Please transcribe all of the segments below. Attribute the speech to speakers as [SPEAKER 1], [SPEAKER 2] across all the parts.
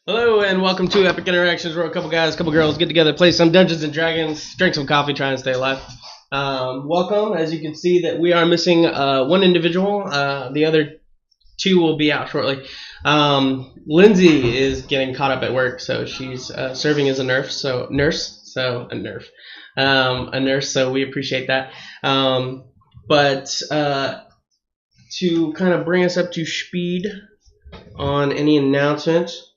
[SPEAKER 1] Hello and welcome to Epic Interactions, where a couple guys, a couple girls get together, play some Dungeons and Dragons, drink some coffee, try and stay alive. Welcome. As you can see, that we are missing one individual. The other two will be out shortly. Lindsay is getting caught up at work, so she's serving as a nurse. So we appreciate that. But to kind of bring us up to speed on any announcements.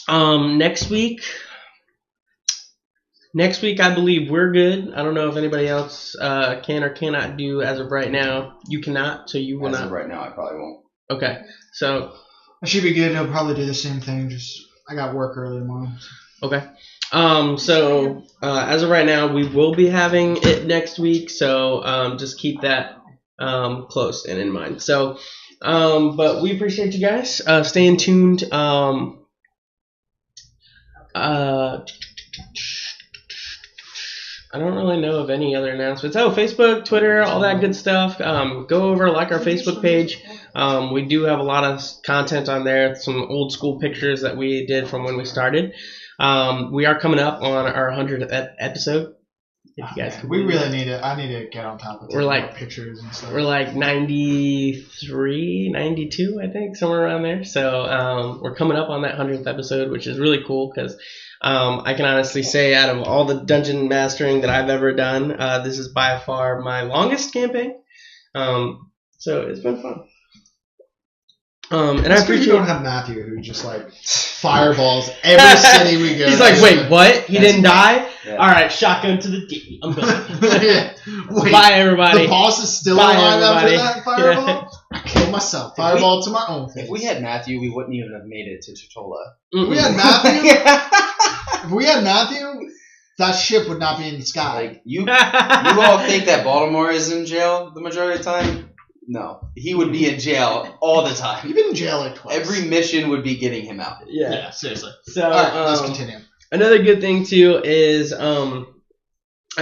[SPEAKER 1] Next week I believe we're good. I don't know if anybody else can or cannot do as of right now. You cannot, so you will not.
[SPEAKER 2] As of right now, I probably won't.
[SPEAKER 1] Okay, so
[SPEAKER 3] I should be good. I'll probably do the same thing. Just I got work early tomorrow.
[SPEAKER 1] Okay. So as of right now, we will be having it next week. So just keep that close and in mind. So, but we appreciate you guys staying tuned. I don't really know of any other announcements. Oh, Facebook, Twitter, all that good stuff. Go over, like our Facebook page. We do have a lot of content on there. Some old school pictures that we did from when we started. We are coming up on our 100th episode. If you guys
[SPEAKER 3] we really need it. I need to get on top of it.
[SPEAKER 1] We're like
[SPEAKER 3] pictures and stuff.
[SPEAKER 1] We're like 93, 92, I think, somewhere around there. So we're coming up on that 100th episode, which is really cool because I can honestly say out of all the dungeon mastering that I've ever done, this is by far my longest campaign. So it's been fun. And I appreciate
[SPEAKER 3] you don't have Matthew who just like fireballs every city we go.
[SPEAKER 1] He's like, wait, what? He didn't die?
[SPEAKER 2] Yeah.
[SPEAKER 1] All right, shotgun to the D. I'm going.
[SPEAKER 3] Wait,
[SPEAKER 1] bye, everybody.
[SPEAKER 3] The boss is still
[SPEAKER 1] Bye,
[SPEAKER 3] alive after
[SPEAKER 1] everybody.
[SPEAKER 3] that fireball? Yeah. I killed myself. Fireball to my own face.
[SPEAKER 2] If we had Matthew, we wouldn't even have made it to Tortola.
[SPEAKER 3] If we had Matthew, if we had Matthew, that ship would not be in the sky.
[SPEAKER 2] Like you all think that Baltimore is in jail the majority of the time? No, he would be in jail all the time.
[SPEAKER 3] You've been in jail like twice.
[SPEAKER 2] Every mission would be getting him out.
[SPEAKER 3] Yeah, seriously.
[SPEAKER 1] So
[SPEAKER 3] all right, let's continue.
[SPEAKER 1] Another good thing too is I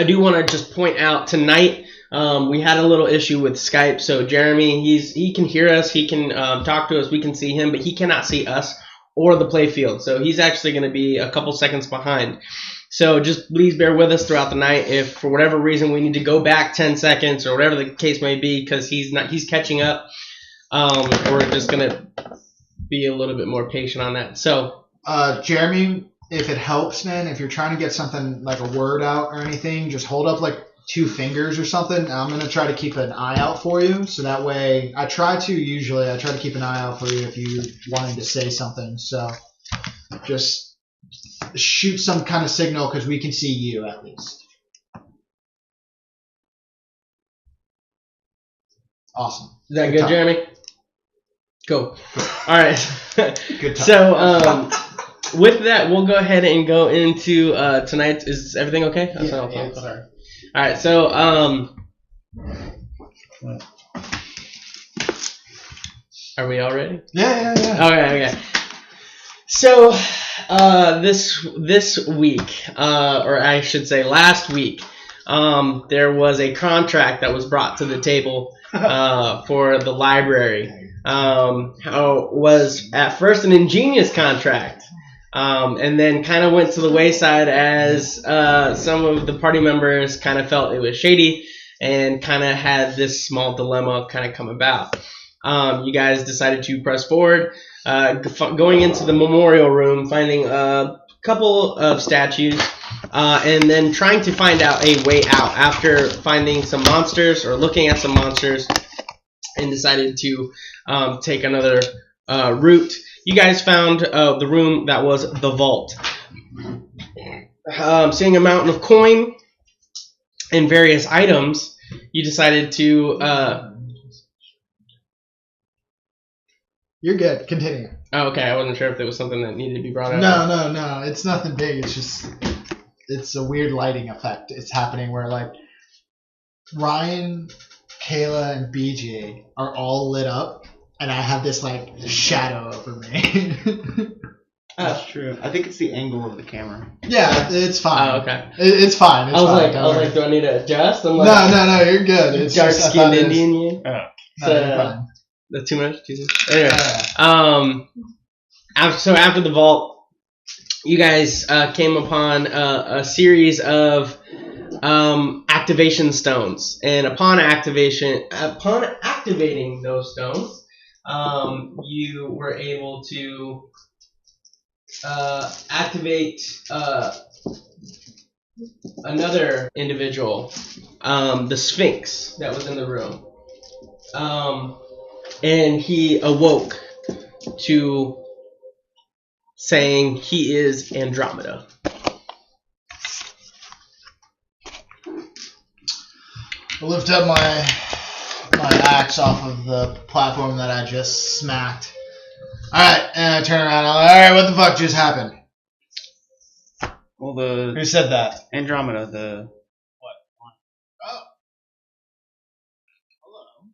[SPEAKER 1] do want to just point out tonight we had a little issue with Skype. So Jeremy, he can hear us, he can talk to us, we can see him, but he cannot see us or the play field. So he's actually going to be a couple seconds behind. So just please bear with us throughout the night. If for whatever reason we need to go back 10 seconds or whatever the case may be, because he's catching up, we're just going to be a little bit more patient on that. So
[SPEAKER 3] Jeremy, if it helps, man, if you're trying to get something like a word out or anything, just hold up like 2 fingers or something. I'm going to try to keep an eye out for you. So that way, I try to keep an eye out for you if you wanted to say something. So just shoot some kind of signal because we can see you at least. Awesome.
[SPEAKER 1] Is that good, Jeremy? Cool. All right.
[SPEAKER 3] Good time.
[SPEAKER 1] So with that, we'll go ahead and go into tonight's. Is everything okay?
[SPEAKER 3] Yeah.
[SPEAKER 1] All right. So are we all ready?
[SPEAKER 3] Yeah.
[SPEAKER 1] Okay. So this week, or I should say last week, there was a contract that was brought to the table for the library. Was at first an ingenious contract, and then kind of went to the wayside as some of the party members kind of felt it was shady and kind of had this small dilemma kind of come about. You guys decided to press forward, going into the memorial room, finding a couple of statues, and then trying to find out a way out after finding some monsters or looking at some monsters, and decided to take another route. You guys found the room that was the vault. Seeing a mountain of coin and various items, you decided to...
[SPEAKER 3] You're good. Continue.
[SPEAKER 1] Oh, okay. I wasn't sure if there was something that needed to be brought up.
[SPEAKER 3] No. It's nothing big. It's a weird lighting effect. It's happening where like Ryan, Kayla, and BJ are all lit up, and I have this like shadow over me.
[SPEAKER 4] That's true. I think it's the angle of the camera.
[SPEAKER 3] Yeah, it's fine.
[SPEAKER 1] Oh, okay.
[SPEAKER 3] It's fine. It's
[SPEAKER 1] I was
[SPEAKER 3] fine.
[SPEAKER 1] like, do I need to adjust? I'm like,
[SPEAKER 3] No, you're good. It's
[SPEAKER 1] dark
[SPEAKER 3] just,
[SPEAKER 1] skinned Indian.
[SPEAKER 3] No, you're fine.
[SPEAKER 1] That's too much? Anyway, So after the vault, you guys came upon a series of activation stones, and upon activating those stones, you were able to activate another individual, the Sphinx that was in the room, and he awoke to saying he is Andromeda.
[SPEAKER 3] I lift up my axe off of the platform that I just smacked. Alright, and I turn around and I'm like, alright, what the fuck just happened?
[SPEAKER 4] Well, the
[SPEAKER 3] Who said that?
[SPEAKER 4] Andromeda, the
[SPEAKER 3] What? Oh. Hello.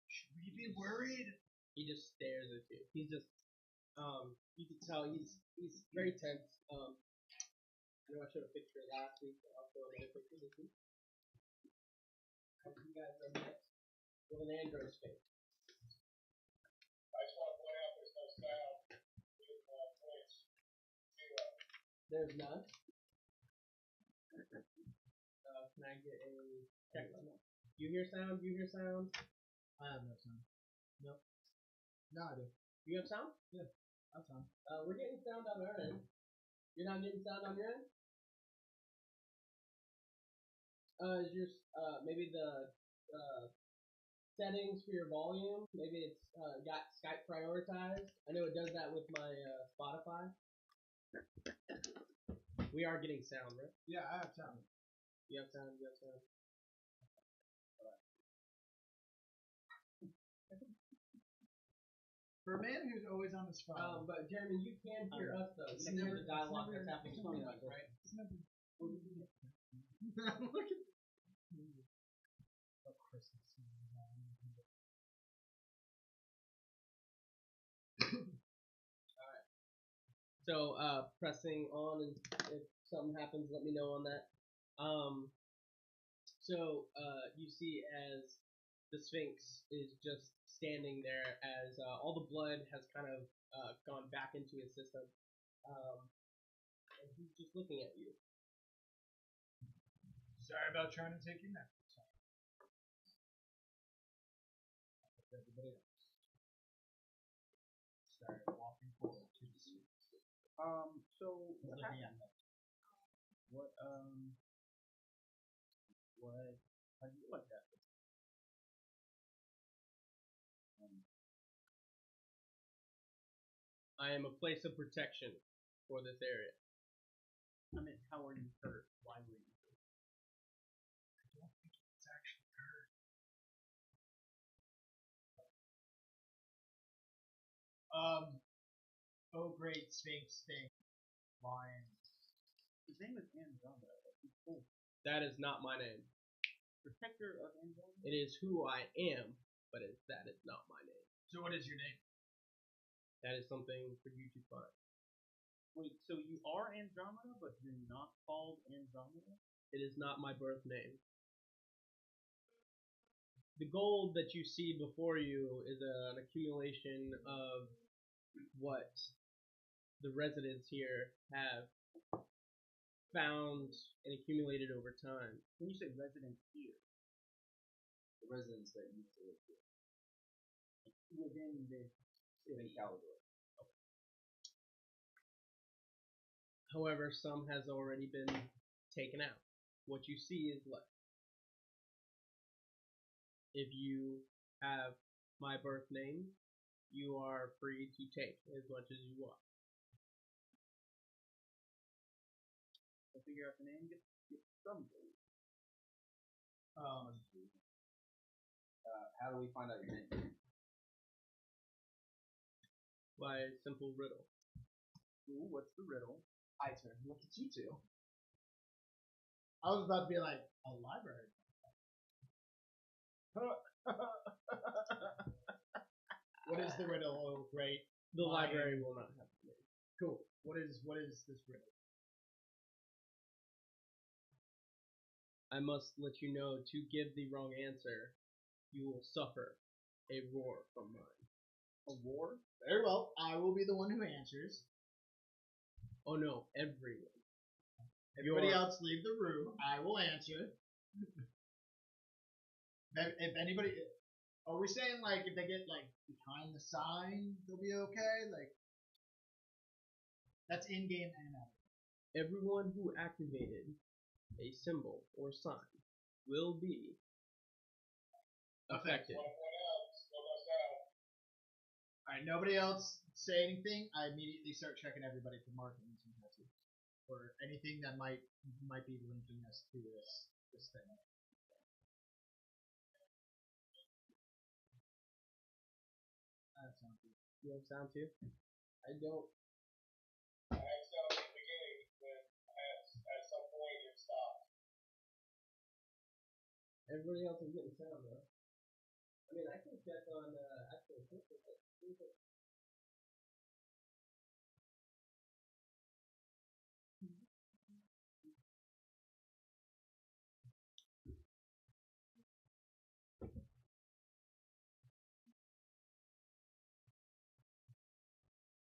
[SPEAKER 3] Should we be worried?
[SPEAKER 1] He just stares at you. He's just, you can tell he's very tense. I know I showed a picture last week, but I'll show another picture this week. You guys are met with an android space.
[SPEAKER 5] I just want to point out there's no sound with points. Zero.
[SPEAKER 1] There's none. Can I get a check on that? You hear sound? You hear sound?
[SPEAKER 3] I have no sound. Nope. No, I do.
[SPEAKER 1] You have sound?
[SPEAKER 3] Yeah, I have sound.
[SPEAKER 1] We're getting sound on our end. You're not getting sound on your end? Is your maybe the settings for your volume? Maybe it's got Skype prioritized. I know it does that with my Spotify. We are getting sound, right?
[SPEAKER 3] Yeah, I have sound.
[SPEAKER 1] You have sound. You have sound.
[SPEAKER 3] For a man who's always on his phone.
[SPEAKER 1] But Jeremy, you can hear us though. You can hear the dialogue that's happening between us, right?
[SPEAKER 3] Look at
[SPEAKER 1] So pressing on, and if something happens, let me know on that. So you see as the Sphinx is just standing there, as all the blood has kind of gone back into his system, and he's just looking at you.
[SPEAKER 3] Sorry about trying to take your neck. Everybody else started walking forward to the Sphinx.
[SPEAKER 4] So what happened? What how do you like that?
[SPEAKER 1] I am a place of protection for this area.
[SPEAKER 4] I mean, how are you hurt? Why were you hurt?
[SPEAKER 3] I don't think it's actually hurt. Oh great Sphinx thing. Lion.
[SPEAKER 4] His name is Andromeda. He's cool.
[SPEAKER 1] That is not my name.
[SPEAKER 4] Protector of Andromeda.
[SPEAKER 1] It is who I am, but that is not my name.
[SPEAKER 3] So what is your name?
[SPEAKER 1] That is something for you to find.
[SPEAKER 4] Wait, so you are Andromeda, but you're not called Andromeda?
[SPEAKER 1] It is not my birth name. The gold that you see before you is an accumulation of what the residents here have found and accumulated over time.
[SPEAKER 4] When you say residents here,
[SPEAKER 2] The residents that used to live here.
[SPEAKER 4] within this
[SPEAKER 2] In Calidor.
[SPEAKER 1] However, some has already been taken out. What you see is left. If you have my birth name, you are free to take as much as you want.
[SPEAKER 4] to figure out the name, get some gold.
[SPEAKER 2] How do we find out your name?
[SPEAKER 1] By a simple riddle.
[SPEAKER 4] Ooh, what's the riddle?
[SPEAKER 3] I turn. Look at you two. I was about to be like, a library. What is the riddle? Oh, great.
[SPEAKER 1] The library will not have the name.
[SPEAKER 3] Cool. What is this riddle?
[SPEAKER 1] I must let you know, to give the wrong answer, you will suffer a roar from mine.
[SPEAKER 4] A war?
[SPEAKER 3] Very well. I will be the one who answers.
[SPEAKER 1] Oh no, everyone.
[SPEAKER 3] Everybody
[SPEAKER 1] Your-
[SPEAKER 3] else leave the room. I will answer. If anybody, are we saying like if they get like behind the sign, they'll be okay? Like that's in game and out.
[SPEAKER 1] Everyone who activated a symbol or sign will be affected.
[SPEAKER 3] All right. Nobody else say anything. I immediately start checking everybody for markings and tattoos, or anything that might be linking us to this thing. That sounds good.
[SPEAKER 1] You have sound too? I don't.
[SPEAKER 5] I had sound at the beginning, but at some point it stopped.
[SPEAKER 1] Everybody else is getting sound though. I mean, I can check on actual pictures.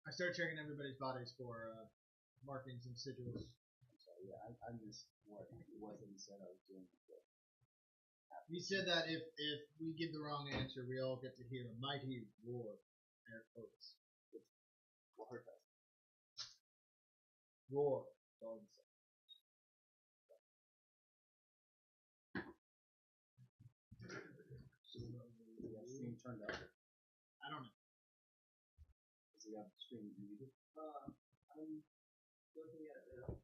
[SPEAKER 3] I start checking everybody's bodies for markings and sigils.
[SPEAKER 2] Yeah, I'm just what it wasn't said I was doing.
[SPEAKER 3] He said that if we give the wrong answer, we all get to hear a mighty roar. Air quotes. Roar. That's all he said.
[SPEAKER 2] So the stream turned up.
[SPEAKER 3] I don't know.
[SPEAKER 2] Does he have the stream muted?
[SPEAKER 1] I'm looking at it now.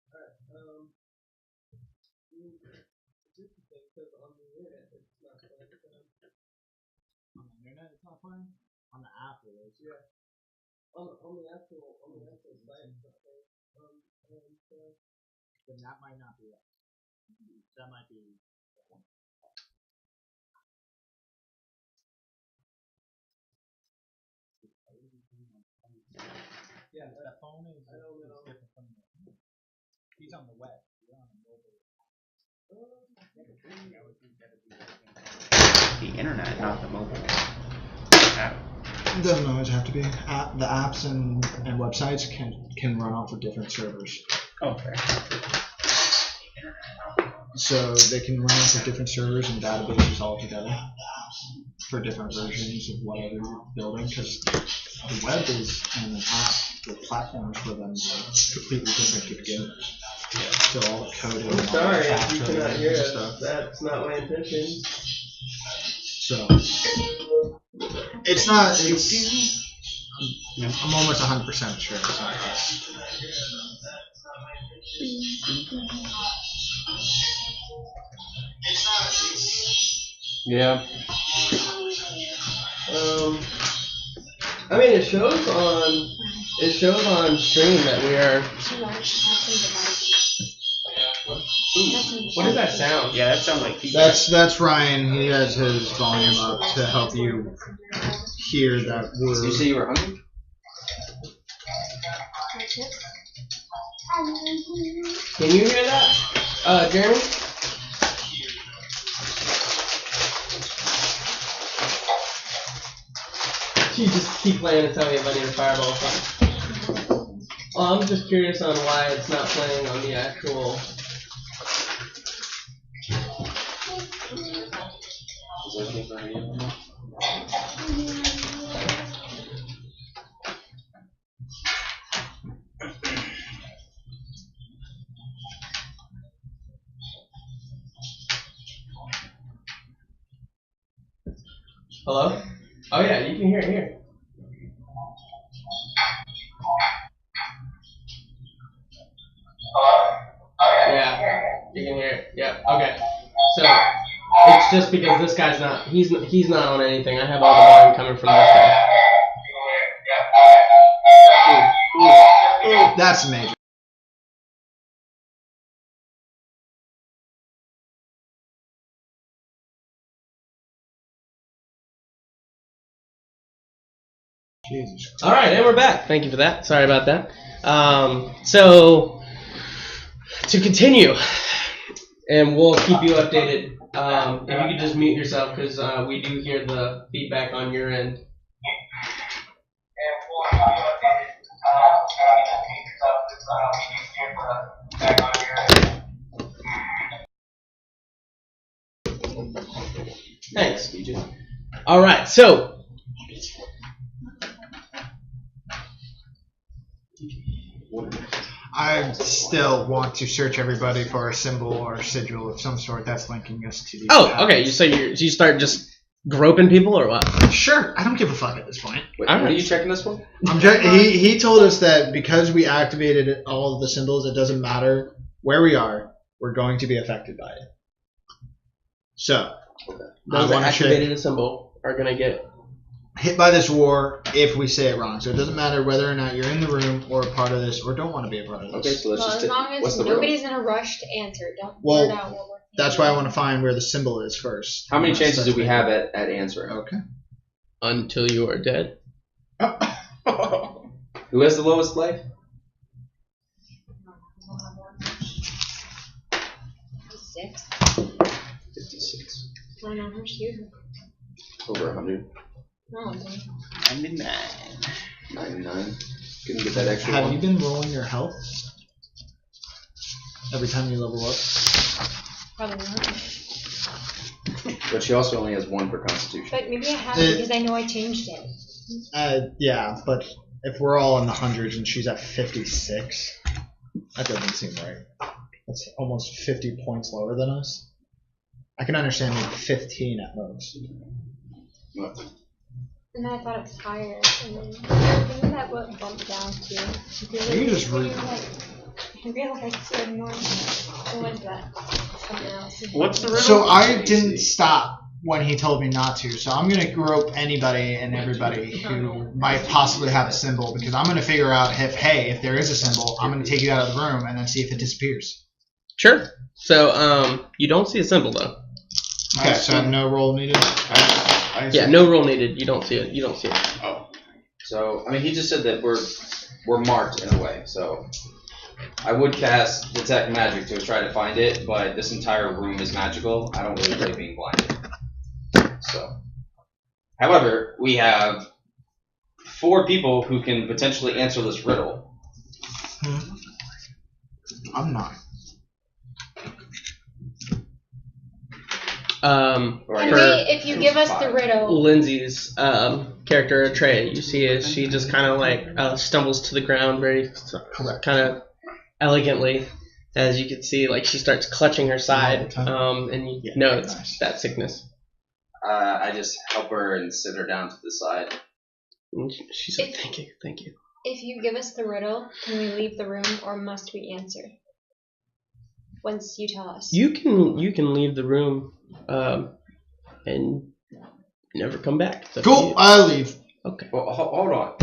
[SPEAKER 1] Alright, it's interesting because on the internet it's not like
[SPEAKER 3] On the internet, it's not playing. On the app, it is.
[SPEAKER 1] yeah. On the actual site it's not there.
[SPEAKER 3] Then that might not be it. That might be.
[SPEAKER 1] Yeah,
[SPEAKER 3] The phone is,
[SPEAKER 1] I don't know.
[SPEAKER 3] different from the. He's on the web. You're on the mobile.
[SPEAKER 6] The internet, not the mobile app.
[SPEAKER 3] It doesn't always have to be. The apps and websites can run off of different servers.
[SPEAKER 6] Oh, fair.
[SPEAKER 3] So they can run off of different servers and databases altogether for different versions of whatever you're building. Because the web is and an app, the platforms for them are completely different to begin with. So all the coding.
[SPEAKER 1] I'm
[SPEAKER 3] and all
[SPEAKER 1] sorry
[SPEAKER 3] the
[SPEAKER 1] if you
[SPEAKER 3] capture
[SPEAKER 1] cannot
[SPEAKER 3] and
[SPEAKER 1] hear us.
[SPEAKER 3] stuff.
[SPEAKER 1] That's not my intention.
[SPEAKER 3] So it's not. It's. I'm almost 100% sure it's not us.
[SPEAKER 2] Yeah.
[SPEAKER 1] I mean, it shows on stream that we are. What does that sound?
[SPEAKER 6] Yeah, that sounds like feedback.
[SPEAKER 3] That's Ryan. He has his volume up to help you hear that
[SPEAKER 2] Did you
[SPEAKER 3] we're.
[SPEAKER 2] say you were hungry?
[SPEAKER 1] Can you hear that, Jeremy? You just keep playing and tell me if I need a fireball or something. Well, I'm just curious on why it's not playing on the actual.
[SPEAKER 2] Is there anything for you?
[SPEAKER 1] Hello? Oh yeah, you can hear it here. Yeah, you can hear it. Yep. Okay. So it's just because this guy's not. He's not on anything. I have all the volume coming from this guy.
[SPEAKER 3] That's major. Jesus.
[SPEAKER 1] All right, and we're back. Thank you for that. Sorry about that. So to continue, and we'll keep you updated. If you could just mute yourself, because we do hear the feedback on your end. Thanks, BJ. All right, so
[SPEAKER 3] I still want to search everybody for a symbol or a sigil of some sort that's linking us to these.
[SPEAKER 1] oh, okay. So you start just groping people, or what?
[SPEAKER 3] Sure, I don't give a fuck at this point.
[SPEAKER 2] Wait,
[SPEAKER 1] Alright.
[SPEAKER 2] what are you checking this for?
[SPEAKER 3] He told us that because we activated all of the symbols, it doesn't matter where we are, we're going to be affected by it. So,
[SPEAKER 1] Those that activated a symbol are gonna get
[SPEAKER 3] hit by this war if we say it wrong. So it doesn't matter whether or not you're in the room or a part of this or don't want to be a part of this.
[SPEAKER 2] Okay, so let's
[SPEAKER 7] Well,
[SPEAKER 2] just
[SPEAKER 7] as long
[SPEAKER 2] what's
[SPEAKER 7] as
[SPEAKER 2] the
[SPEAKER 7] nobody's in a rush to answer, don't
[SPEAKER 3] Well,
[SPEAKER 7] blurt out what we're
[SPEAKER 3] That's why I want to find where the symbol is first.
[SPEAKER 2] How many chances do we have at answering?
[SPEAKER 3] Okay.
[SPEAKER 1] until you are dead.
[SPEAKER 2] Who has the lowest life?
[SPEAKER 7] 6.
[SPEAKER 2] 56.
[SPEAKER 7] I don't know how much you.
[SPEAKER 2] Over 100.
[SPEAKER 7] No, dude.
[SPEAKER 6] 99.
[SPEAKER 2] 99. Couldn't get that extra
[SPEAKER 3] Have
[SPEAKER 2] one.
[SPEAKER 3] you been rolling your health every time you level up?
[SPEAKER 7] Probably not.
[SPEAKER 2] But she also only has 1 for Constitution.
[SPEAKER 7] But maybe I have because I know I changed it.
[SPEAKER 3] Yeah, but if we're all in the hundreds and she's at 56, that doesn't seem right. That's almost 50 points lower than us. I can understand maybe 15 at most.
[SPEAKER 2] What?
[SPEAKER 7] And then I thought it was higher. And then I think that would bump down too.
[SPEAKER 3] You can just read.
[SPEAKER 7] I realized it's so annoying. So what is that? Something else.
[SPEAKER 6] What's the riddle?
[SPEAKER 3] So I didn't stop when he told me not to, so I'm going to grope anybody and everybody who might possibly have a symbol, because I'm going to figure out if there is a symbol, I'm going to take you out of the room and then see if it disappears.
[SPEAKER 1] Sure. So you don't see a symbol though.
[SPEAKER 3] Okay, so no roll needed.
[SPEAKER 1] Yeah, no roll needed. You don't see it. You don't see it.
[SPEAKER 2] Oh. So, I mean, he just said that we're marked in a way, so I would cast Detect Magic to try to find it, but this entire room is magical. I don't really like being blinded. So, however, we have 4 people who can potentially answer this riddle.
[SPEAKER 3] I'm not.
[SPEAKER 7] And
[SPEAKER 1] For
[SPEAKER 7] if you give us the riddle,
[SPEAKER 1] Lindsay's character, Trey, you see as she just kind of like stumbles to the ground very kind of elegantly. As you can see, like she starts clutching her side, and you know it's that sickness.
[SPEAKER 2] I just help her and sit her down to the side.
[SPEAKER 1] And she's like, thank you.
[SPEAKER 7] if you give us the riddle, can we leave the room or must we answer? Once you tell us.
[SPEAKER 1] You can leave the room and never come back. It's up to
[SPEAKER 3] Cool,
[SPEAKER 1] you.
[SPEAKER 3] I'll leave.
[SPEAKER 1] Okay.
[SPEAKER 2] Well, hold on.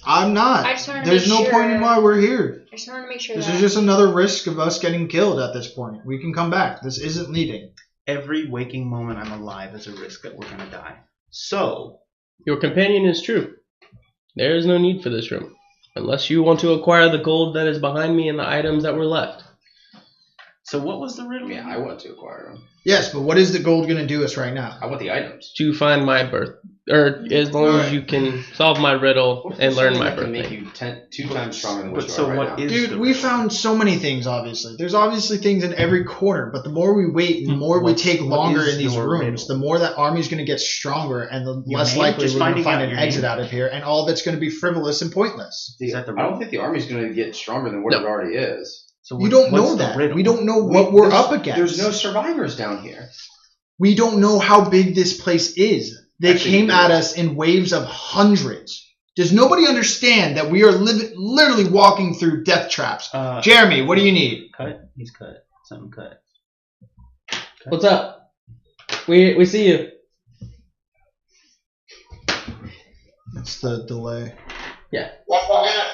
[SPEAKER 3] I'm not.
[SPEAKER 7] I just wanted to
[SPEAKER 3] There's
[SPEAKER 7] make
[SPEAKER 3] no
[SPEAKER 7] sure.
[SPEAKER 3] point in why we're here.
[SPEAKER 7] I just wanted to make sure
[SPEAKER 3] This
[SPEAKER 7] that
[SPEAKER 3] is just another risk of us getting killed at this point. We can come back. This isn't leading.
[SPEAKER 6] Every waking moment I'm alive is a risk that we're gonna die. So,
[SPEAKER 1] Your companion is true. There is no need for this room. Unless you want to acquire the gold that is behind me and the items that were left.
[SPEAKER 6] so what was the riddle?
[SPEAKER 2] Yeah, I want to acquire them.
[SPEAKER 3] Yes, but what is the gold going to do us right now?
[SPEAKER 2] I want the items.
[SPEAKER 1] To find my birth. Or as long as you can solve my riddle and learn my
[SPEAKER 2] I can make
[SPEAKER 1] birthday.
[SPEAKER 2] you 2 times stronger than what
[SPEAKER 6] But
[SPEAKER 2] you
[SPEAKER 6] so
[SPEAKER 2] are right
[SPEAKER 6] what
[SPEAKER 2] now.
[SPEAKER 6] is
[SPEAKER 3] Dude,
[SPEAKER 6] the
[SPEAKER 3] we
[SPEAKER 6] riddle?
[SPEAKER 3] found so many things, obviously. There's obviously things in every corner, but the more we wait and the more we
[SPEAKER 6] What's-
[SPEAKER 3] take
[SPEAKER 6] what
[SPEAKER 3] longer
[SPEAKER 6] is
[SPEAKER 3] in these
[SPEAKER 6] your
[SPEAKER 3] rooms,
[SPEAKER 6] riddle?
[SPEAKER 3] the more that army's going to get stronger and the
[SPEAKER 6] Your
[SPEAKER 3] less
[SPEAKER 6] name?
[SPEAKER 3] likely
[SPEAKER 6] Just
[SPEAKER 3] we're going to
[SPEAKER 6] finding
[SPEAKER 3] find
[SPEAKER 6] out
[SPEAKER 3] an
[SPEAKER 6] your
[SPEAKER 3] exit
[SPEAKER 6] name?
[SPEAKER 3] out of here, and all of it's going to be frivolous and pointless.
[SPEAKER 6] Is that the
[SPEAKER 2] I
[SPEAKER 6] riddle?
[SPEAKER 2] don't think the army's going to get stronger than what
[SPEAKER 1] No.
[SPEAKER 2] it already is.
[SPEAKER 6] So
[SPEAKER 3] You don't
[SPEAKER 6] what's
[SPEAKER 3] know
[SPEAKER 6] the
[SPEAKER 3] that.
[SPEAKER 6] riddle?
[SPEAKER 3] We don't know what we're up against.
[SPEAKER 2] There's no survivors down here.
[SPEAKER 3] We don't know how big this place is. They
[SPEAKER 2] Actually,
[SPEAKER 3] came
[SPEAKER 2] we
[SPEAKER 3] at
[SPEAKER 2] do.
[SPEAKER 3] us in waves of hundreds. Does nobody understand that we are literally walking through death traps? Jeremy, what do you need?
[SPEAKER 6] Cut? He's cut. Something cut.
[SPEAKER 1] What's up? We see you.
[SPEAKER 3] It's the delay.
[SPEAKER 1] Yeah.
[SPEAKER 5] Well,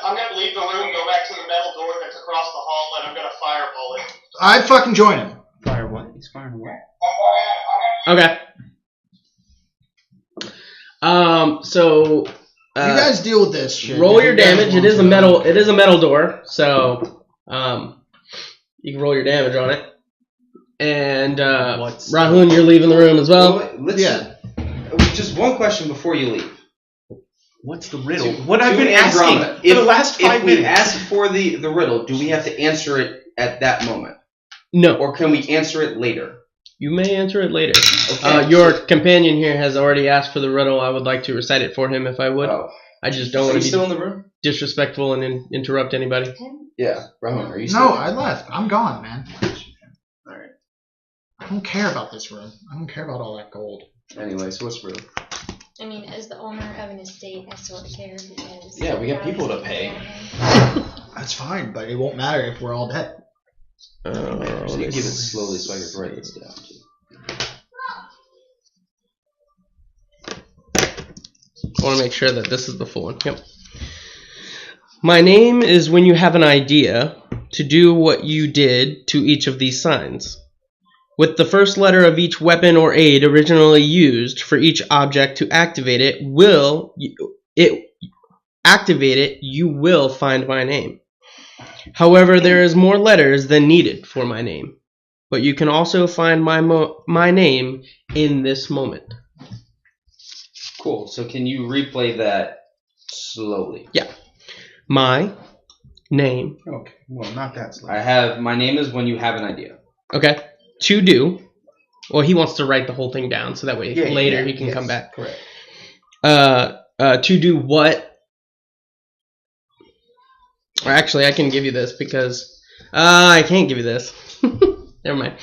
[SPEAKER 5] I'm gonna leave the room, go back to the metal door that's across the hall, and I'm gonna fireball it.
[SPEAKER 3] I'd fucking join him.
[SPEAKER 6] Fire what? He's firing what?
[SPEAKER 1] Okay. So
[SPEAKER 3] You guys deal with this shit.
[SPEAKER 1] Roll
[SPEAKER 3] if
[SPEAKER 1] your
[SPEAKER 3] you guys
[SPEAKER 1] damage. It
[SPEAKER 3] want
[SPEAKER 1] is a
[SPEAKER 3] to.
[SPEAKER 1] metal. It is a metal door, so you can roll your damage on it. And Rahun, you're leaving the room as well.
[SPEAKER 2] Just one question before you leave.
[SPEAKER 6] What's the riddle? What I've been asking for the last 5 minutes.
[SPEAKER 2] If we ask for the riddle, do we have to answer it at that moment?
[SPEAKER 1] No.
[SPEAKER 2] Or can we answer it later?
[SPEAKER 1] You may answer it later.
[SPEAKER 2] Okay.
[SPEAKER 1] Your companion here has already asked for the riddle. I would like to recite it for him if I would.
[SPEAKER 2] Oh.
[SPEAKER 1] I just don't want
[SPEAKER 2] Are
[SPEAKER 1] to
[SPEAKER 2] you
[SPEAKER 1] be
[SPEAKER 2] still in the room?
[SPEAKER 1] disrespectful and interrupt anybody.
[SPEAKER 2] Yeah. Rahun, are you still
[SPEAKER 3] No,
[SPEAKER 2] there?
[SPEAKER 3] I left. I'm gone, man.
[SPEAKER 2] Alright.
[SPEAKER 3] I don't care about this room. I don't care about all that gold.
[SPEAKER 2] Anyway, so what's real?
[SPEAKER 7] I mean, as the owner of an estate, I sort of care because.
[SPEAKER 2] Yeah, we got people to pay.
[SPEAKER 3] That's fine, but it won't matter if we're all dead.
[SPEAKER 2] So you give it slowly so I can write this down too.
[SPEAKER 1] I want to make sure that this is the full one. Yep. My name is when you have an idea to do what you did to each of these signs. With the first letter of each weapon or aid originally used for each object to activate it, you will find my name. However, there is more letters than needed for my name, but you can also find my name in this moment.
[SPEAKER 2] Cool. So can you replay that slowly?
[SPEAKER 1] Yeah. My name.
[SPEAKER 6] Okay. Well, not that slow.
[SPEAKER 2] My name is when you have an idea.
[SPEAKER 1] Okay. To do. Well, he wants to write the whole thing down so that way later he can come back.
[SPEAKER 6] Correct.
[SPEAKER 1] To do what? Or actually, I can give you this because I can't give you this. Never mind.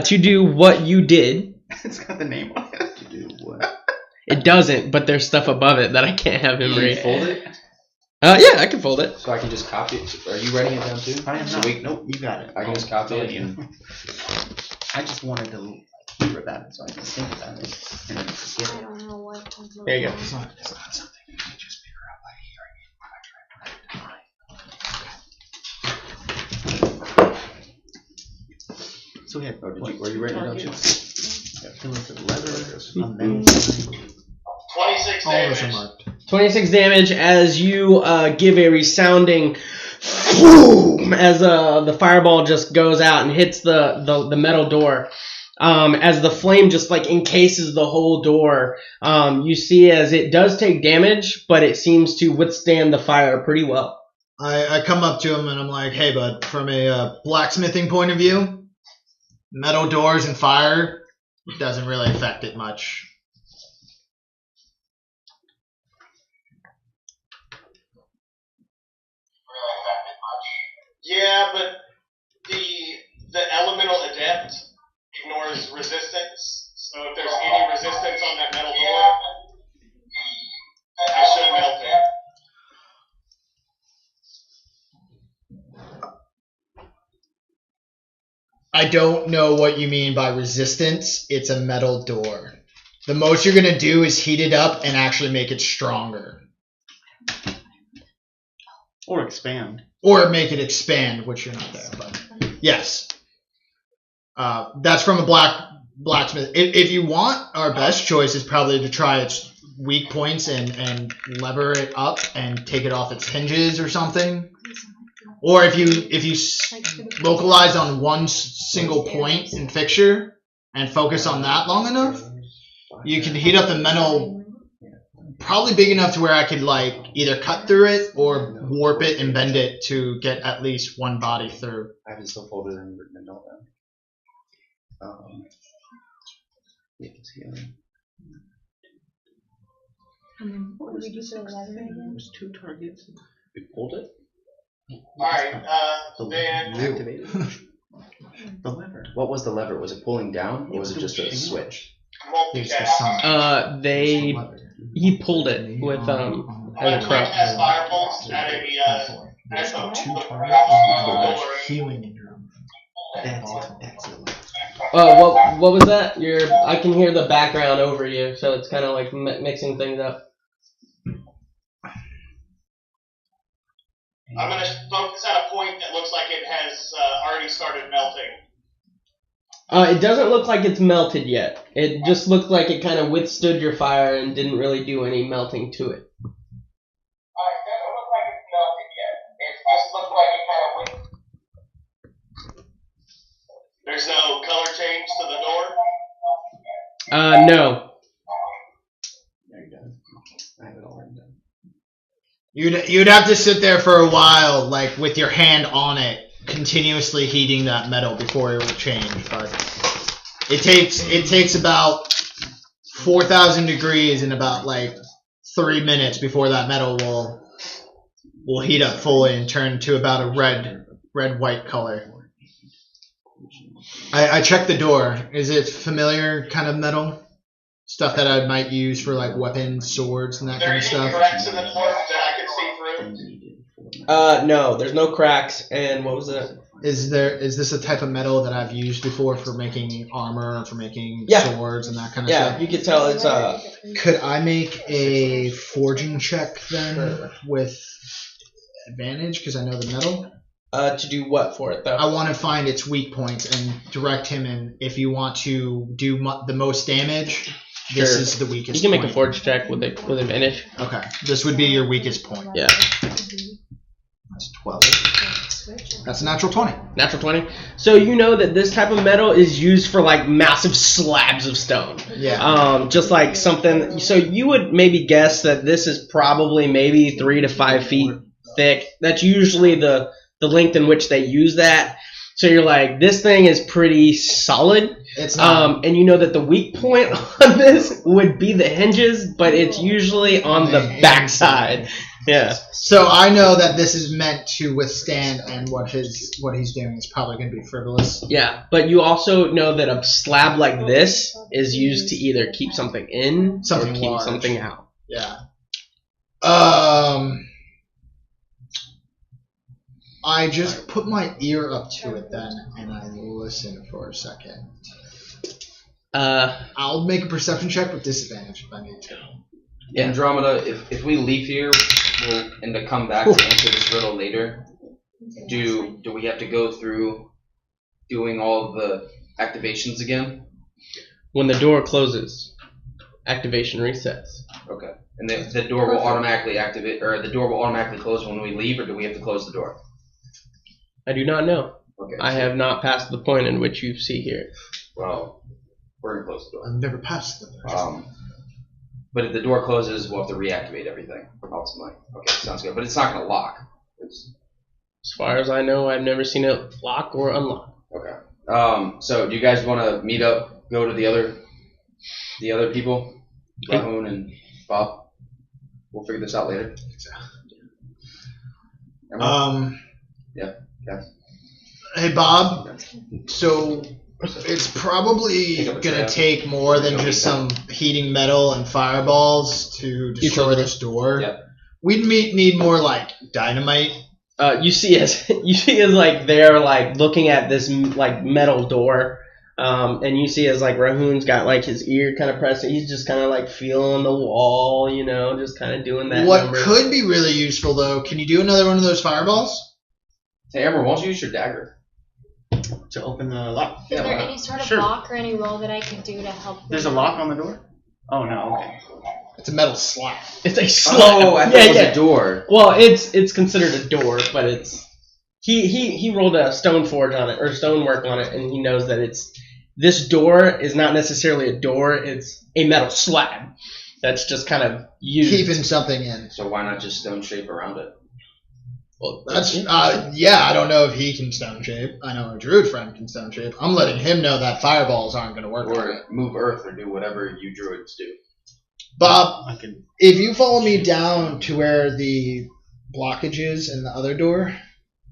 [SPEAKER 1] To do what you did.
[SPEAKER 6] It's got the name on it. To do what?
[SPEAKER 1] It doesn't, but there's stuff above it that I can't have him read.
[SPEAKER 2] Fold it?
[SPEAKER 1] Yeah, I can fold it.
[SPEAKER 2] So I can just copy it. Are you writing it down too?
[SPEAKER 6] I am
[SPEAKER 2] So
[SPEAKER 6] not.
[SPEAKER 2] we-
[SPEAKER 6] Nope, you got it.
[SPEAKER 2] I can just copy it.
[SPEAKER 6] I just wanted to hear about it so I can think about it and then forget
[SPEAKER 7] I
[SPEAKER 6] it.
[SPEAKER 7] don't know what.
[SPEAKER 1] There you go.
[SPEAKER 3] It's not something you can just figure out by hearing.
[SPEAKER 6] So we had
[SPEAKER 2] Oh, were you writing it down too?
[SPEAKER 6] There was a letter, a metal sign.
[SPEAKER 5] 26
[SPEAKER 3] All of us are
[SPEAKER 5] damage.
[SPEAKER 3] marked.
[SPEAKER 1] 26 damage as you give a resounding boom as the fireball just goes out and hits the metal door. As the flame just like encases the whole door, you see as it does take damage, but it seems to withstand the fire pretty well.
[SPEAKER 3] I come up to him and I'm like, hey, bud, from a blacksmithing point of view, metal doors and fire doesn't really affect it much.
[SPEAKER 5] Really affected much. Yeah, but the elemental adept ignores resistance. So if there's any resistance on that metal door, I should melt it.
[SPEAKER 3] I don't know what you mean by resistance. It's a metal door. The most you're going to do is heat it up and actually make it stronger.
[SPEAKER 6] Or expand.
[SPEAKER 3] Or make it expand, which you're not there. But yes. That's from a blacksmith. If you want, our best choice is probably to try its weak points and lever it up and take it off its hinges or something. Or if you localize on one single point and fixture and focus on that long enough, you can heat up the metal probably big enough to where I could like either cut through it or warp it and bend it to get at least one body through.
[SPEAKER 2] I haven't still folded and written it all down. Yeah, it's here.
[SPEAKER 7] And then what did we do for the lever again?
[SPEAKER 6] There's 2 targets.
[SPEAKER 2] We pulled it?
[SPEAKER 5] Alright,
[SPEAKER 6] The
[SPEAKER 5] then
[SPEAKER 6] activated. The lever.
[SPEAKER 2] What was the lever? Was it pulling down or was it just a switch?
[SPEAKER 3] Here's the
[SPEAKER 5] multicast.
[SPEAKER 3] sun.
[SPEAKER 1] He pulled it with
[SPEAKER 5] I'm
[SPEAKER 1] as a
[SPEAKER 5] gonna
[SPEAKER 1] crutch.
[SPEAKER 5] cast Firepulse at a
[SPEAKER 3] There's
[SPEAKER 5] at the
[SPEAKER 3] two
[SPEAKER 5] door.
[SPEAKER 3] targets. Healing in your own.
[SPEAKER 6] That's the lever.
[SPEAKER 1] What was that? I can hear the background over you, so it's kind of like mixing things up.
[SPEAKER 5] I'm gonna focus at a point that looks like it has already started melting.
[SPEAKER 1] It doesn't look like it's melted yet. It just looked like it kind of withstood your fire and didn't really do any melting to it.
[SPEAKER 5] There's no color change to the door?
[SPEAKER 1] No.
[SPEAKER 2] There you go. I have it all written down.
[SPEAKER 3] You'd have to sit there for a while, like with your hand on it, continuously heating that metal before it will change. But it takes about 4,000 degrees in about like 3 minutes before that metal will heat up fully and turn to about a red-white color. I checked the door. Is it familiar kind of metal? Stuff that I might use for like weapons, swords, and that kind of
[SPEAKER 5] Are there any
[SPEAKER 3] stuff?
[SPEAKER 5] cracks in the door that I can see through?
[SPEAKER 1] No, there's no cracks. And what was it?
[SPEAKER 3] Is this a type of metal that I've used before for making armor and for making swords and that kind of
[SPEAKER 1] Yeah,
[SPEAKER 3] stuff?
[SPEAKER 1] you could tell it's
[SPEAKER 3] Could I make a forging check then with advantage because I know the metal?
[SPEAKER 1] to do what for it though?
[SPEAKER 3] I want to find its weak points and direct him in. If you want to do the most damage, this
[SPEAKER 1] Sure.
[SPEAKER 3] is the weakest.
[SPEAKER 1] You can make
[SPEAKER 3] point.
[SPEAKER 1] a forge check with advantage.
[SPEAKER 3] Okay, this would be your weakest point.
[SPEAKER 1] Yeah.
[SPEAKER 3] That's 12. That's a natural 20.
[SPEAKER 1] Natural 20. So you know that this type of metal is used for like massive slabs of stone.
[SPEAKER 3] Yeah.
[SPEAKER 1] Just like something. So you would maybe guess that this is probably maybe 3 to 5 feet thick. That's usually the length in which they use that. So you're like, this thing is pretty solid.
[SPEAKER 3] It's not.
[SPEAKER 1] And you know that the weak point on this would be the hinges, but it's usually on the backside. Yeah.
[SPEAKER 3] So I know that this is meant to withstand, and what he's doing is probably going to be frivolous.
[SPEAKER 1] Yeah, but you also know that a slab like this is used to either keep something in
[SPEAKER 3] Something
[SPEAKER 1] or keep
[SPEAKER 3] large.
[SPEAKER 1] something out.
[SPEAKER 3] Yeah. I just put my ear up to it then, and I listen for a second. I'll make a perception check with disadvantage if I need to.
[SPEAKER 1] Yeah.
[SPEAKER 2] Andromeda, if we leave here, and to come back to answer this riddle later, do we have to go through doing all of the activations again?
[SPEAKER 1] When the door closes, activation resets.
[SPEAKER 2] Okay. And the door will automatically activate, or the door will automatically close when we leave, or do we have to close the door?
[SPEAKER 1] I do not know.
[SPEAKER 2] Okay.
[SPEAKER 1] I have not passed the point in which you see here.
[SPEAKER 2] Well, we're gonna close the door.
[SPEAKER 3] I've never passed them.
[SPEAKER 2] But if the door closes, we'll have to reactivate everything ultimately. Okay, sounds good. But it's not gonna lock.
[SPEAKER 1] As far as I know, I've never seen it lock or unlock.
[SPEAKER 2] Okay. So do you guys want to meet up? Go to the other people, Rahun and Bob. We'll figure this out later. Yeah. Yes.
[SPEAKER 3] Hey, Bob. So it's probably
[SPEAKER 2] Pick up a
[SPEAKER 3] going to
[SPEAKER 2] trap.
[SPEAKER 3] take more than just some heating metal and fireballs to destroy this door.
[SPEAKER 2] Yeah.
[SPEAKER 3] We'd need more like dynamite.
[SPEAKER 1] You see as like they're like looking at this like metal door, and you see as like Rahun's got like his ear kind of pressed. He's just kind of like feeling the wall, you know, just kind of doing that.
[SPEAKER 3] What
[SPEAKER 1] number.
[SPEAKER 3] could be really useful though? Can you do another one of those fireballs?
[SPEAKER 2] Hey, Amber, why don't you use your dagger?
[SPEAKER 6] To open the lock.
[SPEAKER 7] Is there
[SPEAKER 2] Yeah,
[SPEAKER 7] any sort of
[SPEAKER 6] sure.
[SPEAKER 7] lock or any roll that I could do to help?
[SPEAKER 6] There's a lock on the door? Oh, no, okay.
[SPEAKER 3] It's a metal slab.
[SPEAKER 1] It's a slab.
[SPEAKER 2] Oh, I thought it was a door.
[SPEAKER 1] Well, it's considered a door, but it's he rolled a stone forge on it or stonework on it, and he knows that this door is not necessarily a door; it's a metal slab that's just kind of used.
[SPEAKER 3] Keeping something in.
[SPEAKER 2] So why not just stone shape around it?
[SPEAKER 1] Well,
[SPEAKER 3] That's I don't know if he can stone shape. I know our druid friend can stone shape. I'm letting him know that fireballs aren't going to work.
[SPEAKER 2] Or move earth, or do whatever you druids do.
[SPEAKER 3] Bob,
[SPEAKER 6] I can.
[SPEAKER 3] if you follow me down to where the blockage is in the other door,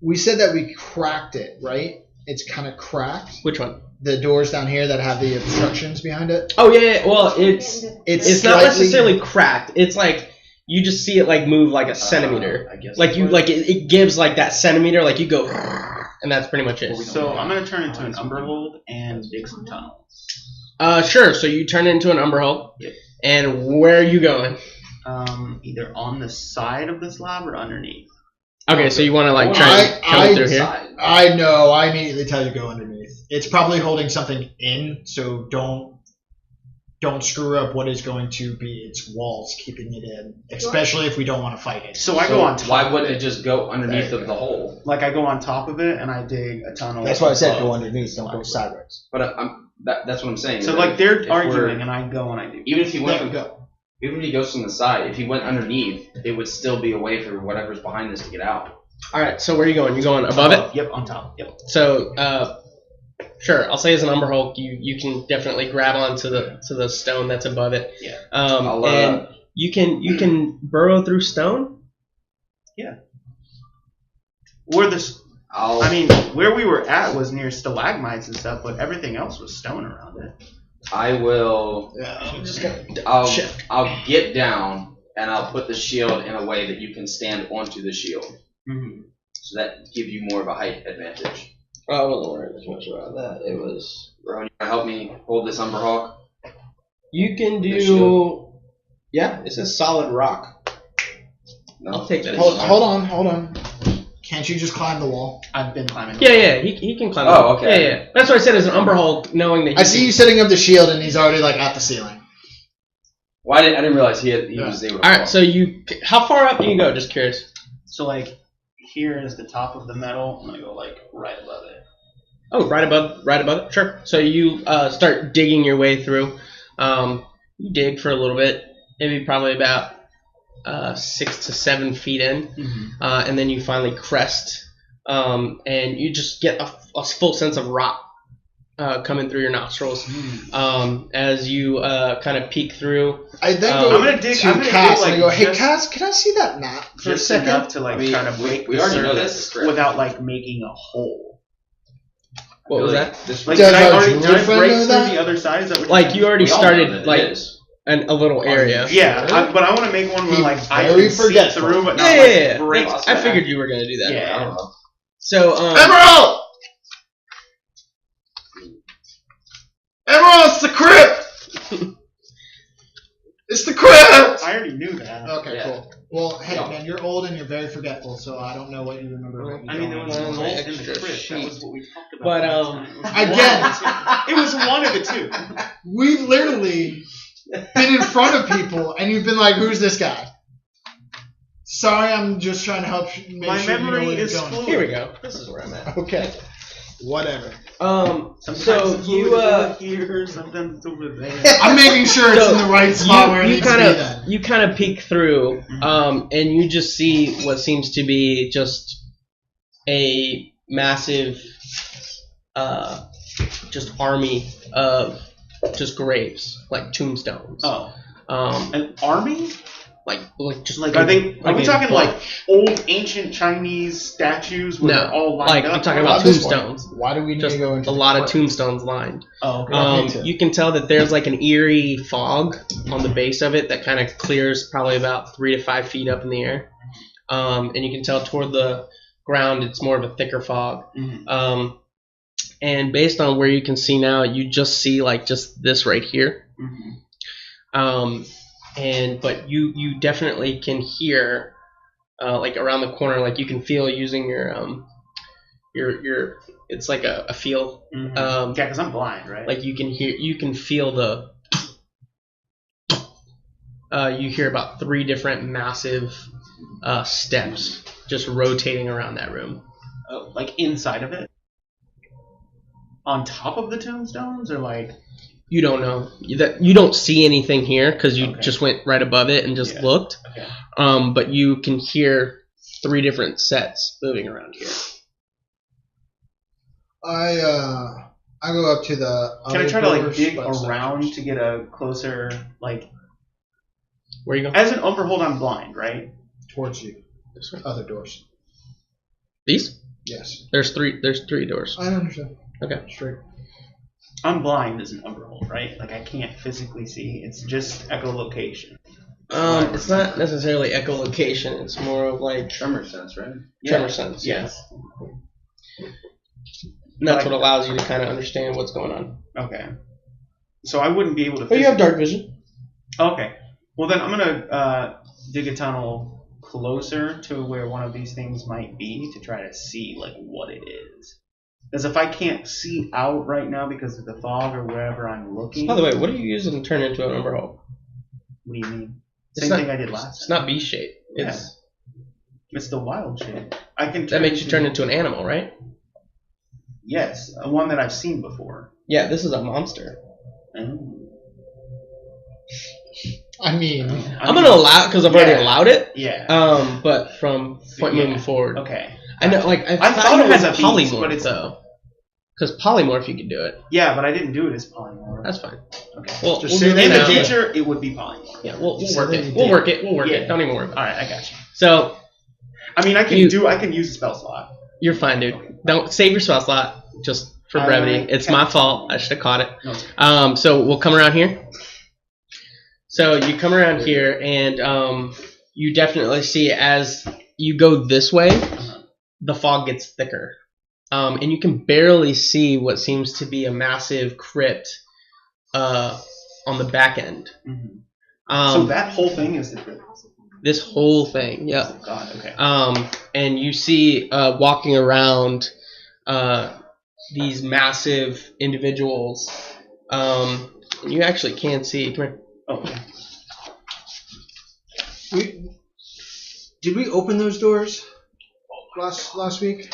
[SPEAKER 3] we said that we cracked it, right? It's kind of cracked.
[SPEAKER 1] Which one?
[SPEAKER 3] The doors down here that have the obstructions behind it.
[SPEAKER 1] Oh yeah. Well, it's not
[SPEAKER 3] slightly-
[SPEAKER 1] necessarily cracked. It's like you just see it like move like a centimeter.
[SPEAKER 2] I guess.
[SPEAKER 1] Like you like it gives like that centimeter. Like you go, and that's pretty much it.
[SPEAKER 6] So I'm going to turn into an umberhold and dig some tunnels.
[SPEAKER 1] Sure. So you turn it into an umberhold.
[SPEAKER 6] Yep.
[SPEAKER 1] And where are you going?
[SPEAKER 6] Either on the side of the slab or underneath.
[SPEAKER 1] Okay, so you want to like try and come
[SPEAKER 3] I-
[SPEAKER 1] through here?
[SPEAKER 2] Side.
[SPEAKER 3] I know. I immediately tell you to go underneath. It's probably holding something in, so don't don't screw up what is going to be its walls, keeping it in, especially if we don't want to fight it.
[SPEAKER 6] So I go on top.
[SPEAKER 2] Why
[SPEAKER 6] of
[SPEAKER 2] wouldn't it just go underneath of the hole?
[SPEAKER 6] Like I go on top of it and I dig a tunnel.
[SPEAKER 8] That's why I said
[SPEAKER 6] above.
[SPEAKER 8] go underneath, don't go sideways.
[SPEAKER 2] But that's what I'm saying.
[SPEAKER 6] So
[SPEAKER 2] is
[SPEAKER 6] like
[SPEAKER 2] that
[SPEAKER 6] they're
[SPEAKER 2] if
[SPEAKER 6] arguing and I go and I do.
[SPEAKER 2] even if he went
[SPEAKER 3] There we
[SPEAKER 2] from,
[SPEAKER 3] go.
[SPEAKER 2] even if he goes from the side, if he went underneath, it would still be a way for whatever's behind this to get out.
[SPEAKER 1] All right. So where are you going? You're going above it.
[SPEAKER 6] Yep, on top. Yep.
[SPEAKER 1] So, sure. I'll say as an Umber Hulk, you can definitely grab onto the stone that's above it.
[SPEAKER 6] Yeah.
[SPEAKER 1] And you can burrow through stone.
[SPEAKER 6] Where we were at was near stalagmites and stuff, but everything else was stone around it.
[SPEAKER 2] I will.
[SPEAKER 3] Yeah,
[SPEAKER 2] I'll get down and I'll put the shield in a way that you can stand onto the shield, so that give you more of a height advantage.
[SPEAKER 1] I wasn't worried as much about that. It was.
[SPEAKER 2] Rowan, you wanna help me hold this Umber Hawk?
[SPEAKER 1] You can
[SPEAKER 2] The
[SPEAKER 1] do.
[SPEAKER 2] shield.
[SPEAKER 1] Yeah, it's a solid rock.
[SPEAKER 2] No.
[SPEAKER 1] I'll take that.
[SPEAKER 3] Hold on. Can't you just climb the wall?
[SPEAKER 6] I've been climbing.
[SPEAKER 1] Yeah, he can climb.
[SPEAKER 2] Oh, okay.
[SPEAKER 1] Yeah. That's what I said as an Umber Hulk, knowing that.
[SPEAKER 3] I see you setting up the shield, and he's already like at the ceiling.
[SPEAKER 2] Well, I didn't realize he was able to.
[SPEAKER 1] All right, so how far up can you go? Just curious.
[SPEAKER 6] So like here is the top of the metal, and I go like right above it.
[SPEAKER 1] Oh, right above it. Sure. So you start digging your way through. You dig for a little bit, maybe probably about 6 to 7 feet in, and then you finally crest, and you just get a full sense of rot coming through your nostrils as you kind of peek through.
[SPEAKER 3] I then go
[SPEAKER 6] I'm gonna dig
[SPEAKER 3] to
[SPEAKER 6] like,
[SPEAKER 3] Cass and I go, "Hey,
[SPEAKER 6] just-
[SPEAKER 3] Cass, can I see that map for a
[SPEAKER 6] Just
[SPEAKER 3] second?"
[SPEAKER 6] enough to like
[SPEAKER 2] I mean,
[SPEAKER 6] kind of break
[SPEAKER 2] we
[SPEAKER 6] the
[SPEAKER 2] already know
[SPEAKER 6] surface
[SPEAKER 2] this is correct.
[SPEAKER 6] without like making a hole.
[SPEAKER 1] What was
[SPEAKER 2] Really,
[SPEAKER 1] that?
[SPEAKER 2] This
[SPEAKER 6] Like
[SPEAKER 3] Does
[SPEAKER 6] did I
[SPEAKER 3] our
[SPEAKER 6] already
[SPEAKER 3] jewelry
[SPEAKER 6] did I
[SPEAKER 3] friend
[SPEAKER 6] break
[SPEAKER 3] know
[SPEAKER 6] through
[SPEAKER 3] that?
[SPEAKER 6] the other side? Is that what
[SPEAKER 1] Like you already
[SPEAKER 2] we all know
[SPEAKER 1] started
[SPEAKER 2] that it
[SPEAKER 1] like
[SPEAKER 2] is.
[SPEAKER 1] a little area.
[SPEAKER 6] Yeah, but I want to make one where
[SPEAKER 3] He's
[SPEAKER 6] like I
[SPEAKER 3] very
[SPEAKER 6] can see
[SPEAKER 3] forgetful.
[SPEAKER 6] through, but not
[SPEAKER 1] Yeah.
[SPEAKER 6] like break.
[SPEAKER 1] I figured you were gonna do that.
[SPEAKER 6] Yeah.
[SPEAKER 2] I don't know.
[SPEAKER 1] So
[SPEAKER 3] Emerald, it's the crypt. It's the crypt.
[SPEAKER 6] I already knew that.
[SPEAKER 3] Okay,
[SPEAKER 2] Yeah.
[SPEAKER 3] cool. Well, hey,
[SPEAKER 2] Yeah.
[SPEAKER 3] man, you're old and you're very forgetful, so I don't know what you remember. What you
[SPEAKER 6] I mean, there
[SPEAKER 3] don't
[SPEAKER 6] was a
[SPEAKER 3] remember.
[SPEAKER 6] hole
[SPEAKER 1] my
[SPEAKER 6] in the
[SPEAKER 1] extra
[SPEAKER 6] crypt. That
[SPEAKER 1] sheet.
[SPEAKER 6] was what we talked about.
[SPEAKER 1] But,
[SPEAKER 6] last time. It was one of the two.
[SPEAKER 3] We've literally been in front of people, and you've been like, "Who's this guy?" Sorry, I'm just trying to help make
[SPEAKER 6] My
[SPEAKER 3] sure you know
[SPEAKER 6] memory
[SPEAKER 3] where you're
[SPEAKER 6] is
[SPEAKER 3] going.
[SPEAKER 6] fluid.
[SPEAKER 1] here we go. This is where I'm at.
[SPEAKER 3] Okay, whatever.
[SPEAKER 6] Sometimes
[SPEAKER 1] So
[SPEAKER 6] the fluid
[SPEAKER 1] you
[SPEAKER 6] is over here, sometimes it's over there.
[SPEAKER 3] I'm making sure it's in the right spot where it
[SPEAKER 1] you
[SPEAKER 3] needs to
[SPEAKER 1] kind
[SPEAKER 3] be.
[SPEAKER 1] of
[SPEAKER 3] Then
[SPEAKER 1] you kind of peek through, and you just see what seems to be just a massive, just army of just graves, like tombstones.
[SPEAKER 6] Oh,
[SPEAKER 1] An
[SPEAKER 6] army?
[SPEAKER 1] like just
[SPEAKER 6] Like are we
[SPEAKER 1] a
[SPEAKER 6] talking
[SPEAKER 1] bunch.
[SPEAKER 6] like old ancient Chinese statues where they're all lined
[SPEAKER 1] like
[SPEAKER 6] up?
[SPEAKER 1] I'm talking
[SPEAKER 3] At
[SPEAKER 1] about
[SPEAKER 3] this point,
[SPEAKER 1] tombstones.
[SPEAKER 3] why do we need
[SPEAKER 1] Just
[SPEAKER 3] to go into
[SPEAKER 1] a lot of tombstones lined.
[SPEAKER 6] Oh, okay.
[SPEAKER 3] don't need to.
[SPEAKER 1] You can tell that there's like an eerie fog on the base of it that kind of clears probably about 3 to 5 feet up in the air. And you can tell toward the ground it's more of a thicker fog. And based on where you can see now, you just see like just this right here. But you definitely can hear like around the corner, like you can feel using your it's like a feel.
[SPEAKER 6] Yeah, because I'm blind, right?
[SPEAKER 1] Like you can feel the. You hear about 3 different massive steps just rotating around that room.
[SPEAKER 6] Oh, like inside of it? On top of the tombstones, or like?
[SPEAKER 1] You don't know that you don't see anything here because you
[SPEAKER 6] Okay.
[SPEAKER 1] just went right above it and just looked.
[SPEAKER 6] Okay.
[SPEAKER 1] But you can hear 3 different sets moving around here.
[SPEAKER 3] I go up to the.
[SPEAKER 6] Can I
[SPEAKER 3] other
[SPEAKER 6] try to like
[SPEAKER 3] doors,
[SPEAKER 6] dig
[SPEAKER 3] but it's
[SPEAKER 6] around to get a closer like?
[SPEAKER 1] Where you going?
[SPEAKER 6] As an Umberhold, I'm blind, right?
[SPEAKER 3] towards you. Other doors.
[SPEAKER 1] These?
[SPEAKER 3] Yes.
[SPEAKER 1] There's 3 doors.
[SPEAKER 3] I understand.
[SPEAKER 1] Okay.
[SPEAKER 3] Straight.
[SPEAKER 6] I'm blind as an Umberhold, right? Like I can't physically see. It's just echolocation.
[SPEAKER 1] It's not necessarily echolocation. It's more of like
[SPEAKER 2] Tremor sense, right?
[SPEAKER 1] tremor sense.
[SPEAKER 6] Yes.
[SPEAKER 1] And that's what allows you to kind of understand what's going on.
[SPEAKER 6] Okay. So I wouldn't be able to.
[SPEAKER 1] But you have dark vision.
[SPEAKER 6] Okay. Well, then I'm gonna dig a tunnel closer to where one of these things might be to try to see like what it is. Because if I can't see out right now because of the fog or wherever I'm looking.
[SPEAKER 1] By the way, what are you using to turn into an umber hole?
[SPEAKER 6] What do you mean?
[SPEAKER 1] It's
[SPEAKER 6] Same
[SPEAKER 1] not-
[SPEAKER 6] thing I did last
[SPEAKER 1] It's
[SPEAKER 6] time.
[SPEAKER 1] not beast shape.
[SPEAKER 6] It's the wild shape. I can.
[SPEAKER 1] That makes you turn into an animal, right?
[SPEAKER 6] Yes, one that I've seen before.
[SPEAKER 1] Yeah, this is a monster.
[SPEAKER 6] Oh.
[SPEAKER 3] I mean,
[SPEAKER 1] I'm gonna allow because I've already allowed it.
[SPEAKER 6] Yeah.
[SPEAKER 1] But from point moving forward.
[SPEAKER 6] Okay.
[SPEAKER 1] I know, like I
[SPEAKER 6] thought
[SPEAKER 1] thought
[SPEAKER 6] it
[SPEAKER 1] it
[SPEAKER 6] was
[SPEAKER 1] had
[SPEAKER 6] a beast,
[SPEAKER 1] polymorph
[SPEAKER 6] but it's-
[SPEAKER 1] though. Because polymorph, you could do it.
[SPEAKER 6] Yeah, but I didn't do it as polymorph.
[SPEAKER 1] That's fine.
[SPEAKER 6] Okay.
[SPEAKER 1] Well,
[SPEAKER 3] Just
[SPEAKER 1] we'll
[SPEAKER 3] say
[SPEAKER 1] do
[SPEAKER 6] In
[SPEAKER 1] it
[SPEAKER 6] the
[SPEAKER 1] now.
[SPEAKER 6] future, it would be polymorph.
[SPEAKER 1] Yeah, we'll
[SPEAKER 3] Just
[SPEAKER 1] work
[SPEAKER 3] say
[SPEAKER 1] it.
[SPEAKER 3] that you
[SPEAKER 1] We'll
[SPEAKER 3] did.
[SPEAKER 1] work it. We'll work
[SPEAKER 6] Yeah.
[SPEAKER 1] it. Don't even worry.
[SPEAKER 6] All right, I got you.
[SPEAKER 1] So
[SPEAKER 6] I mean, I can use a spell slot.
[SPEAKER 1] you're fine, dude. Don't save your spell slot just for brevity. It's my fault. I should have caught it.
[SPEAKER 6] No, it's okay.
[SPEAKER 1] So we'll come around here. So you come around here, and you definitely see as you go this way, the fog gets thicker, and you can barely see what seems to be a massive crypt on the back end.
[SPEAKER 6] Mhm.
[SPEAKER 1] Um,
[SPEAKER 6] So that whole thing is the crypt.
[SPEAKER 1] this whole thing, yep.
[SPEAKER 6] Oh God. Okay.
[SPEAKER 1] And you see walking around these massive individuals. And you actually can see. Come here.
[SPEAKER 6] Oh, okay.
[SPEAKER 3] did we open those doors last week?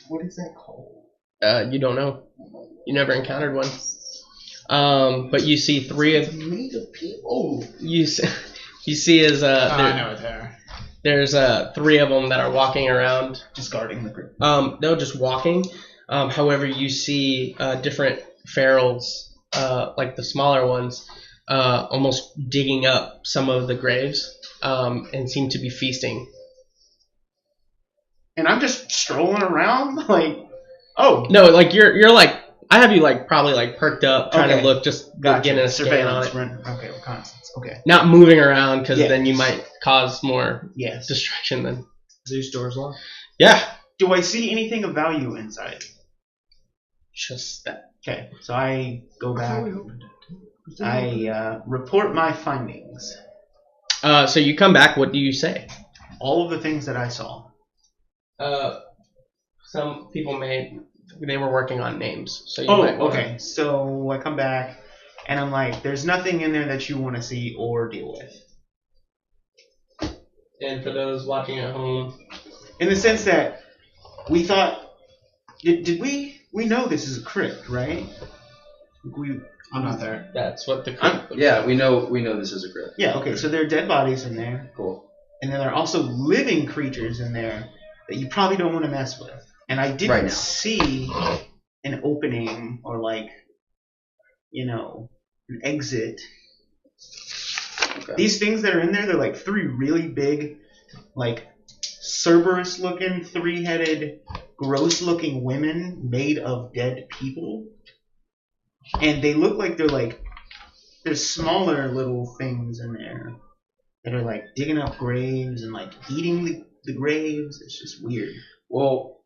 [SPEAKER 6] What is that called?
[SPEAKER 1] You don't know. You never encountered one. But you see three of
[SPEAKER 6] Made of people.
[SPEAKER 1] you. You see as
[SPEAKER 3] I know it there.
[SPEAKER 1] there's three of them that are walking around.
[SPEAKER 6] Just guarding the crypt.
[SPEAKER 1] No, just walking. However, you see different ferals, like the smaller ones, almost digging up some of the graves, and seem to be feasting.
[SPEAKER 6] And I'm just strolling around like, oh,
[SPEAKER 1] No, like you're like I have you like probably like perked up, trying
[SPEAKER 6] Okay.
[SPEAKER 1] to look, just
[SPEAKER 6] gotcha.
[SPEAKER 1] getting a scan on it.
[SPEAKER 6] Okay, reconnaissance. Okay.
[SPEAKER 1] Not moving around because
[SPEAKER 6] Yeah.
[SPEAKER 1] then you might cause more
[SPEAKER 6] Yes.
[SPEAKER 1] distraction. Then
[SPEAKER 3] These doors locked.
[SPEAKER 1] yeah,
[SPEAKER 6] Do I see anything of value inside?
[SPEAKER 1] just that.
[SPEAKER 6] Okay, so I go
[SPEAKER 3] I thought
[SPEAKER 6] back.
[SPEAKER 3] we opened it.
[SPEAKER 6] I report my findings.
[SPEAKER 1] So you come back. What do you say?
[SPEAKER 6] All of the things that I saw.
[SPEAKER 1] Some people they were working on names. So you might wanna-
[SPEAKER 6] Okay. So I come back, and I'm like, "There's nothing in there that you want to see or deal with."
[SPEAKER 1] And for those watching at home,
[SPEAKER 6] In the sense that we thought, did we know this is a crypt, right?
[SPEAKER 3] I'm not there.
[SPEAKER 1] that's what the
[SPEAKER 2] Yeah, we know this is a crypt.
[SPEAKER 6] Yeah. Okay. So there are dead bodies in there,
[SPEAKER 2] Cool.
[SPEAKER 6] and then there are also living creatures in there that you probably don't want to mess with. And I didn't
[SPEAKER 2] Right now.
[SPEAKER 6] see an opening or like, an exit.
[SPEAKER 2] Okay.
[SPEAKER 6] These things that are in there, they're like three really big, like Cerberus-looking, three-headed, gross-looking women made of dead people. And they look like there's smaller little things in there that are like digging up graves and like eating the graves. It's just weird.
[SPEAKER 2] Well,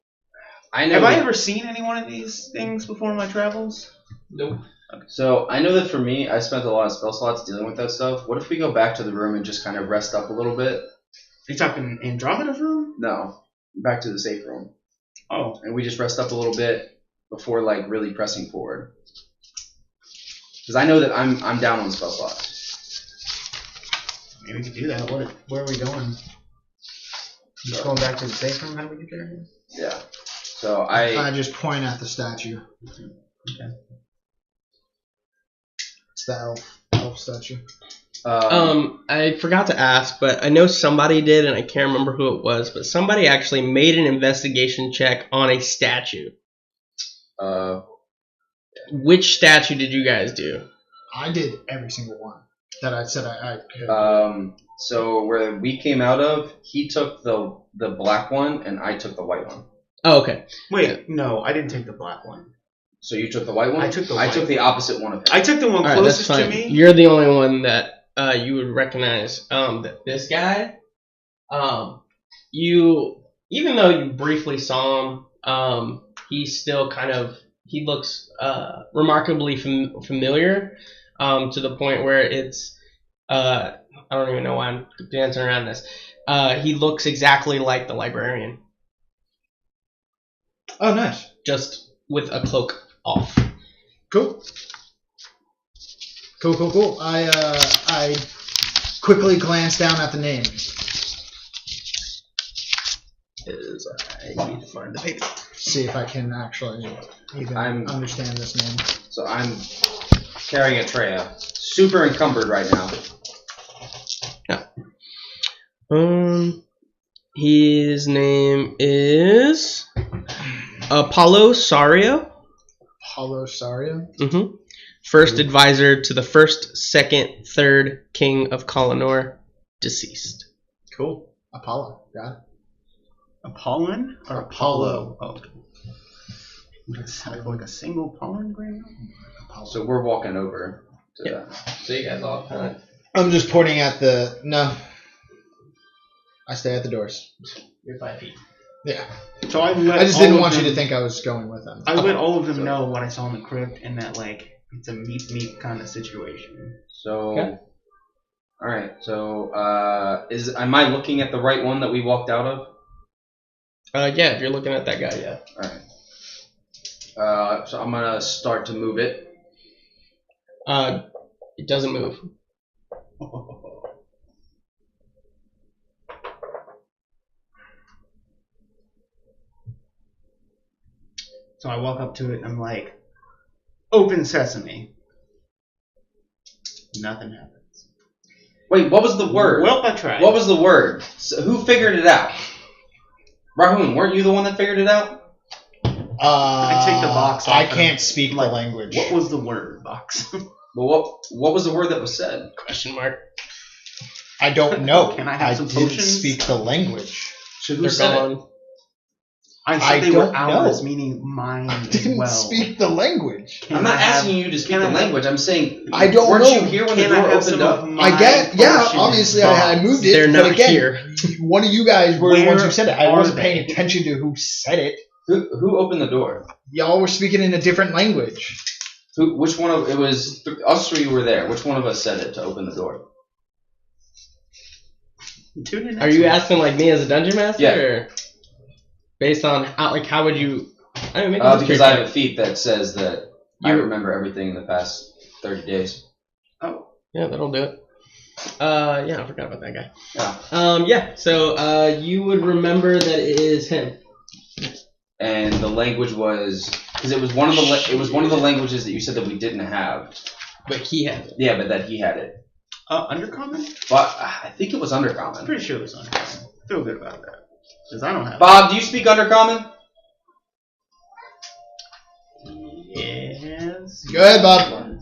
[SPEAKER 2] I know.
[SPEAKER 6] Have I
[SPEAKER 2] that-
[SPEAKER 6] ever seen any one of these things before in my travels?
[SPEAKER 1] Nope.
[SPEAKER 2] So I know that for me, I spent a lot of spell slots dealing with that stuff. What if we go back to the room and just kind of rest up a little bit?
[SPEAKER 6] Are you talking Andromeda's room?
[SPEAKER 2] No, back to the safe room,
[SPEAKER 6] Oh,
[SPEAKER 2] and we just rest up a little bit before like really pressing forward. Because I know that I'm down on spell slots.
[SPEAKER 6] maybe we could do that. Where are we going? Just going back to the safe room? How do we get there?
[SPEAKER 2] Yeah. So
[SPEAKER 3] I just point at the statue.
[SPEAKER 6] Okay.
[SPEAKER 3] It's the elf statue.
[SPEAKER 1] I forgot to ask, but I know somebody did, and I can't remember who it was, but somebody actually made an investigation check on a statue. Which statue did you guys do?
[SPEAKER 3] I did every single one that I said I could.
[SPEAKER 2] So where we came out of, he took the black one, and I took the white one.
[SPEAKER 1] Oh, okay.
[SPEAKER 6] Wait, no, I didn't take the black one.
[SPEAKER 2] So you took the white one?
[SPEAKER 6] I took the
[SPEAKER 2] I
[SPEAKER 6] white
[SPEAKER 2] took the opposite one of him.
[SPEAKER 6] I took the one
[SPEAKER 1] All right,
[SPEAKER 6] closest
[SPEAKER 1] that's
[SPEAKER 6] to
[SPEAKER 1] fine.
[SPEAKER 6] me.
[SPEAKER 1] You're the only one that you would recognize. That this guy, you, even though you briefly saw him, he's still he looks remarkably familiar, to the point where it's, I don't even know why I'm dancing around this. He looks exactly like the librarian.
[SPEAKER 3] Oh, nice.
[SPEAKER 1] just with a cloak off.
[SPEAKER 3] Cool. Cool. I quickly glance down at the name.
[SPEAKER 1] I need to find the paper.
[SPEAKER 3] See if I can actually even understand this name.
[SPEAKER 2] So I'm carrying Atreya. Super encumbered right now.
[SPEAKER 1] His name is Apollo Sario.
[SPEAKER 3] Apollo Sario?
[SPEAKER 1] Mm-hmm. First advisor to the first, second, third king of Colonor, deceased.
[SPEAKER 3] Cool. Apollo. Got it.
[SPEAKER 6] Apollon or
[SPEAKER 3] Apollo.
[SPEAKER 6] Oh. It's like a single pollen grain.
[SPEAKER 2] So we're walking over to that.
[SPEAKER 1] So you guys all kind of...
[SPEAKER 3] I'm just pointing at the... No. I stay at the doors.
[SPEAKER 1] You're 5 feet.
[SPEAKER 3] Yeah.
[SPEAKER 6] So I
[SPEAKER 3] just didn't want you to think I was going with them.
[SPEAKER 6] I let all of them know what I saw in the crypt and that, like, it's a meet kind of situation.
[SPEAKER 2] So,
[SPEAKER 1] Okay.
[SPEAKER 2] all right. So, am I looking at the right one that we walked out of?
[SPEAKER 1] Yeah, if you're looking at that guy, yeah.
[SPEAKER 2] All right. So I'm gonna start to move it.
[SPEAKER 1] It doesn't move.
[SPEAKER 6] So I walk up to it and I'm like, open sesame. Nothing happens.
[SPEAKER 2] Wait, what was the word?
[SPEAKER 6] Well, I tried.
[SPEAKER 2] What was the word? So who figured it out? Rahun, weren't you the one that figured it out?
[SPEAKER 6] I take the box off
[SPEAKER 3] I
[SPEAKER 6] and-
[SPEAKER 3] can't speak
[SPEAKER 6] like,
[SPEAKER 3] the language.
[SPEAKER 6] What was the word, box?
[SPEAKER 2] Well, what was the word that was said?
[SPEAKER 1] Question mark.
[SPEAKER 3] I don't know.
[SPEAKER 6] Can I have some
[SPEAKER 3] didn't
[SPEAKER 6] potions?
[SPEAKER 3] speak the language.
[SPEAKER 2] So who
[SPEAKER 1] They're
[SPEAKER 2] said it?
[SPEAKER 1] gone.
[SPEAKER 6] I said
[SPEAKER 3] I
[SPEAKER 6] they were
[SPEAKER 3] don't
[SPEAKER 6] ours,
[SPEAKER 3] know.
[SPEAKER 6] meaning mine
[SPEAKER 3] I
[SPEAKER 6] as
[SPEAKER 3] didn't
[SPEAKER 6] well.
[SPEAKER 3] speak the language.
[SPEAKER 6] Can
[SPEAKER 2] I'm not
[SPEAKER 6] I have-
[SPEAKER 2] asking you to speak
[SPEAKER 6] can
[SPEAKER 2] the
[SPEAKER 6] I have-
[SPEAKER 2] language. I'm saying,
[SPEAKER 3] I don't
[SPEAKER 2] weren't
[SPEAKER 3] know.
[SPEAKER 2] you here when the
[SPEAKER 6] Can I
[SPEAKER 2] door
[SPEAKER 6] have
[SPEAKER 2] opened
[SPEAKER 6] some
[SPEAKER 2] up?
[SPEAKER 6] of my
[SPEAKER 3] I get, yeah,
[SPEAKER 6] potions,
[SPEAKER 3] obviously I moved it,
[SPEAKER 1] They're
[SPEAKER 3] but
[SPEAKER 1] not
[SPEAKER 3] again,
[SPEAKER 1] here.
[SPEAKER 3] one of you guys were the
[SPEAKER 6] Where
[SPEAKER 3] ones who said it. I
[SPEAKER 6] are
[SPEAKER 3] wasn't
[SPEAKER 6] they?
[SPEAKER 3] paying attention to who said it.
[SPEAKER 2] Who opened the door?
[SPEAKER 3] Y'all were speaking in a different language.
[SPEAKER 2] Which one of it was? Us three were there. Which one of us said it to open the door?
[SPEAKER 6] Tune in
[SPEAKER 1] Are
[SPEAKER 6] next
[SPEAKER 1] you
[SPEAKER 6] week.
[SPEAKER 1] asking like me as a dungeon master?
[SPEAKER 2] Yeah.
[SPEAKER 1] Or based on how would you? I mean, make a
[SPEAKER 2] Because I have a feat that says that I
[SPEAKER 1] You-
[SPEAKER 2] remember everything in the past 30 days.
[SPEAKER 6] Oh,
[SPEAKER 1] Yeah, that'll do it. Yeah, I forgot about that guy.
[SPEAKER 2] Yeah.
[SPEAKER 1] Yeah. So, you would remember that it is him.
[SPEAKER 2] And the language was because it was one of the languages that you said that we didn't have.
[SPEAKER 1] But he has it.
[SPEAKER 2] Yeah, but that he had it.
[SPEAKER 6] Undercommon?
[SPEAKER 2] But I think it was
[SPEAKER 6] I'm
[SPEAKER 2] Undercommon.
[SPEAKER 6] pretty sure it was Undercommon. I feel good about that. Because I don't have
[SPEAKER 2] Bob, do you speak Undercommon?
[SPEAKER 6] it. Yes.
[SPEAKER 3] Go ahead, Bob.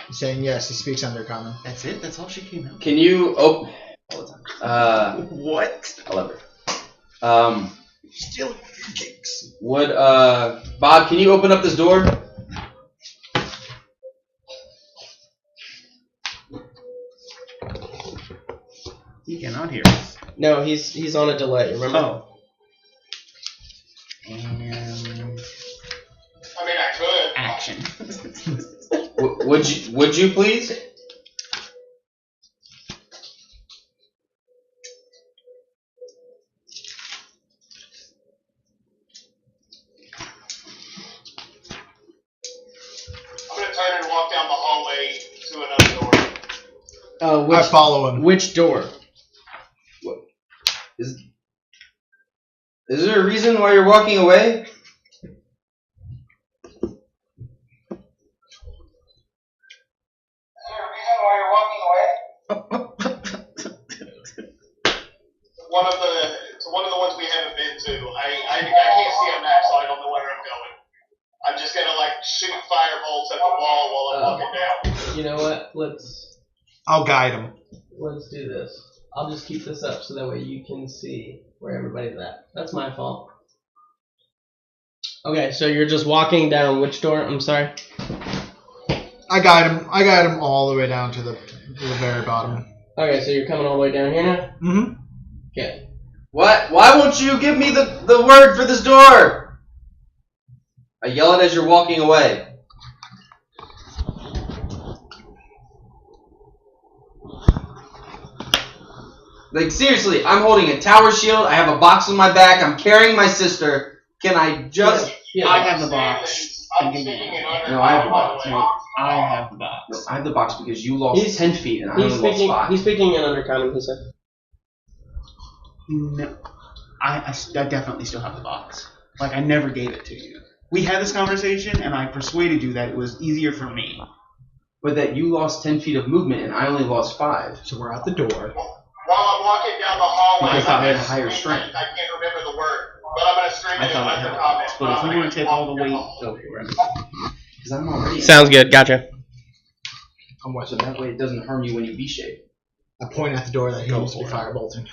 [SPEAKER 3] He's saying yes, he speaks Undercommon.
[SPEAKER 6] That's it? That's all she came out.
[SPEAKER 2] Can you open?
[SPEAKER 6] What?
[SPEAKER 2] I love her.
[SPEAKER 3] Stealing cakes.
[SPEAKER 2] Would Bob? Can you open up this door?
[SPEAKER 6] He cannot hear us.
[SPEAKER 1] No, he's on a delay. Remember?
[SPEAKER 6] Oh. And
[SPEAKER 5] I mean, I could.
[SPEAKER 6] action.
[SPEAKER 2] Would you please?
[SPEAKER 5] I'm gonna turn and walk down the hallway to another door.
[SPEAKER 1] Which,
[SPEAKER 3] I follow him.
[SPEAKER 1] which door?
[SPEAKER 2] Is there a reason why you're walking away?
[SPEAKER 5] One of the ones we haven't been to. I can't see a map, so I don't know where I'm going. I'm just gonna like shoot firebolts at the wall while I'm walking down.
[SPEAKER 1] You know what?
[SPEAKER 3] I'll guide him.
[SPEAKER 1] Let's do this. I'll just keep this up so that way you can see where everybody's at. That's my fault. Okay, so you're just walking down which door? I'm sorry.
[SPEAKER 3] I guide him. I guide him all the way down to the very bottom.
[SPEAKER 1] Okay, so you're coming all the way down here now?
[SPEAKER 3] Mm-hmm.
[SPEAKER 1] Okay.
[SPEAKER 2] What? Why won't you give me the word for this door? I yell it as you're walking away. Like, seriously, I'm holding a tower shield. I have a box on my back. I'm carrying my sister. Can I just...
[SPEAKER 6] I have the box.
[SPEAKER 5] I'm sticking it under.
[SPEAKER 2] No, I have the box.
[SPEAKER 6] No, I have the box.
[SPEAKER 2] No, I have the box because you lost
[SPEAKER 1] He's-
[SPEAKER 2] 10 feet and I
[SPEAKER 1] He's
[SPEAKER 2] only lost
[SPEAKER 1] speaking.
[SPEAKER 2] 5.
[SPEAKER 1] He's speaking in undercommon. He said.
[SPEAKER 6] No, I definitely still have the box. Like, I never gave it to you. We had this conversation, and I persuaded you that it was easier for me.
[SPEAKER 2] But that you lost 10 feet of movement and I only lost 5.
[SPEAKER 3] So we're out the door.
[SPEAKER 5] While I'm walking down the hallway,
[SPEAKER 2] I thought it had
[SPEAKER 5] I'm
[SPEAKER 2] higher
[SPEAKER 5] screaming-
[SPEAKER 2] strength.
[SPEAKER 5] I can't remember the word, but I'm gonna scream
[SPEAKER 2] I
[SPEAKER 5] it in
[SPEAKER 2] thought it had-
[SPEAKER 5] undercommon.
[SPEAKER 6] But if we were to take all the weight,
[SPEAKER 2] Because I'm already...
[SPEAKER 1] Sounds good. Gotcha.
[SPEAKER 3] I'm
[SPEAKER 2] So
[SPEAKER 3] watching
[SPEAKER 2] that way it doesn't harm you when you V-shape.
[SPEAKER 3] I point at the door that he used to be firebolting.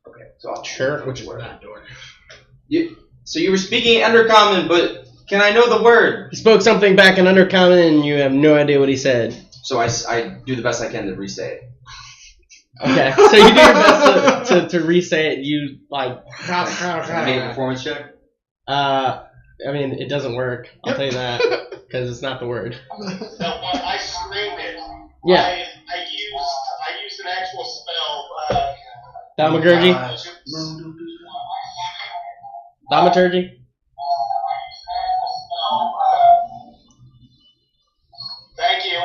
[SPEAKER 2] Okay, so I'll...
[SPEAKER 1] Sure.
[SPEAKER 3] Which is that door.
[SPEAKER 2] So you were speaking undercommon, but can I know the word?
[SPEAKER 1] He spoke something back in undercommon, and you have no idea what he said.
[SPEAKER 2] So I do the best I can to re-say it.
[SPEAKER 1] Okay. So you do your best to re-say it. You like.
[SPEAKER 2] Can I make a performance check?
[SPEAKER 1] I mean, it doesn't work. I'll tell you that because it's not the word.
[SPEAKER 5] So when I screamed it,
[SPEAKER 1] Yeah.
[SPEAKER 5] I used an actual spell.
[SPEAKER 1] Thaumaturgy. Thaumaturgy.
[SPEAKER 5] Thank you.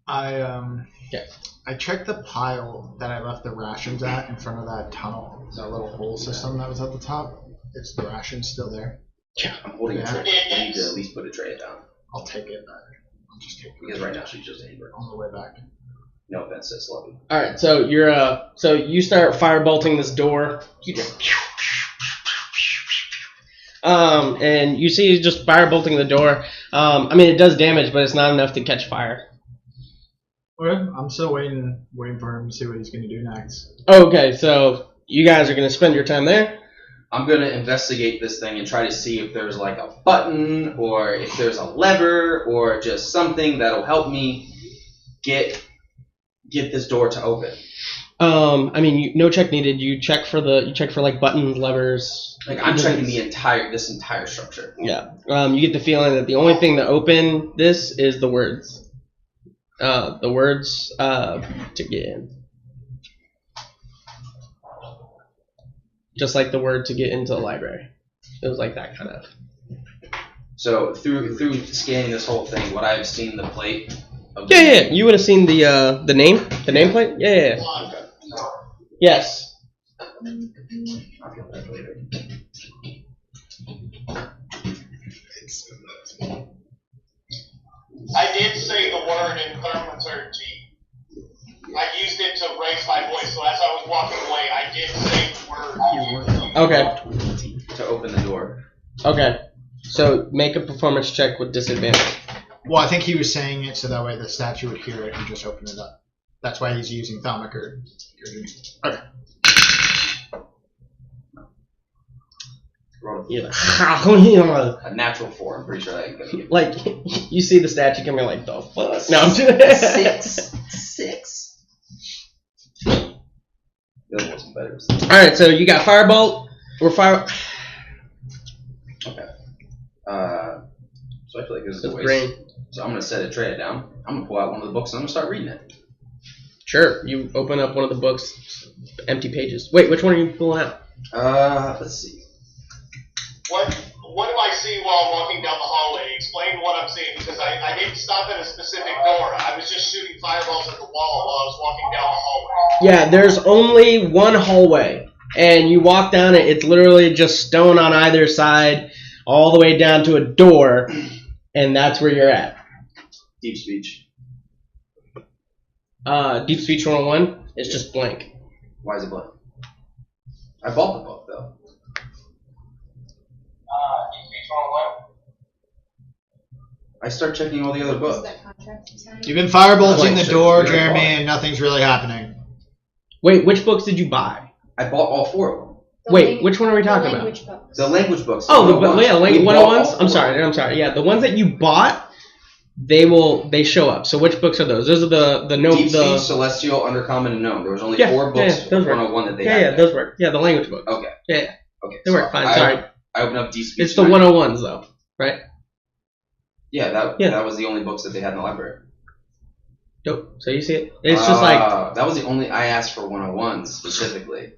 [SPEAKER 3] I checked the pile that I left the rations at in front of that tunnel, that little hole system that was at the top. Is the rations still there?
[SPEAKER 2] I'm holding
[SPEAKER 3] Yeah.
[SPEAKER 2] a tray. I need to at least put a tray down.
[SPEAKER 3] I'll take it. I'll just take it
[SPEAKER 2] Because right now she's just angry.
[SPEAKER 3] on the way back.
[SPEAKER 2] No offense, sis, love you.
[SPEAKER 1] All right. So you're so you start firebolting this door. You just. And you see just firebolting the door. I mean, it does damage, but it's not enough to catch fire.
[SPEAKER 3] Okay, I'm still waiting for him to see what he's gonna do next.
[SPEAKER 1] Okay, so you guys are gonna spend your time there.
[SPEAKER 2] I'm going to investigate this thing and try to see if there's like a button or if there's a lever or just something that'll help me get this door to open.
[SPEAKER 1] I mean, no check needed. You check for like buttons, levers.
[SPEAKER 2] Like I'm checking this entire structure.
[SPEAKER 1] Yeah. You get the feeling that the only thing to open this is the words. The words to get in. Just like the word to get into the library. It was like that kind of.
[SPEAKER 2] So through scanning this whole thing, would I have seen the plate? Of
[SPEAKER 1] Yeah. You would have seen the nameplate. Yeah.
[SPEAKER 2] Okay.
[SPEAKER 1] Yes.
[SPEAKER 2] I'll get that later.
[SPEAKER 5] I did say the word in thaumaturgy. I used it to raise my voice, so as I was walking away, I did say the word.
[SPEAKER 1] Okay.
[SPEAKER 2] To open the door.
[SPEAKER 1] Okay. So make a performance check with disadvantage.
[SPEAKER 3] Well, I think he was saying it so that way the statue would hear it and just open it up. That's why he's using thaumaturgy. Okay.
[SPEAKER 1] Yeah.
[SPEAKER 2] A natural 4. I'm pretty sure that ain't gonna get
[SPEAKER 1] Like you see the statue coming, like the fuck. No, I'm just.
[SPEAKER 2] 6. The other wasn't better.
[SPEAKER 1] All right, so you got firebolt or fire.
[SPEAKER 2] Okay. So I feel like this is a
[SPEAKER 1] That's
[SPEAKER 2] waste.
[SPEAKER 1] green.
[SPEAKER 2] So I'm gonna set a tray down. I'm gonna pull out one of the books and I'm gonna start reading it.
[SPEAKER 1] Sure. You open up one of the books, empty pages. Wait, which one are you pulling out?
[SPEAKER 2] Let's see.
[SPEAKER 5] What do I see while I'm walking down the hallway? Explain what I'm seeing, because I didn't stop at a specific door. I was just shooting fireballs at the wall while I was walking down the hallway.
[SPEAKER 1] Yeah, there's only one hallway, and you walk down it. It's literally just stone on either side, all the way down to a door, and that's where you're at.
[SPEAKER 2] Deep speech.
[SPEAKER 1] Deep Speech 101 is just blank.
[SPEAKER 2] Why is it blank? I bought the book though. I start checking all the other
[SPEAKER 7] Is
[SPEAKER 2] books.
[SPEAKER 7] that contract you signed?
[SPEAKER 3] You've been firebolting
[SPEAKER 2] Like,
[SPEAKER 3] the
[SPEAKER 2] shit,
[SPEAKER 3] door,
[SPEAKER 2] really
[SPEAKER 3] Jeremy,
[SPEAKER 2] wrong.
[SPEAKER 3] and nothing's really happening.
[SPEAKER 1] Wait, which books did you buy?
[SPEAKER 2] I bought all 4 of them.
[SPEAKER 7] The
[SPEAKER 1] Wait, which one are we talking about?
[SPEAKER 7] language books.
[SPEAKER 2] The language books.
[SPEAKER 1] Oh, the
[SPEAKER 2] 101s.
[SPEAKER 1] yeah,
[SPEAKER 2] We bought
[SPEAKER 1] 101s.
[SPEAKER 2] all
[SPEAKER 1] I'm
[SPEAKER 2] 4.
[SPEAKER 1] sorry. Yeah, the ones that you bought, they show up. So which books are those? Those are the no
[SPEAKER 2] Deep
[SPEAKER 1] the
[SPEAKER 2] Speech, Celestial, Undercommon, and Known. There was only
[SPEAKER 1] Yeah,
[SPEAKER 2] 4 books
[SPEAKER 1] yeah, those
[SPEAKER 2] of
[SPEAKER 1] work.
[SPEAKER 2] 101 that they
[SPEAKER 1] yeah
[SPEAKER 2] had.
[SPEAKER 1] yeah
[SPEAKER 2] there.
[SPEAKER 1] those work. Yeah, the language books.
[SPEAKER 2] Okay.
[SPEAKER 1] Yeah,
[SPEAKER 2] Okay.
[SPEAKER 1] they work fine.
[SPEAKER 2] I,
[SPEAKER 1] Sorry,
[SPEAKER 2] I opened up Deep Speech.
[SPEAKER 1] it's the
[SPEAKER 2] and
[SPEAKER 1] 101s though, right?
[SPEAKER 2] Yeah,
[SPEAKER 1] Yeah.
[SPEAKER 2] that was the only books that they had in the library.
[SPEAKER 1] Dope. So you see it? It's just like
[SPEAKER 2] that was the only I asked for 101 specifically.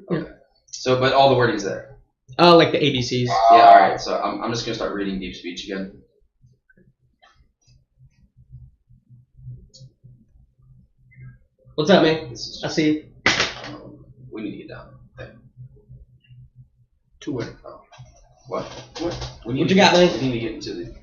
[SPEAKER 2] Okay. So, but all the wording's there.
[SPEAKER 1] like the ABCs.
[SPEAKER 2] Yeah. All right. So I'm just gonna start reading deep speech again.
[SPEAKER 1] What's up, man?
[SPEAKER 2] This is
[SPEAKER 1] I see you.
[SPEAKER 2] we need to get down. Okay.
[SPEAKER 6] To where?
[SPEAKER 2] What?
[SPEAKER 1] What you got, man?
[SPEAKER 2] We need to get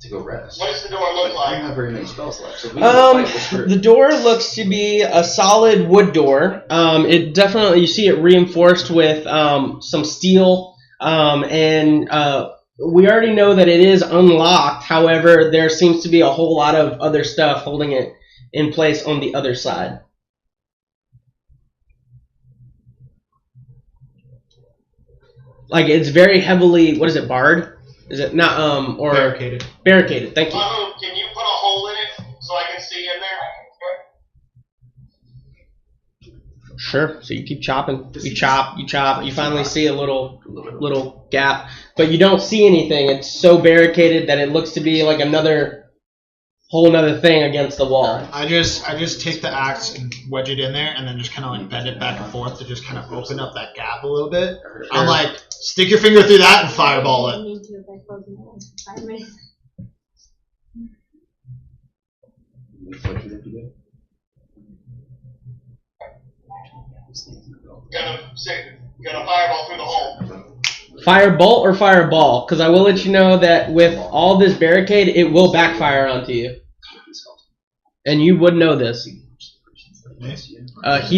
[SPEAKER 2] to go rest.
[SPEAKER 5] What does the door look
[SPEAKER 2] I don't
[SPEAKER 5] like?
[SPEAKER 2] have very many spells left. So if we need to fight this through.
[SPEAKER 1] The door looks to be a solid wood door. It definitely, you see it reinforced with some steel, and we already know that it is unlocked. However, there seems to be a whole lot of other stuff holding it in place on the other side. Like it's very heavily, what is it, barred? Is it not or
[SPEAKER 3] Barricaded.
[SPEAKER 1] Barricaded. Thank you.
[SPEAKER 5] Can you put a hole in it so I can see in there?
[SPEAKER 1] Sure. So you keep chopping. You chop. You finally see a little gap, but you don't see anything. It's so barricaded that it looks to be like whole another thing against the wall.
[SPEAKER 3] I just take the axe and wedge it in there, and then just kind of like bend it back and forth to just kind of open up that gap a little bit. I'm like, stick your finger through that and fireball it.
[SPEAKER 7] Need to by closing the eyes for 5 minutes.
[SPEAKER 5] Gonna fireball through the hole.
[SPEAKER 1] Firebolt or fireball? Because I will let you know that with all this barricade, it will backfire onto you. And you would know this. He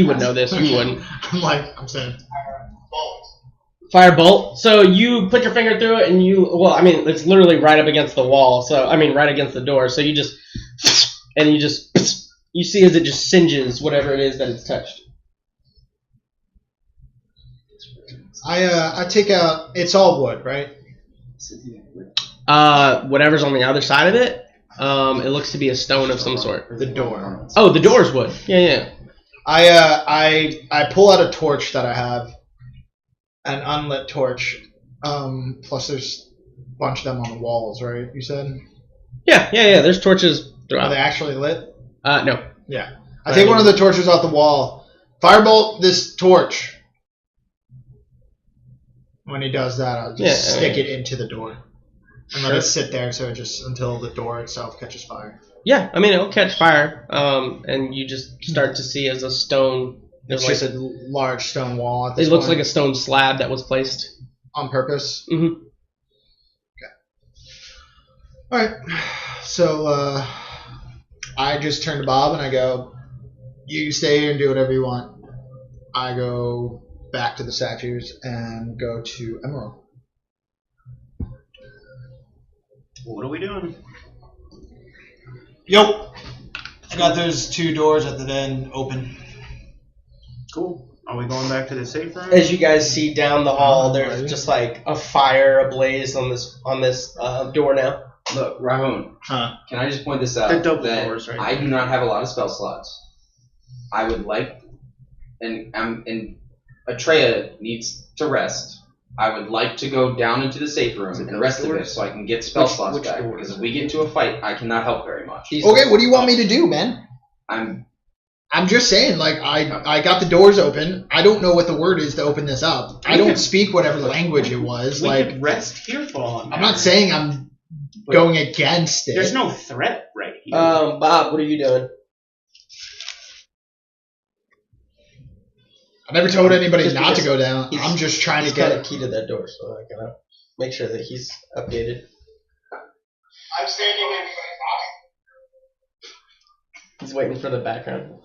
[SPEAKER 1] would know this. You wouldn't.
[SPEAKER 3] I'm saying.
[SPEAKER 1] Firebolt. So you put your finger through it, and it's literally right up against the wall. So right against the door. So you see as it just singes whatever it is that it's touched.
[SPEAKER 3] I take out. It's all wood, right?
[SPEAKER 1] Whatever's on the other side of it. It looks to be a stone of some sort.
[SPEAKER 3] The door.
[SPEAKER 1] Oh, the door's wood. Yeah.
[SPEAKER 3] I pull out a torch that I have, an unlit torch. Plus there's a bunch of them on the walls, right? You said.
[SPEAKER 1] Yeah. There's torches throughout.
[SPEAKER 3] Are they actually lit?
[SPEAKER 1] No.
[SPEAKER 3] Yeah. I take one of the torches off the wall. Firebolt this torch. When he does that, I'll just stick it into the door and let it sit there, so until the door itself catches fire.
[SPEAKER 1] Yeah, it'll catch fire, and you just start to see as a stone.
[SPEAKER 3] It's just a large stone wall. At this
[SPEAKER 1] it looks
[SPEAKER 3] point.
[SPEAKER 1] like a stone slab that was placed
[SPEAKER 3] On purpose.
[SPEAKER 1] Mm-hmm.
[SPEAKER 3] Okay. All right. So I just turn to Bob and I go, "You stay here and do whatever you want." I go back to the statues and go to Emerald.
[SPEAKER 6] What are we doing?
[SPEAKER 3] Yo, I got those 2 doors at the end open.
[SPEAKER 6] Cool. Are we going back to the safe room?
[SPEAKER 1] As you guys see down the hall, there's just like a fire ablaze on this door now.
[SPEAKER 2] Look, Rahun,
[SPEAKER 3] Huh?
[SPEAKER 2] can I just point this out?
[SPEAKER 6] The double
[SPEAKER 2] that
[SPEAKER 6] doors, right?
[SPEAKER 2] I do not have a lot of spell slots. I would like, and Atreya needs to rest. I would like to go down into the safe room and rest a bit so I can get spell slots back. Because if we get into a fight, I cannot help very much.
[SPEAKER 3] Okay, what do you want me to do, man?
[SPEAKER 2] I'm
[SPEAKER 3] just saying, I got the doors open. I don't know what the word is to open this up. I don't speak whatever language it was.
[SPEAKER 6] We could rest here for long.
[SPEAKER 3] I'm not saying I'm going against it.
[SPEAKER 6] There's no threat right here.
[SPEAKER 1] Bob, what are you doing?
[SPEAKER 3] I never told anybody
[SPEAKER 1] Just
[SPEAKER 3] not to
[SPEAKER 1] because
[SPEAKER 3] go down. I'm just trying to
[SPEAKER 1] got
[SPEAKER 3] get
[SPEAKER 1] a key to that door, so I gotta make sure that he's updated.
[SPEAKER 5] I'm standing in.
[SPEAKER 1] He's waiting for the background.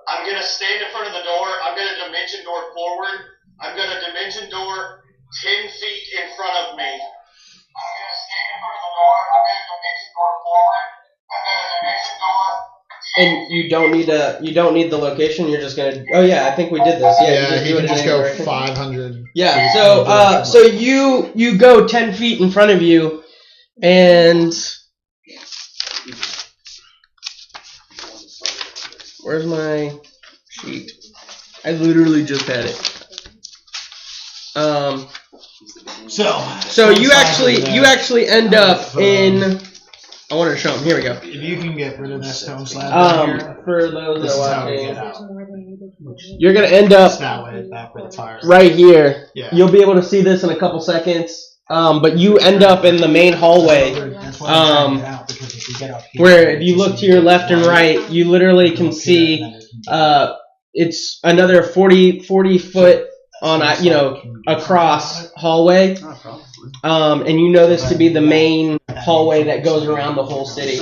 [SPEAKER 5] I'm gonna stand in front of the door. I'm gonna dimension door forward. I'm gonna dimension door 10 feet in front of me. I'm gonna stand in front of the door. I'm gonna dimension door forward. I'm gonna dimension door.
[SPEAKER 1] And you don't need the location. You're just gonna. Oh yeah, I think we did this. Yeah,
[SPEAKER 3] he can just go
[SPEAKER 1] direction.
[SPEAKER 3] 500.
[SPEAKER 1] Yeah. So you go 10 feet in front of you, and where's my sheet? I literally just had it. So you actually end up in. I wanted to show them. Here we go.
[SPEAKER 3] If you can get rid of that stone slab down here,
[SPEAKER 1] For those
[SPEAKER 3] this is
[SPEAKER 1] that
[SPEAKER 3] how
[SPEAKER 1] are
[SPEAKER 3] we get
[SPEAKER 1] watching,
[SPEAKER 3] out.
[SPEAKER 1] you're gonna end up
[SPEAKER 3] That way, back where the fire.
[SPEAKER 1] right here.
[SPEAKER 3] Yeah.
[SPEAKER 1] You'll be able to see this in a couple seconds. But you end up in the main hallway.
[SPEAKER 3] That's why I'm trying to get out, because if we get up here,
[SPEAKER 1] Where if you look to your left and right, you literally can see it's another 40 foot on across hallway. And you know this to be the main hallway that goes around the whole city.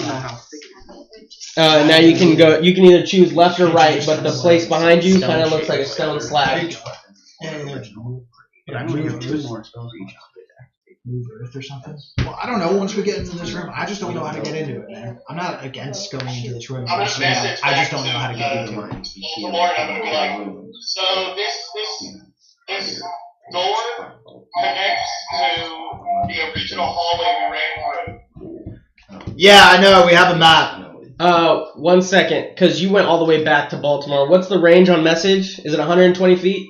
[SPEAKER 1] Now you can either choose left or right, but the place behind you kind of looks like a stone slab.
[SPEAKER 6] But I only have 2 more spells each.
[SPEAKER 3] Move Earth or something? Well, I don't know. Once we get into this room, I just don't know how to get into it, man. I'm not against going into this room.
[SPEAKER 5] I'm gonna message
[SPEAKER 3] I just don't
[SPEAKER 5] back
[SPEAKER 3] know how to get into it.
[SPEAKER 5] Baltimore, and I'm gonna be like, so this door connects to the original hallway we ran through.
[SPEAKER 3] Yeah, I know. We have a map.
[SPEAKER 1] 1 second, because you went all the way back to Baltimore. What's the range on message? Is it 120 feet?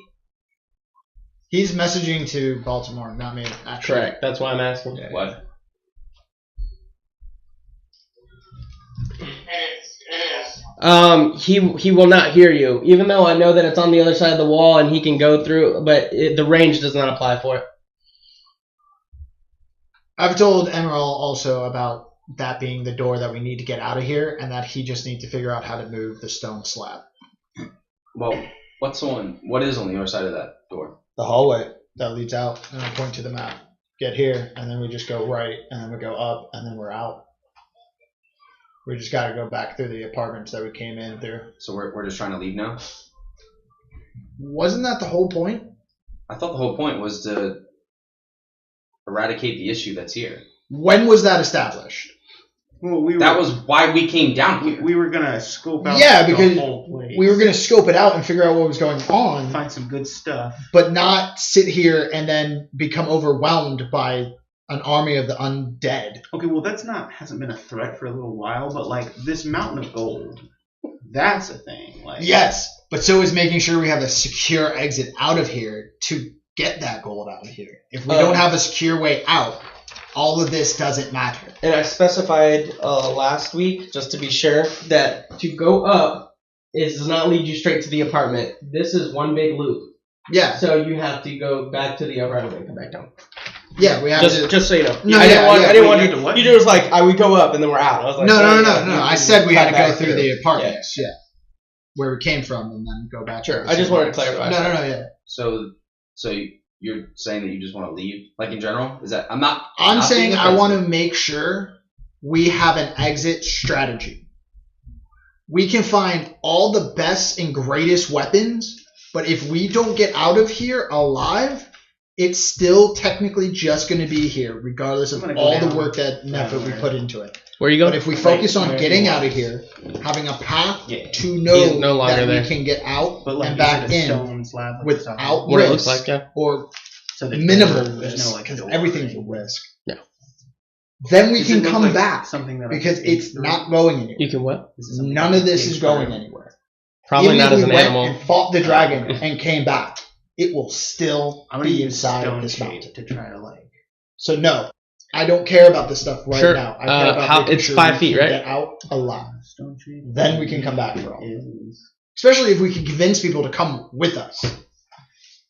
[SPEAKER 3] He's messaging to Baltimore, not me. Actually.
[SPEAKER 1] Correct. That's why I'm asking.
[SPEAKER 3] Yeah.
[SPEAKER 1] What?
[SPEAKER 5] It is.
[SPEAKER 1] He will not hear you, even though I know that it's on the other side of the wall and he can go through, but the range does not apply for it.
[SPEAKER 3] I've told Emerald also about that being the door that we need to get out of here, and that he just needs to figure out how to move the stone slab.
[SPEAKER 2] Well, what is on the other side of that door?
[SPEAKER 3] The hallway that leads out, and I point to the map. Get here, and then we just go right, and then we go up, and then we're out. We just got to go back through the apartments that we came in through.
[SPEAKER 2] So we're just trying to leave now?
[SPEAKER 3] Wasn't that the whole point?
[SPEAKER 2] I thought the whole point was to eradicate the issue that's here.
[SPEAKER 3] When was that established?
[SPEAKER 6] Well,
[SPEAKER 2] that was why we came down here.
[SPEAKER 6] We were gonna scope out
[SPEAKER 3] because
[SPEAKER 6] the whole place.
[SPEAKER 3] we were going to scope it out and figure out what was going on,
[SPEAKER 6] Find some good stuff.
[SPEAKER 3] but not sit here and then become overwhelmed by an army of the undead.
[SPEAKER 6] Okay, well hasn't been a threat for a little while, but like this mountain of gold, that's a thing. Like
[SPEAKER 3] Yes, but so is making sure we have a secure exit out of here to get that gold out of here. If we don't have a secure way out, all of this doesn't matter.
[SPEAKER 1] And I specified last week, just to be sure, that to go up does not lead you straight to the apartment. This is one big loop.
[SPEAKER 3] Yeah,
[SPEAKER 1] So you have to go back to the apartment and come back down.
[SPEAKER 3] yeah, we have to.
[SPEAKER 1] Just so you know.
[SPEAKER 3] No,
[SPEAKER 1] I didn't want
[SPEAKER 6] wait,
[SPEAKER 1] you.
[SPEAKER 6] what?
[SPEAKER 1] You just like we go up and then we're out. I was like,
[SPEAKER 3] No. I said we had to go
[SPEAKER 1] back
[SPEAKER 3] through the apartments. Yeah. Where we came from and then go back.
[SPEAKER 1] Sure.
[SPEAKER 3] to
[SPEAKER 1] I just wanted to clarify.
[SPEAKER 3] No, yeah.
[SPEAKER 2] So you're saying that you just want to leave, like in general? Is that I'm
[SPEAKER 3] saying
[SPEAKER 2] being
[SPEAKER 3] I want
[SPEAKER 2] offensive.
[SPEAKER 3] to make sure we have an exit strategy. We can find all the best and greatest weapons, but if we don't get out of here alive, it's still technically just going to be here, regardless of all the work that effort we put into it.
[SPEAKER 1] Where you going?
[SPEAKER 3] But if we focus on getting out of here, having a path to know
[SPEAKER 1] He's no longer
[SPEAKER 3] that
[SPEAKER 1] there.
[SPEAKER 3] we can get out
[SPEAKER 6] But like
[SPEAKER 3] and back
[SPEAKER 6] is it a
[SPEAKER 3] in
[SPEAKER 6] stone slab like
[SPEAKER 3] without
[SPEAKER 1] What it
[SPEAKER 3] risk,
[SPEAKER 1] looks like, yeah.
[SPEAKER 3] or
[SPEAKER 6] so there's
[SPEAKER 3] minimal
[SPEAKER 6] there's
[SPEAKER 3] risk,
[SPEAKER 6] no like
[SPEAKER 3] because
[SPEAKER 6] door
[SPEAKER 3] everything's a
[SPEAKER 6] or
[SPEAKER 3] risk.
[SPEAKER 1] Yeah.
[SPEAKER 3] Then we
[SPEAKER 6] Does
[SPEAKER 3] can
[SPEAKER 6] it look
[SPEAKER 3] come
[SPEAKER 6] like
[SPEAKER 3] back,
[SPEAKER 6] something that I
[SPEAKER 3] because
[SPEAKER 6] can dig
[SPEAKER 3] it's
[SPEAKER 6] through?
[SPEAKER 3] not going anywhere.
[SPEAKER 1] You can what?
[SPEAKER 6] Is it something
[SPEAKER 3] None
[SPEAKER 6] I
[SPEAKER 3] of
[SPEAKER 6] can
[SPEAKER 3] this
[SPEAKER 6] dig
[SPEAKER 3] is going
[SPEAKER 6] through?
[SPEAKER 3] anywhere.
[SPEAKER 1] Probably
[SPEAKER 3] Even
[SPEAKER 1] not
[SPEAKER 3] if
[SPEAKER 1] as
[SPEAKER 3] we
[SPEAKER 1] an
[SPEAKER 3] went
[SPEAKER 1] animal.
[SPEAKER 3] and fought the dragon and came back, it will still
[SPEAKER 6] I'm gonna
[SPEAKER 3] be
[SPEAKER 6] use
[SPEAKER 3] inside of
[SPEAKER 6] stone
[SPEAKER 3] this
[SPEAKER 6] shape
[SPEAKER 3] mountain.
[SPEAKER 6] to try to like.
[SPEAKER 3] So no, I don't care about this stuff right
[SPEAKER 1] Sure.
[SPEAKER 3] now. I care about
[SPEAKER 1] how-
[SPEAKER 3] making
[SPEAKER 1] it's
[SPEAKER 3] sure
[SPEAKER 1] 5
[SPEAKER 3] we
[SPEAKER 1] feet,
[SPEAKER 3] can
[SPEAKER 1] right?
[SPEAKER 3] Get out alive.
[SPEAKER 6] Stone shape.
[SPEAKER 3] Then we can come back for all.
[SPEAKER 6] Is
[SPEAKER 3] Especially if we can convince people to come with us,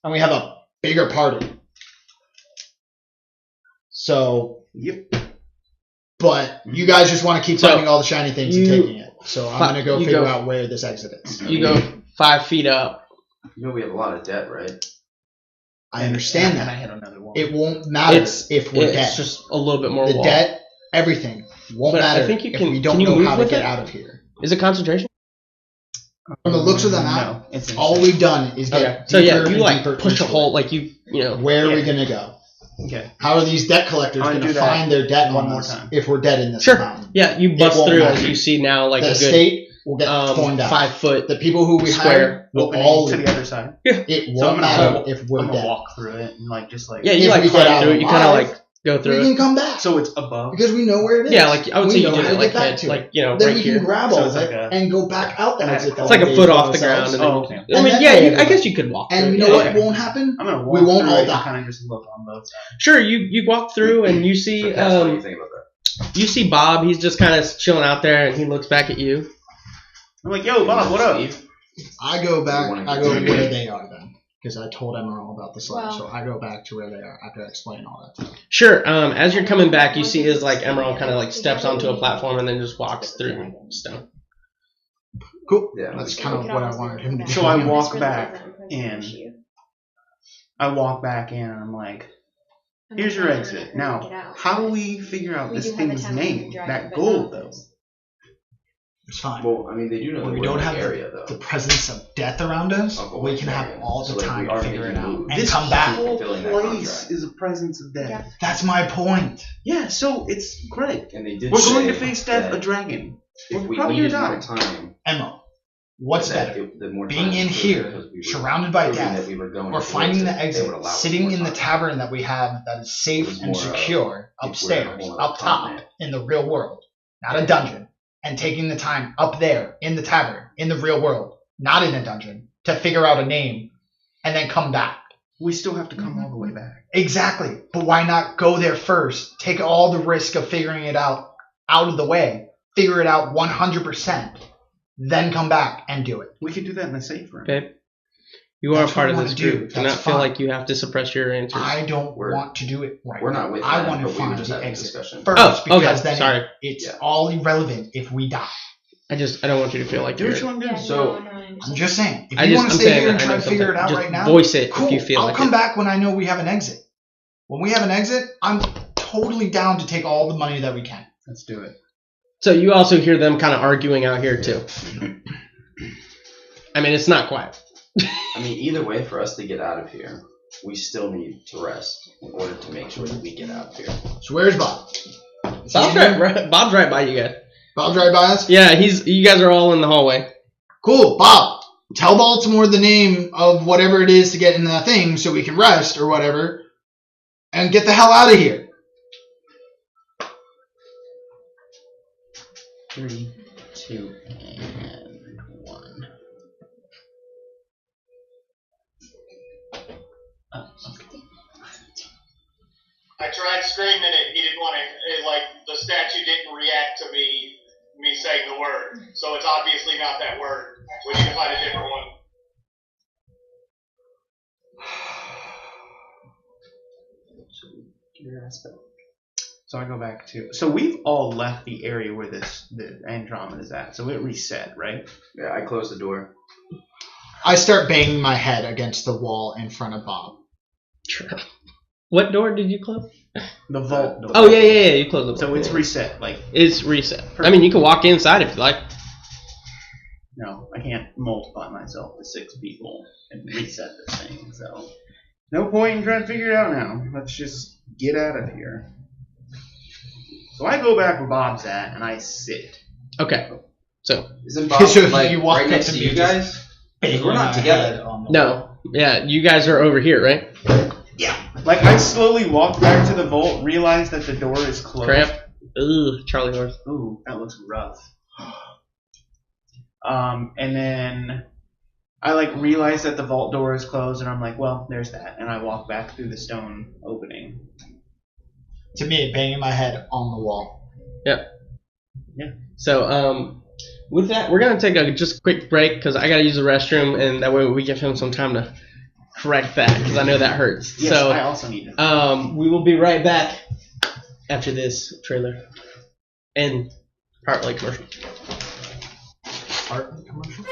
[SPEAKER 3] and we have a bigger party. So,
[SPEAKER 6] yep.
[SPEAKER 3] but you guys just want to keep
[SPEAKER 1] So,
[SPEAKER 3] finding all the shiny things and
[SPEAKER 1] you-
[SPEAKER 3] taking it. So I'm gonna go
[SPEAKER 1] you
[SPEAKER 3] figure
[SPEAKER 1] go-
[SPEAKER 3] out where this exit is.
[SPEAKER 1] You go 5 feet up.
[SPEAKER 2] You know we have a lot of debt, right?
[SPEAKER 3] I understand
[SPEAKER 6] And I
[SPEAKER 3] that.
[SPEAKER 6] hit another one.
[SPEAKER 3] It won't matter if we're
[SPEAKER 1] It's
[SPEAKER 3] dead.
[SPEAKER 1] just a little bit more
[SPEAKER 3] The
[SPEAKER 1] wall.
[SPEAKER 3] debt, everything won't
[SPEAKER 1] But I
[SPEAKER 3] matter
[SPEAKER 1] think you
[SPEAKER 3] if
[SPEAKER 1] can-
[SPEAKER 3] we don't
[SPEAKER 1] can you
[SPEAKER 3] know
[SPEAKER 1] move
[SPEAKER 3] how to
[SPEAKER 1] with
[SPEAKER 3] get
[SPEAKER 1] it?
[SPEAKER 3] out of here.
[SPEAKER 1] Is it concentration?
[SPEAKER 3] From the looks of the map,
[SPEAKER 6] no, it's
[SPEAKER 3] all we've done is get
[SPEAKER 1] Okay. So yeah,
[SPEAKER 3] deeper
[SPEAKER 1] you
[SPEAKER 3] and
[SPEAKER 1] like
[SPEAKER 3] deeper
[SPEAKER 1] push a
[SPEAKER 3] into
[SPEAKER 1] hole,
[SPEAKER 3] it.
[SPEAKER 1] like you know.
[SPEAKER 3] Where are we
[SPEAKER 6] Yeah.
[SPEAKER 3] gonna go?
[SPEAKER 6] okay.
[SPEAKER 3] How are these debt collectors
[SPEAKER 6] I'm
[SPEAKER 3] going
[SPEAKER 6] gonna
[SPEAKER 3] to
[SPEAKER 6] do that
[SPEAKER 3] find their debt
[SPEAKER 6] one
[SPEAKER 3] on
[SPEAKER 6] more
[SPEAKER 3] us
[SPEAKER 6] time.
[SPEAKER 3] if we're dead in this
[SPEAKER 1] Sure.
[SPEAKER 3] mountain?
[SPEAKER 1] Yeah, you bust
[SPEAKER 3] won't
[SPEAKER 1] through
[SPEAKER 3] matter.
[SPEAKER 1] as you see now, like
[SPEAKER 3] The
[SPEAKER 1] a good
[SPEAKER 3] estate will get torn down.
[SPEAKER 1] 5 foot.
[SPEAKER 3] The people who we
[SPEAKER 1] square
[SPEAKER 3] hire will
[SPEAKER 6] Opening
[SPEAKER 3] all
[SPEAKER 6] to
[SPEAKER 3] leave.
[SPEAKER 6] the other side.
[SPEAKER 3] It
[SPEAKER 6] So
[SPEAKER 3] won't
[SPEAKER 6] I'm
[SPEAKER 3] matter
[SPEAKER 6] gonna,
[SPEAKER 3] if we're
[SPEAKER 6] I'm gonna
[SPEAKER 3] dead.
[SPEAKER 6] walk through it and like just like
[SPEAKER 1] Yeah, you
[SPEAKER 3] If
[SPEAKER 1] like
[SPEAKER 3] we get
[SPEAKER 1] climb
[SPEAKER 3] out
[SPEAKER 1] through it. You kind of
[SPEAKER 3] alive,
[SPEAKER 1] like go through
[SPEAKER 3] we
[SPEAKER 1] it.
[SPEAKER 3] can come back
[SPEAKER 6] So it's above.
[SPEAKER 3] because we know where it is.
[SPEAKER 1] Yeah, like I would
[SPEAKER 3] We
[SPEAKER 1] say you
[SPEAKER 3] know
[SPEAKER 1] did
[SPEAKER 3] how
[SPEAKER 1] it
[SPEAKER 3] to
[SPEAKER 1] like
[SPEAKER 3] get back
[SPEAKER 1] head,
[SPEAKER 3] to
[SPEAKER 1] like
[SPEAKER 3] it.
[SPEAKER 1] you know,
[SPEAKER 3] Then
[SPEAKER 1] right
[SPEAKER 3] we can
[SPEAKER 1] here.
[SPEAKER 3] grab
[SPEAKER 6] So
[SPEAKER 3] all
[SPEAKER 6] it's
[SPEAKER 3] of
[SPEAKER 6] like
[SPEAKER 3] it
[SPEAKER 6] a-
[SPEAKER 3] and go back out the exit.
[SPEAKER 1] It's like a foot off the ground, and then
[SPEAKER 6] Oh, okay.
[SPEAKER 1] I mean,
[SPEAKER 3] And
[SPEAKER 1] yeah,
[SPEAKER 3] then-
[SPEAKER 1] I guess you could walk.
[SPEAKER 3] And
[SPEAKER 1] through
[SPEAKER 3] you
[SPEAKER 1] it.
[SPEAKER 3] know
[SPEAKER 1] Yeah.
[SPEAKER 3] what won't happen?
[SPEAKER 6] I'm gonna walk
[SPEAKER 3] We won't
[SPEAKER 6] through
[SPEAKER 3] all
[SPEAKER 6] it and
[SPEAKER 3] die.
[SPEAKER 6] kind of just look on both sides.
[SPEAKER 1] Sure, you walk through and you see
[SPEAKER 2] So Cass, what do you think about that?
[SPEAKER 1] you see Bob. He's just kind of chilling out there, and he looks back at you.
[SPEAKER 6] I'm like, yo, Bob, what up?
[SPEAKER 2] Steve?
[SPEAKER 3] I go back.
[SPEAKER 2] You wanna
[SPEAKER 3] I go
[SPEAKER 2] continue?
[SPEAKER 3] where they are then, because I told Emerald about this letter.
[SPEAKER 7] Wow.
[SPEAKER 3] So I go back to where they are after I explain all that to them.
[SPEAKER 1] Sure. As you're coming back, you see is like Emerald kind of like steps onto a platform and then just walks through stone.
[SPEAKER 3] Cool.
[SPEAKER 2] Yeah.
[SPEAKER 3] That's kind of what I wanted him to do.
[SPEAKER 6] So I
[SPEAKER 7] This
[SPEAKER 6] walk
[SPEAKER 7] really
[SPEAKER 6] back
[SPEAKER 7] isn't a present
[SPEAKER 6] and-
[SPEAKER 7] issue.
[SPEAKER 6] I walk back in and I'm like,
[SPEAKER 7] I'm
[SPEAKER 6] here's
[SPEAKER 7] not
[SPEAKER 6] your
[SPEAKER 7] gonna
[SPEAKER 6] exit.
[SPEAKER 7] get
[SPEAKER 6] Now,
[SPEAKER 7] out.
[SPEAKER 6] how do we figure out
[SPEAKER 7] We
[SPEAKER 6] this
[SPEAKER 7] do have a
[SPEAKER 6] thing's
[SPEAKER 7] time
[SPEAKER 6] name?
[SPEAKER 7] drive,
[SPEAKER 6] That
[SPEAKER 7] but
[SPEAKER 6] gold,
[SPEAKER 7] not
[SPEAKER 6] though.
[SPEAKER 7] this.
[SPEAKER 3] It's fine.
[SPEAKER 2] Well, I mean, they do know
[SPEAKER 3] When
[SPEAKER 2] that
[SPEAKER 3] we
[SPEAKER 2] we're
[SPEAKER 3] don't
[SPEAKER 2] in
[SPEAKER 3] have
[SPEAKER 2] the area, though.
[SPEAKER 3] the presence of death around us,
[SPEAKER 2] Uncle
[SPEAKER 3] we
[SPEAKER 2] Wayne's
[SPEAKER 3] can have
[SPEAKER 2] area.
[SPEAKER 3] all the
[SPEAKER 2] So, like,
[SPEAKER 3] time
[SPEAKER 2] we
[SPEAKER 3] to
[SPEAKER 2] are
[SPEAKER 3] figure it
[SPEAKER 2] making
[SPEAKER 3] out
[SPEAKER 2] moves.
[SPEAKER 3] and
[SPEAKER 6] This
[SPEAKER 3] come back.
[SPEAKER 6] whole
[SPEAKER 2] fulfilling that
[SPEAKER 6] place
[SPEAKER 2] contract.
[SPEAKER 6] is a presence of death.
[SPEAKER 7] Yep.
[SPEAKER 3] That's my point.
[SPEAKER 6] Yeah, so it's great.
[SPEAKER 2] And they did
[SPEAKER 6] We're
[SPEAKER 2] say
[SPEAKER 6] going to face death,
[SPEAKER 2] that
[SPEAKER 6] a dragon.
[SPEAKER 2] if
[SPEAKER 6] We're
[SPEAKER 2] we
[SPEAKER 6] probably
[SPEAKER 2] needed
[SPEAKER 6] gonna
[SPEAKER 2] more
[SPEAKER 6] die.
[SPEAKER 2] time,
[SPEAKER 3] Emma, what's
[SPEAKER 2] that
[SPEAKER 3] better?
[SPEAKER 2] the more
[SPEAKER 3] Being
[SPEAKER 2] time
[SPEAKER 3] in
[SPEAKER 2] was
[SPEAKER 3] here,
[SPEAKER 2] because we were
[SPEAKER 3] surrounded by
[SPEAKER 2] proving
[SPEAKER 3] death,
[SPEAKER 2] that we were going
[SPEAKER 3] or
[SPEAKER 2] towards
[SPEAKER 3] finding
[SPEAKER 2] it,
[SPEAKER 3] the
[SPEAKER 2] they
[SPEAKER 3] exit,
[SPEAKER 2] would allow us
[SPEAKER 3] sitting
[SPEAKER 2] more
[SPEAKER 3] in the
[SPEAKER 2] time.
[SPEAKER 3] tavern that we have that is
[SPEAKER 2] It
[SPEAKER 3] safe
[SPEAKER 2] was
[SPEAKER 3] and
[SPEAKER 2] more of,
[SPEAKER 3] secure
[SPEAKER 2] if we're
[SPEAKER 3] upstairs,
[SPEAKER 2] in a whole
[SPEAKER 3] up
[SPEAKER 2] other
[SPEAKER 3] top,
[SPEAKER 2] continent.
[SPEAKER 3] in the real world, not a dungeon, and taking the time up there in the tavern, in the real world, not in a dungeon, to figure out a name and then come back.
[SPEAKER 6] We still have to come all the way back.
[SPEAKER 3] Exactly. But why not go there first? Take all the risk of figuring it out of the way. Figure it out 100%. Then come back and do it.
[SPEAKER 6] We could do that in a safe room.
[SPEAKER 1] Babe, you are
[SPEAKER 3] That's
[SPEAKER 1] a part
[SPEAKER 3] what
[SPEAKER 1] of
[SPEAKER 3] I
[SPEAKER 1] this
[SPEAKER 3] wanna do.
[SPEAKER 1] group. Do not
[SPEAKER 3] That's
[SPEAKER 1] feel
[SPEAKER 3] fine.
[SPEAKER 1] like you have to suppress your answers.
[SPEAKER 3] I don't
[SPEAKER 2] We're-
[SPEAKER 3] want to do it right
[SPEAKER 2] We're
[SPEAKER 3] now.
[SPEAKER 2] not with
[SPEAKER 3] I
[SPEAKER 2] them,
[SPEAKER 3] want to
[SPEAKER 2] but we were
[SPEAKER 3] find
[SPEAKER 2] just
[SPEAKER 3] the
[SPEAKER 2] having a
[SPEAKER 3] exit
[SPEAKER 2] discussion.
[SPEAKER 3] first
[SPEAKER 1] Oh, okay.
[SPEAKER 3] because then
[SPEAKER 1] Sorry.
[SPEAKER 3] it's
[SPEAKER 2] Yeah.
[SPEAKER 3] all irrelevant if we die.
[SPEAKER 1] I don't want you to feel like
[SPEAKER 6] Do
[SPEAKER 1] you're.
[SPEAKER 6] what you want to do.
[SPEAKER 7] Yeah,
[SPEAKER 2] So-
[SPEAKER 7] no, I understand.
[SPEAKER 3] I'm just saying. If
[SPEAKER 1] I
[SPEAKER 3] you
[SPEAKER 1] just,
[SPEAKER 3] want to
[SPEAKER 1] I'm
[SPEAKER 3] stay
[SPEAKER 1] saying
[SPEAKER 3] here and
[SPEAKER 1] that I
[SPEAKER 3] try
[SPEAKER 1] know
[SPEAKER 3] to figure it
[SPEAKER 1] something.
[SPEAKER 3] out
[SPEAKER 1] Just
[SPEAKER 3] right now,
[SPEAKER 1] voice it
[SPEAKER 3] cool.
[SPEAKER 1] if you feel
[SPEAKER 3] I'll
[SPEAKER 1] like
[SPEAKER 3] come
[SPEAKER 1] it.
[SPEAKER 3] back when I know we have an exit. When we have an exit, I'm totally down to take all the money that we can.
[SPEAKER 6] Let's do it.
[SPEAKER 1] So you also hear them kind of arguing out here too. I mean, it's not quiet.
[SPEAKER 2] I mean, either way, for us to get out of here, we still need to rest in order to make sure that we get out of here.
[SPEAKER 3] So where's Bob? Is he
[SPEAKER 1] Bob's
[SPEAKER 3] in there?
[SPEAKER 1] Bob's right by you guys.
[SPEAKER 3] Bob's right by us?
[SPEAKER 1] Yeah, you guys are all in the hallway.
[SPEAKER 3] Cool. Bob, tell Baltimore the name of whatever it is to get in that thing so we can rest or whatever and get the hell out of here.
[SPEAKER 6] 3, 2, and 1. Oh, okay.
[SPEAKER 5] I tried screaming it. He didn't want to. Like the statue didn't react to me saying the word. So it's obviously not that word. We need to find a different one.
[SPEAKER 6] So, get your ass back. So I go back to. So we've all left the area where the Andromeda is at. So it reset, right?
[SPEAKER 2] Yeah, I closed the door.
[SPEAKER 3] I start banging my head against the wall in front of Bob.
[SPEAKER 1] What door did you close?
[SPEAKER 6] The vault door.
[SPEAKER 1] Oh yeah, you closed the door.
[SPEAKER 6] So it's reset. Like,
[SPEAKER 1] It's reset. I mean, you can walk inside if you like.
[SPEAKER 6] no, I can't multiply myself to 6 people and reset this thing. So no point in trying to figure it out now. Let's just get out of here. So I go back where Bob's at and I sit.
[SPEAKER 1] Okay. So
[SPEAKER 2] Isn't Bob
[SPEAKER 3] So
[SPEAKER 2] like
[SPEAKER 3] you walk
[SPEAKER 2] right
[SPEAKER 3] up
[SPEAKER 2] next
[SPEAKER 3] to
[SPEAKER 2] to
[SPEAKER 3] me
[SPEAKER 2] you
[SPEAKER 3] and just
[SPEAKER 2] guys?
[SPEAKER 3] Banging
[SPEAKER 2] We're not
[SPEAKER 3] my
[SPEAKER 2] together.
[SPEAKER 3] head on the wall.
[SPEAKER 1] no, yeah, you guys are over here, right?
[SPEAKER 6] Like I slowly walk back to the vault, realize that the door is closed.
[SPEAKER 1] Cramp. Ugh, Charlie horse.
[SPEAKER 6] Ooh, that looks rough. And then I like realize that the vault door is closed, and I'm like, well, there's that. And I walk back through the stone opening.
[SPEAKER 3] To me, banging my head on the wall.
[SPEAKER 1] Yep.
[SPEAKER 6] Yeah.
[SPEAKER 1] So with that, we're gonna take a just quick break because I gotta use the restroom, and that way we give him some time to correct that because I know that hurts.
[SPEAKER 6] Yes,
[SPEAKER 1] So
[SPEAKER 6] I also need to.
[SPEAKER 1] we will be right back after this trailer and partly commercial.
[SPEAKER 3] Art commercial?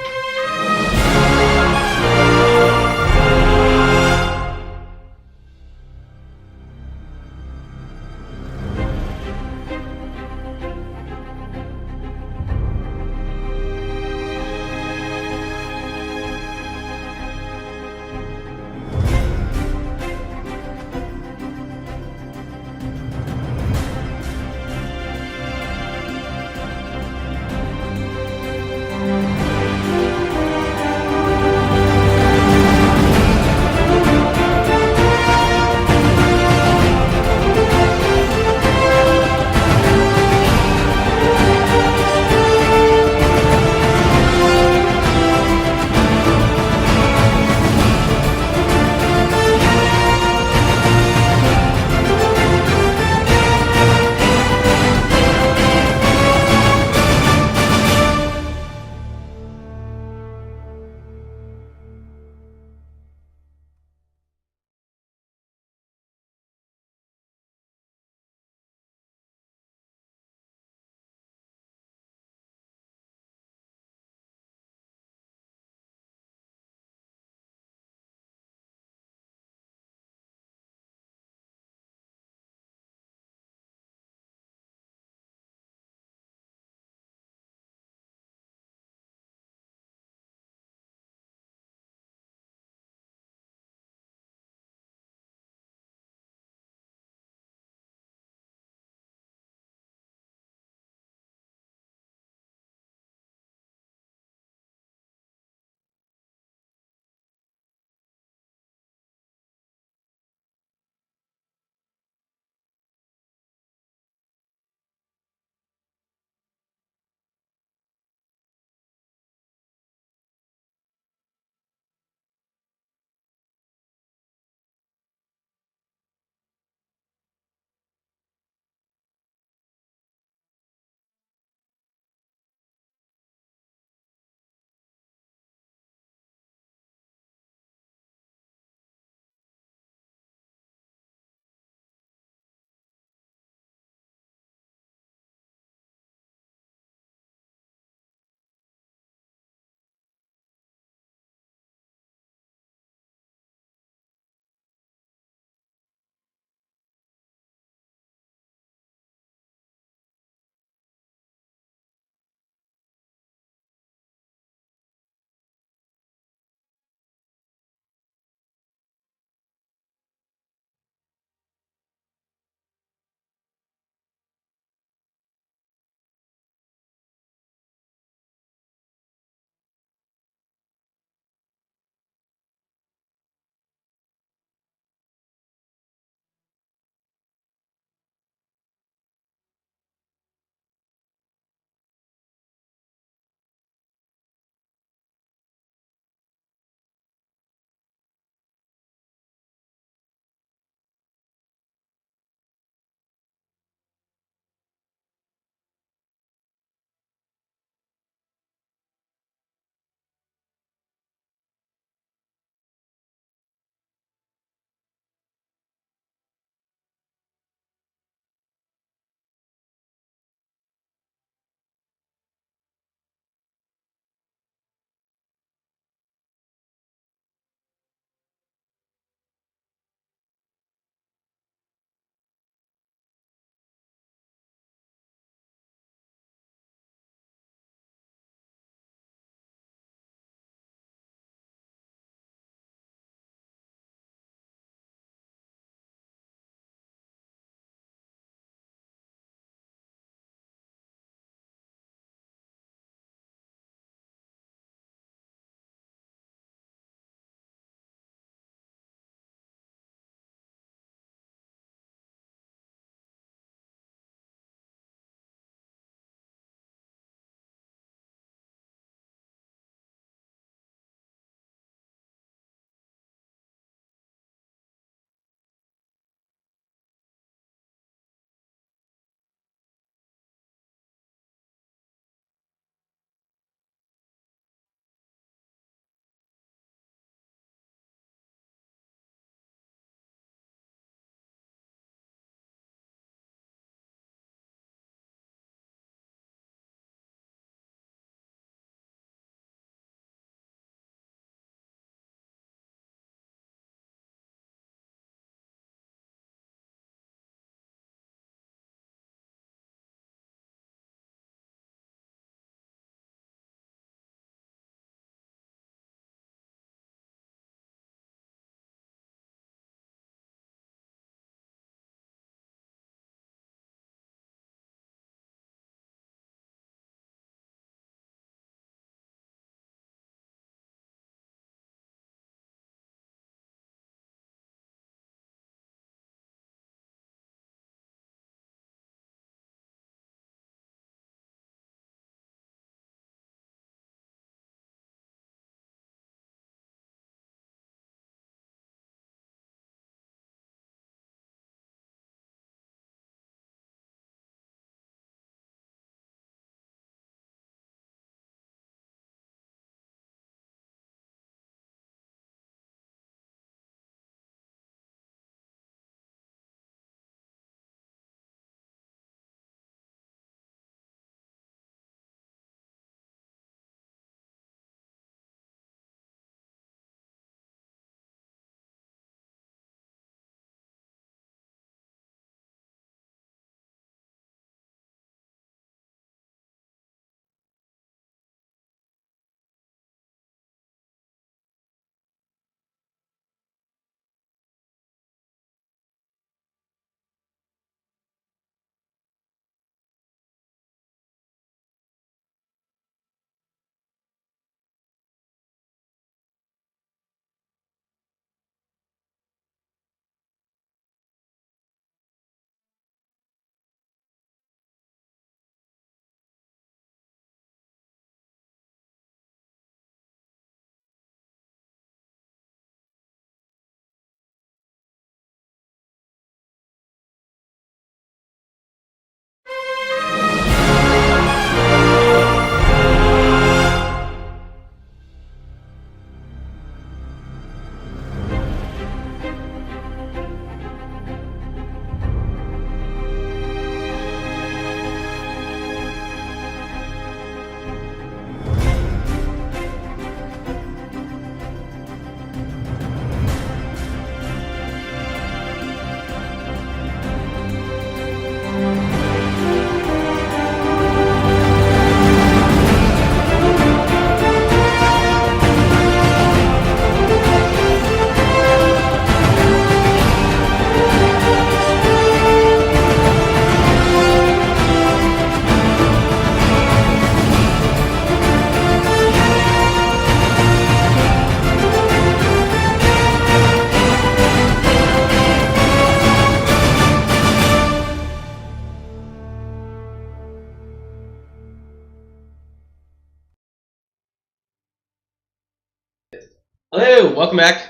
[SPEAKER 1] Hello, welcome back.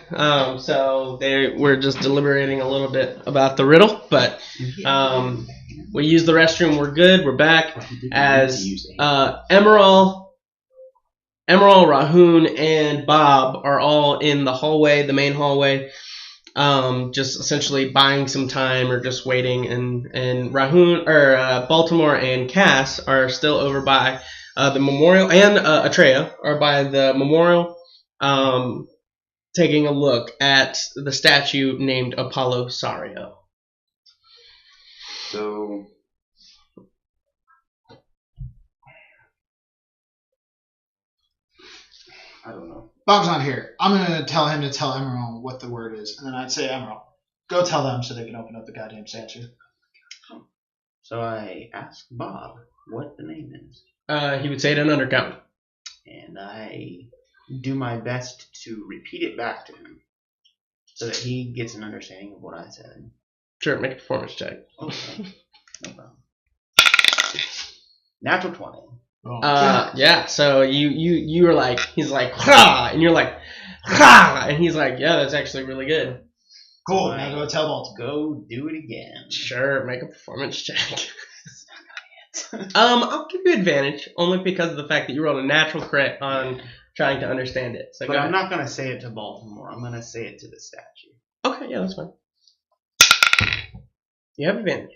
[SPEAKER 1] So we're just deliberating a little bit about the riddle, but we used the restroom. We're good. We're back as Emerald, Rahun, and Bob are all in the hallway, the main hallway, just essentially buying some time or just waiting. And Rahun or Baltimore and Cass are still over by the memorial, and Atreya are by the memorial. Taking a look at the statue named Apollo Sario.
[SPEAKER 2] So, I don't know.
[SPEAKER 3] Bob's not here. I'm going to tell him to tell Emerald what the word is. And then I'd say, Emerald, go tell them so they can open up the goddamn statue.
[SPEAKER 6] So I asked Bob what the name is.
[SPEAKER 1] He would say it in undercount.
[SPEAKER 6] And I do my best to repeat it back to him so that he gets an understanding of what I said.
[SPEAKER 1] Sure, make a performance check.
[SPEAKER 6] Okay. No problem. Natural 20.
[SPEAKER 1] Yeah, so you were like, he's like, ha! And you're like, ha! And he's like, yeah, that's actually really good.
[SPEAKER 3] Cool, now go tell Baltimore.
[SPEAKER 6] Go do it again.
[SPEAKER 1] Sure, make a performance check. I'll give you advantage, only because of the fact that you rolled a natural crit on trying to understand it. So
[SPEAKER 6] but I'm not going to say it to Baltimore. I'm going to say it to the statue.
[SPEAKER 1] Okay, yeah, that's fine. You have advantage.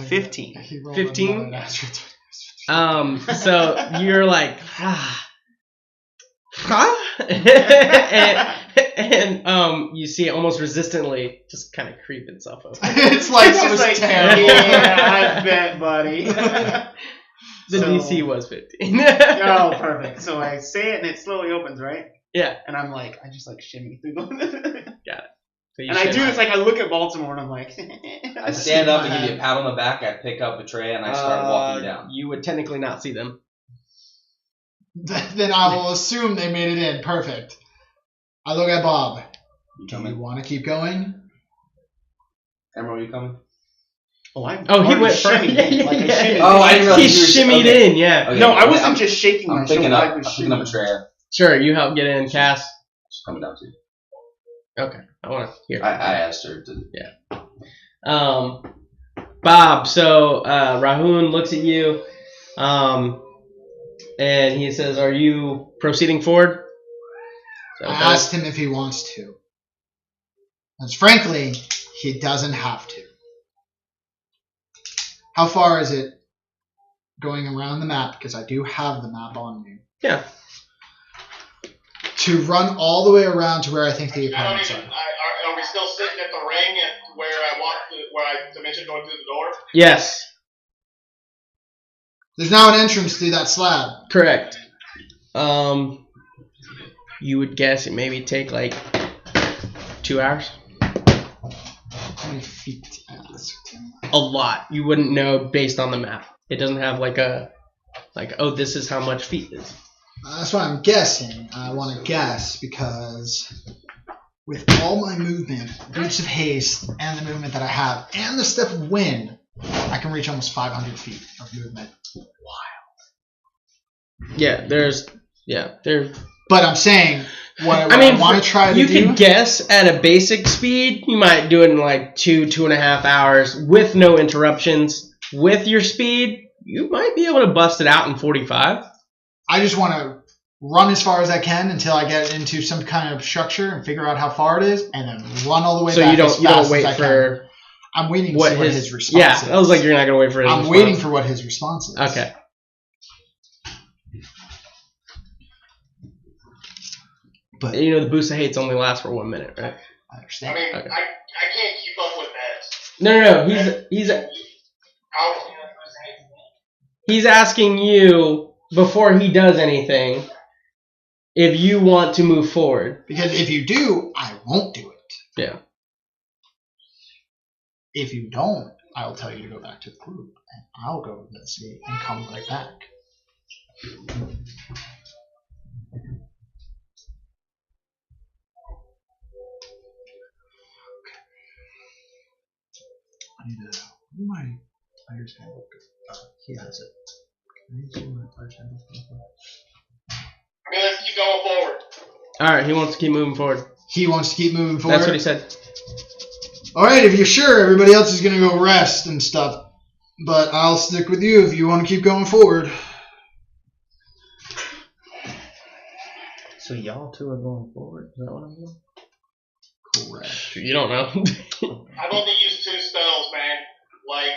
[SPEAKER 6] 15.
[SPEAKER 1] 15? So you're like, and you see it almost resistantly just kind of creep itself over.
[SPEAKER 3] It's like it was terrible.
[SPEAKER 6] Yeah, I bet, buddy.
[SPEAKER 1] The DC was 15.
[SPEAKER 6] Oh, perfect. So I say it and it slowly opens, right?
[SPEAKER 1] Yeah.
[SPEAKER 6] And I'm like, I just like shimmy through the.
[SPEAKER 1] Got it. So
[SPEAKER 6] and I do this like I look at Baltimore and I'm like.
[SPEAKER 2] I stand up and give you a pat on the back. I pick up a tray and I start walking down.
[SPEAKER 1] You would technically not see them.
[SPEAKER 3] Then I will assume they made it in. Perfect. I look at Bob. Do you want to keep going?
[SPEAKER 2] Emerald, you coming?
[SPEAKER 6] Oh,
[SPEAKER 1] he went first.
[SPEAKER 6] Shimmy. Like I shimmy.
[SPEAKER 2] Oh, I didn't realize
[SPEAKER 1] He
[SPEAKER 2] you were
[SPEAKER 1] shimmied in, yeah.
[SPEAKER 2] Okay,
[SPEAKER 6] no, I wasn't just shaking my
[SPEAKER 2] I'm picking
[SPEAKER 6] shoulder.
[SPEAKER 2] up.
[SPEAKER 6] I
[SPEAKER 2] I'm
[SPEAKER 6] was
[SPEAKER 2] picking up a tray.
[SPEAKER 1] Sure, you help get in, Cass.
[SPEAKER 2] She's coming down too.
[SPEAKER 1] Okay, I want to hear.
[SPEAKER 2] I asked her to.
[SPEAKER 1] Yeah. Bob. So Rahun looks at you, and he says, "Are you proceeding forward?" Okay.
[SPEAKER 3] I asked him if he wants to. Because frankly, he doesn't have to. How far is it going around the map? Because I do have the map on me.
[SPEAKER 1] Yeah.
[SPEAKER 3] To run all the way around to where I think the opponents are.
[SPEAKER 5] Are we still sitting at the ring at where I dimension going through the door?
[SPEAKER 1] Yes.
[SPEAKER 3] There's now an entrance through that slab.
[SPEAKER 1] Correct. You would guess it maybe take like 2 hours.
[SPEAKER 3] How many feet?
[SPEAKER 1] A lot. You wouldn't know based on the map. It doesn't have oh, this is how much feet is.
[SPEAKER 3] That's why I'm guessing. I want to guess because with all my movement, boots of haste, and the movement that I have, and the step of wind, I can reach almost 500 feet of movement.
[SPEAKER 1] Yeah, there.
[SPEAKER 3] But I'm saying what I want to try to do.
[SPEAKER 1] You could guess at a basic speed, you might do it in like 2.5 hours with no interruptions. With your speed, you might be able to bust it out in 45.
[SPEAKER 3] I just want to run as far as I can until I get into some kind of structure and figure out how far it is, and then run all the way back.
[SPEAKER 1] So you
[SPEAKER 3] don't
[SPEAKER 1] wait for.
[SPEAKER 3] I'm waiting to see what his response is.
[SPEAKER 1] Yeah, I was like, you're not gonna wait for his response.
[SPEAKER 3] I'm waiting for what his response is.
[SPEAKER 1] Okay.
[SPEAKER 3] But
[SPEAKER 1] the boost of hates only lasts for 1 minute, right?
[SPEAKER 3] I understand.
[SPEAKER 5] I mean,
[SPEAKER 1] Okay.
[SPEAKER 5] I can't keep up with that.
[SPEAKER 1] No. He's asking you before he does anything if you want to move forward.
[SPEAKER 3] Because if you do, I won't do it.
[SPEAKER 1] Yeah.
[SPEAKER 3] If you don't, I'll tell you to go back to the group, and I'll go investigate and come right back. I need to. Where my player's handbook? He has it. Can I see my player's handbook?
[SPEAKER 5] I mean, let's keep going forward.
[SPEAKER 1] All right, he wants to keep moving forward.
[SPEAKER 3] He wants to keep moving forward.
[SPEAKER 1] That's what he said.
[SPEAKER 3] All right, if you're sure, everybody else is going to go rest and stuff. But I'll stick with you if you want to keep going forward.
[SPEAKER 6] So y'all two are going forward? Is that what I'm doing?
[SPEAKER 3] Correct.
[SPEAKER 1] You don't know.
[SPEAKER 5] I've only used 2 spells, man. Like,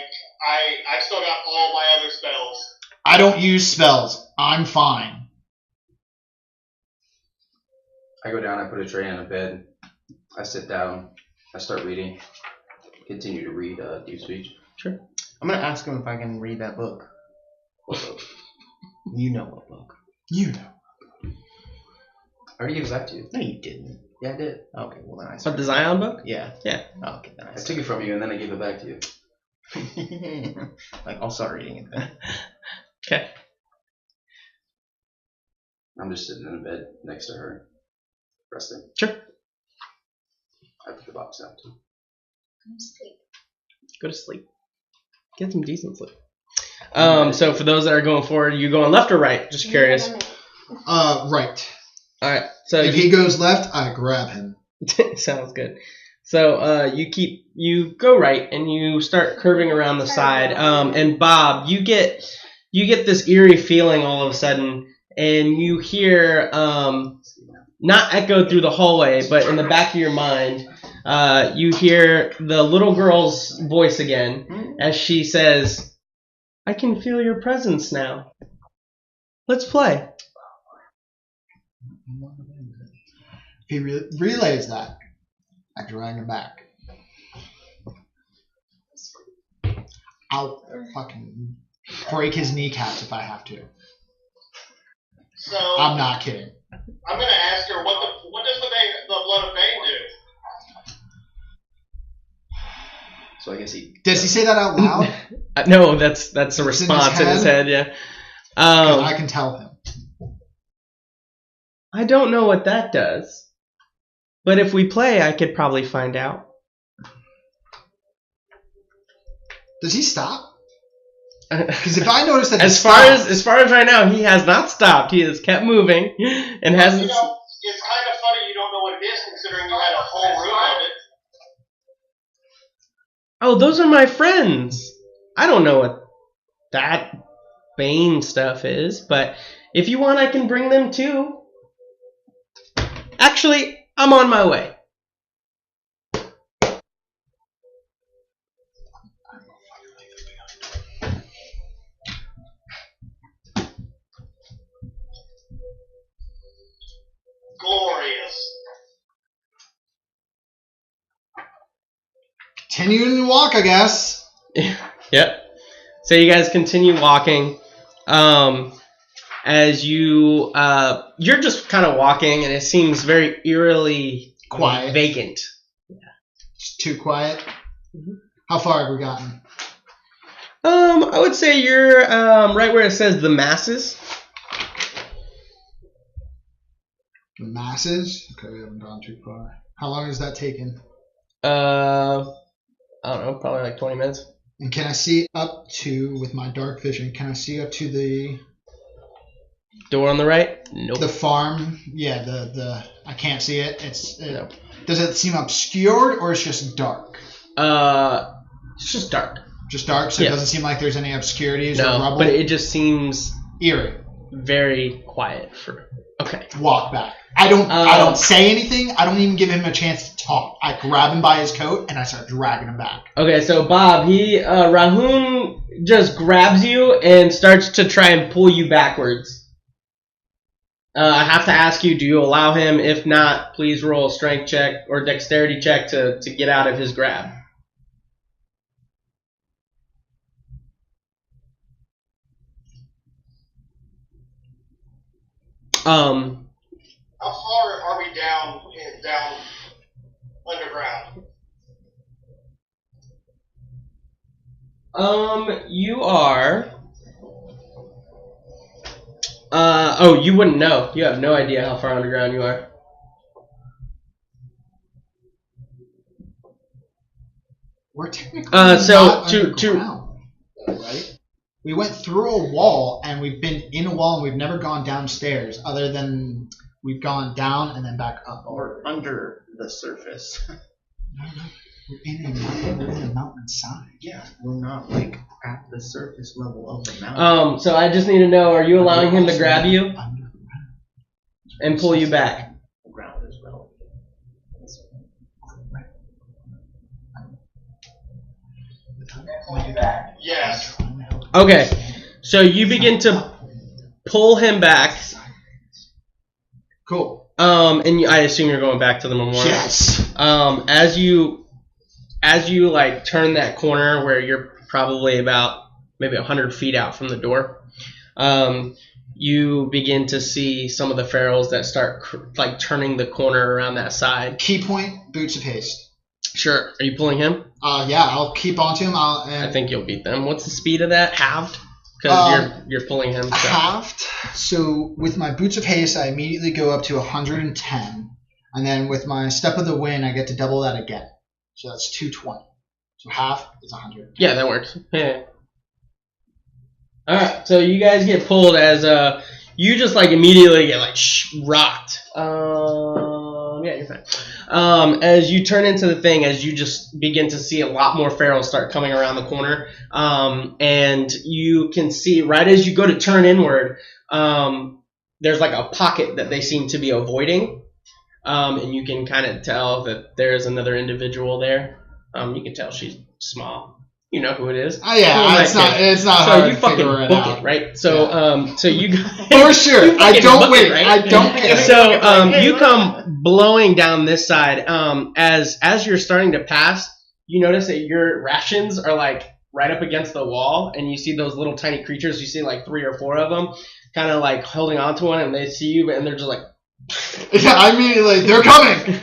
[SPEAKER 5] I've still got all my other spells.
[SPEAKER 3] I don't use spells. I'm fine.
[SPEAKER 2] I go down, I put a tray on a bed, I sit down, I start reading, continue to read Deep Speech.
[SPEAKER 1] Sure.
[SPEAKER 6] I'm gonna ask him if I can read that book.
[SPEAKER 2] What book?
[SPEAKER 6] You know what book?
[SPEAKER 3] You know.
[SPEAKER 2] I already gave it back to you.
[SPEAKER 6] No, you didn't.
[SPEAKER 2] Yeah, I did.
[SPEAKER 6] Okay, well then I
[SPEAKER 1] What, the Zion book?
[SPEAKER 6] Yeah.
[SPEAKER 1] Yeah.
[SPEAKER 6] Oh, okay, then
[SPEAKER 2] I took it from you and then I gave it back to you.
[SPEAKER 6] Like, I'll start reading it then.
[SPEAKER 1] Okay.
[SPEAKER 2] I'm just sitting in a bed next to her, resting.
[SPEAKER 1] Sure.
[SPEAKER 2] I put the box down too.
[SPEAKER 1] Go to sleep. Get some decent sleep. So for those that are going forward, you going left or right? Just curious.
[SPEAKER 3] Right.
[SPEAKER 1] All right. So
[SPEAKER 3] If he goes left, I grab him.
[SPEAKER 1] sounds good. So you go right and you start curving around the side. And Bob, you get this eerie feeling all of a sudden, and you hear not echoed through the hallway, but in the back of your mind, you hear the little girl's voice again as she says, "I can feel your presence now. Let's play."
[SPEAKER 3] If he relays that, I drag him back. I'll fucking break his kneecaps if I have to.
[SPEAKER 5] So
[SPEAKER 3] I'm not kidding.
[SPEAKER 5] I'm gonna ask her what does the blood of Bane do?
[SPEAKER 2] So I guess he...
[SPEAKER 3] Does he say that out loud?
[SPEAKER 1] No, that's a
[SPEAKER 3] It's in his
[SPEAKER 1] response in his head. Yeah.
[SPEAKER 3] 'Cause I can tell him.
[SPEAKER 1] I don't know what that does, but if we play, I could probably find out.
[SPEAKER 3] Does he stop? Because if I notice that he
[SPEAKER 1] as
[SPEAKER 3] stops,
[SPEAKER 1] far as right now, he has not stopped. He has kept moving and hasn't.
[SPEAKER 5] You know, it's kind of funny you don't know what it is, considering you had a whole room of it.
[SPEAKER 1] Oh, those are my friends. I don't know what that Bane stuff is, but if you want, I can bring them too. Actually, I'm on my way.
[SPEAKER 5] Glorious.
[SPEAKER 3] continuing to walk, I guess.
[SPEAKER 1] Yep. So you guys continue walking. As you're just kind of walking, and it seems very eerily
[SPEAKER 3] Quiet.
[SPEAKER 1] vacant.
[SPEAKER 3] Just too quiet.
[SPEAKER 1] Mhm.
[SPEAKER 3] How far have we gotten?
[SPEAKER 1] I would say you're right where it says the masses.
[SPEAKER 3] The masses? Okay, we haven't gone too far. How long has that taken?
[SPEAKER 1] I don't know, probably like 20 minutes.
[SPEAKER 3] And can I see up to, with my dark vision, can I see up to the
[SPEAKER 1] Door on the right? Nope.
[SPEAKER 3] the farm? Yeah, the I can't see it.
[SPEAKER 1] No.
[SPEAKER 3] Does it seem obscured or it's just dark?
[SPEAKER 1] It's just dark.
[SPEAKER 3] Just dark, so
[SPEAKER 1] Yeah.
[SPEAKER 3] it doesn't seem like there's any obscurities or
[SPEAKER 1] No,
[SPEAKER 3] rubble.
[SPEAKER 1] but it just seems
[SPEAKER 3] Eerie.
[SPEAKER 1] very quiet for. Okay.
[SPEAKER 3] Walk back. I don't say anything. I don't even give him a chance to talk. I grab him by his coat and I start dragging him back.
[SPEAKER 1] Okay, so Bob, Rahun just grabs you and starts to try and pull you backwards. I have to ask you, do you allow him? If not, please roll a strength check or dexterity check to get out of his grab.
[SPEAKER 5] How far are we down underground?
[SPEAKER 1] You are. You wouldn't know. You have no idea how far underground you are.
[SPEAKER 3] We're technically
[SPEAKER 1] So
[SPEAKER 3] not
[SPEAKER 1] to
[SPEAKER 3] underground, right? We went through a wall, and we've been in a wall, and we've never gone downstairs, other than we've gone down and then back up.
[SPEAKER 6] Or under the surface.
[SPEAKER 3] No. We're in a mountainside.
[SPEAKER 6] Yeah, we're not like at the surface level of the mountain.
[SPEAKER 1] So I just need to know: are you allowing him to grab you and pull you back?
[SPEAKER 6] The ground is relative.
[SPEAKER 5] Yes.
[SPEAKER 1] Okay, so you begin to pull him back.
[SPEAKER 3] Cool.
[SPEAKER 1] I assume you're going back to the memorial.
[SPEAKER 3] Yes.
[SPEAKER 1] As you like turn that corner where you're probably about maybe 100 feet out from the door, you begin to see some of the ferals that start like turning the corner around that side.
[SPEAKER 3] Key point, boots of haste.
[SPEAKER 1] Sure. Are you pulling him?
[SPEAKER 3] Yeah, I'll keep onto him.
[SPEAKER 1] I think you'll beat them. What's the speed of that? Halved? Because you're pulling him. So.
[SPEAKER 3] Halved. So with my boots of haste, I immediately go up to 110, and then with my step of the wind, I get to double that again. So that's 220. So half is 100.
[SPEAKER 1] Yeah, that works. Yeah. All right. So you guys get pulled as you just like immediately get like rocked. Yeah, you're fine. As you turn into the thing, as you just begin to see a lot more ferals start coming around the corner, and you can see right as you go to turn inward, there's like a pocket that they seem to be avoiding, and you can kind of tell that there's another individual there. You can tell she's small. You know who it is.
[SPEAKER 3] Oh yeah, it's not
[SPEAKER 1] so
[SPEAKER 3] hard
[SPEAKER 1] you
[SPEAKER 3] to
[SPEAKER 1] fucking
[SPEAKER 3] figure it
[SPEAKER 1] book
[SPEAKER 3] out.
[SPEAKER 1] it, right? So so you
[SPEAKER 3] For sure.
[SPEAKER 1] you
[SPEAKER 3] I
[SPEAKER 1] fucking
[SPEAKER 3] don't
[SPEAKER 1] book
[SPEAKER 3] wait.
[SPEAKER 1] it, right?
[SPEAKER 3] I don't care.
[SPEAKER 1] So you come blowing down this side. As you're starting to pass, you notice that your rations are like right up against the wall, and you see those little tiny creatures. You see like 3 or 4 of them, kind of like holding onto one, and they see you, and they're just like.
[SPEAKER 3] Yeah, I mean, like, they're coming.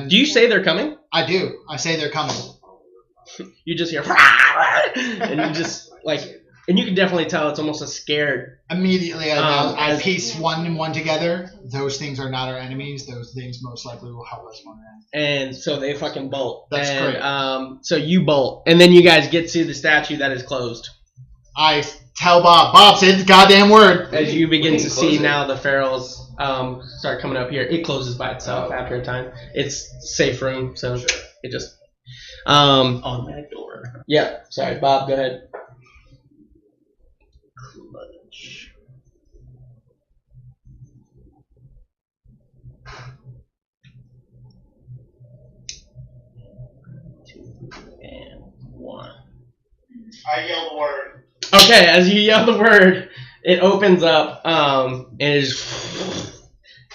[SPEAKER 1] Do you say they're coming?
[SPEAKER 3] I do. I say they're coming.
[SPEAKER 1] You just hear, and you just like, and you can definitely tell it's almost a scared.
[SPEAKER 3] Immediately, I
[SPEAKER 1] as-
[SPEAKER 3] piece one and one together. Those things are not our enemies. Those things most likely will help us one day.
[SPEAKER 1] And so they fucking bolt.
[SPEAKER 3] That's
[SPEAKER 1] great.
[SPEAKER 3] great.
[SPEAKER 1] So you bolt, and then you guys get to the statue that is closed.
[SPEAKER 3] I tell Bob, say the goddamn word.
[SPEAKER 1] As you begin
[SPEAKER 2] We
[SPEAKER 1] to
[SPEAKER 2] can
[SPEAKER 1] see
[SPEAKER 2] close it.
[SPEAKER 1] now the ferals start coming up here. It closes by itself after a time. It's safe room, so it just.
[SPEAKER 6] On that door.
[SPEAKER 1] Yeah. Sorry, Bob. Go ahead.
[SPEAKER 6] Clutch. And 1.
[SPEAKER 5] I yell the word.
[SPEAKER 1] Okay, as you yell the word, it opens up, and